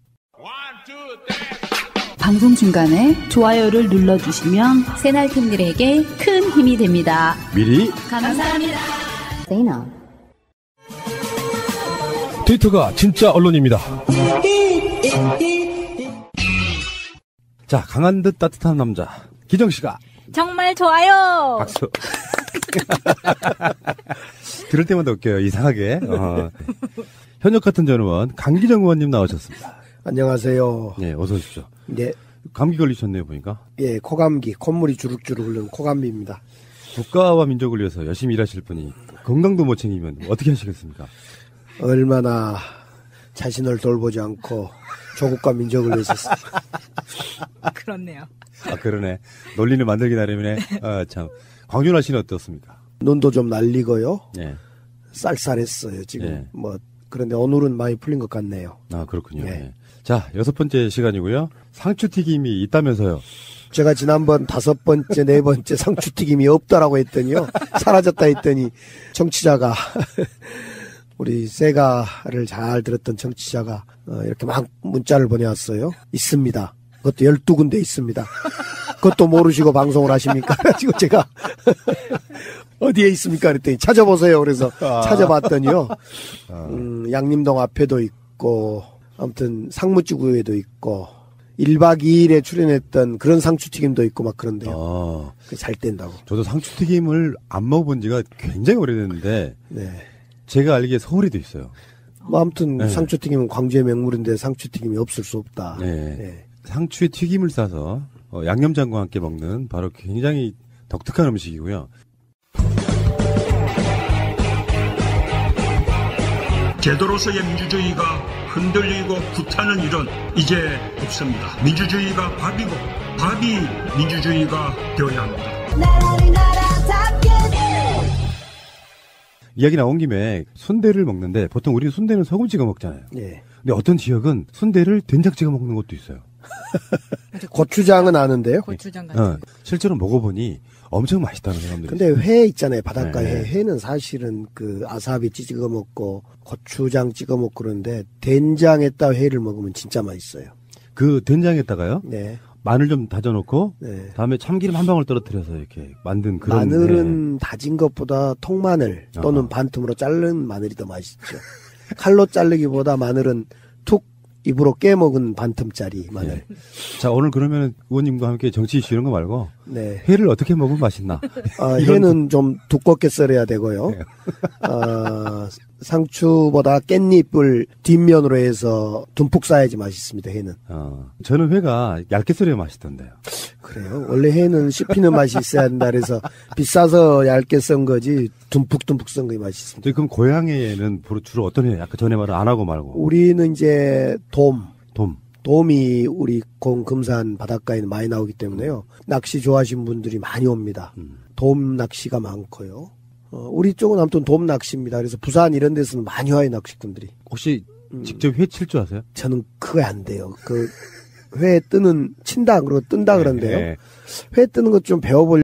방송 중간에 좋아요를 눌러주시면 새날팀들에게 큰 힘이 됩니다. 미리 감사합니다. 트위터가 진짜 언론입니다. 자, 강한 듯 따뜻한 남자 기정씨가 정말 좋아요. 박수. 들을 때마다 웃겨요. 이상하게. 현역 같은 전 의원 강기정 의원님 나오셨습니다. 안녕하세요. 네, 어서 오십시오. 네. 감기 걸리셨네요, 보니까. 예, 코감기, 콧물이 주룩주룩 흐르는 코감기입니다. 국가와 민족을 위해서 열심히 일하실 분이 건강도 못 챙기면 어떻게 하시겠습니까? 얼마나 자신을 돌보지 않고 조국과 민족을 위해서. 그렇네요. 그러네. 논리는 만들기 나름이네. 참. 광준하 씨는 어떻습니까? 눈도 좀 날리고요. 예. 쌀쌀했어요, 지금. 예. 그런데 오늘은 많이 풀린 것 같네요. 아, 그렇군요. 예. 예. 자, 6번째 시간이고요. 상추튀김이 있다면서요. 제가 지난번 5번째, 4번째 상추튀김이 없다라고 했더니요. 사라졌다 했더니 청취자가 우리 세가를 잘 들었던 청취자가 이렇게 막 문자를 보내왔어요. 있습니다. 그것도 12군데 있습니다. 그것도 모르시고 방송을 하십니까? 그래가지고 제가 어디에 있습니까? 그랬더니 찾아보세요. 그래서 찾아봤더니요. 양림동 앞에도 있고 아무튼 상무지구에도 있고 1박 2일에 출연했던 그런 상추튀김도 있고 막 그런데요. 잘 뗀다고. 저도 상추튀김을 안 먹어본 지가 굉장히 오래됐는데 네. 제가 알기에 서울에도 있어요. 아무튼 네. 상추튀김은 광주의 명물인데 상추튀김이 없을 수 없다. 네. 네. 상추에 튀김을 싸서 양념장과 함께 먹는 바로 굉장히 독특한 음식이고요. 제도로서의 민주주의가 흔들리고 불타는 일은 이제 없습니다. 민주주의가 밥이고 밥이 민주주의가 되어야 합니다. 이야기 나온 김에 순대를 먹는데 보통 우리는 순대는 소금 찍어 먹잖아요. 예. 근데 어떤 지역은 순대를 된장 찍어 먹는 것도 있어요. 고추장은 아는데요. 고추장 같은. 실제로 먹어보니 엄청 맛있다는 사람들이. 근데 회 있잖아요. 바닷가 네. 회는 사실은 그 아사비 찍어 먹고 고추장 찍어 먹고 그러는데 된장에다 회를 먹으면 진짜 맛있어요. 그 된장에다가요? 네. 마늘 좀 다져놓고 네. 다음에 참기름 한 방울 떨어뜨려서 이렇게 만든 그런. 마늘은 다진 것보다 통마늘 또는 반틈으로 자른 마늘이 더 맛있죠. 칼로 자르기보다 마늘은 툭 입으로 깨먹은 반틈짜리 마늘. 네. 자, 오늘 그러면 의원님과 함께 정치 이슈 이런 거 말고 네. 회를 어떻게 먹으면 맛있나? 회는 좀 두껍게 썰어야 되고요. 네. 상추보다 깻잎을 뒷면으로 해서 듬뿍 싸야지 맛있습니다. 회는. 저는 회가 얇게 썰어야 맛있던데요. 그래요. 원래 회는 씹히는 맛이 있어야 한다 그래서 비싸서 얇게 썬 거지 듬뿍듬뿍 썬 게 맛있습니다. 그럼 고향에는 주로 어떤 회? 아까 전에 말을 안 하고 말고. 우리는 이제 돔. 돔이 우리 금산 바닷가에는 많이 나오기 때문에요. 낚시 좋아하시는 분들이 많이 옵니다. 돔 낚시가 많고요. 우리 쪽은 아무튼 돔 낚시입니다. 그래서 부산 이런 데서는 많이 와요, 낚시꾼들이. 혹시 직접 회 칠 줄 아세요? 저는 그거 안 돼요. 회 친다, 그러고 뜬다 그런데요. 회 뜨는 것 좀 배워보려고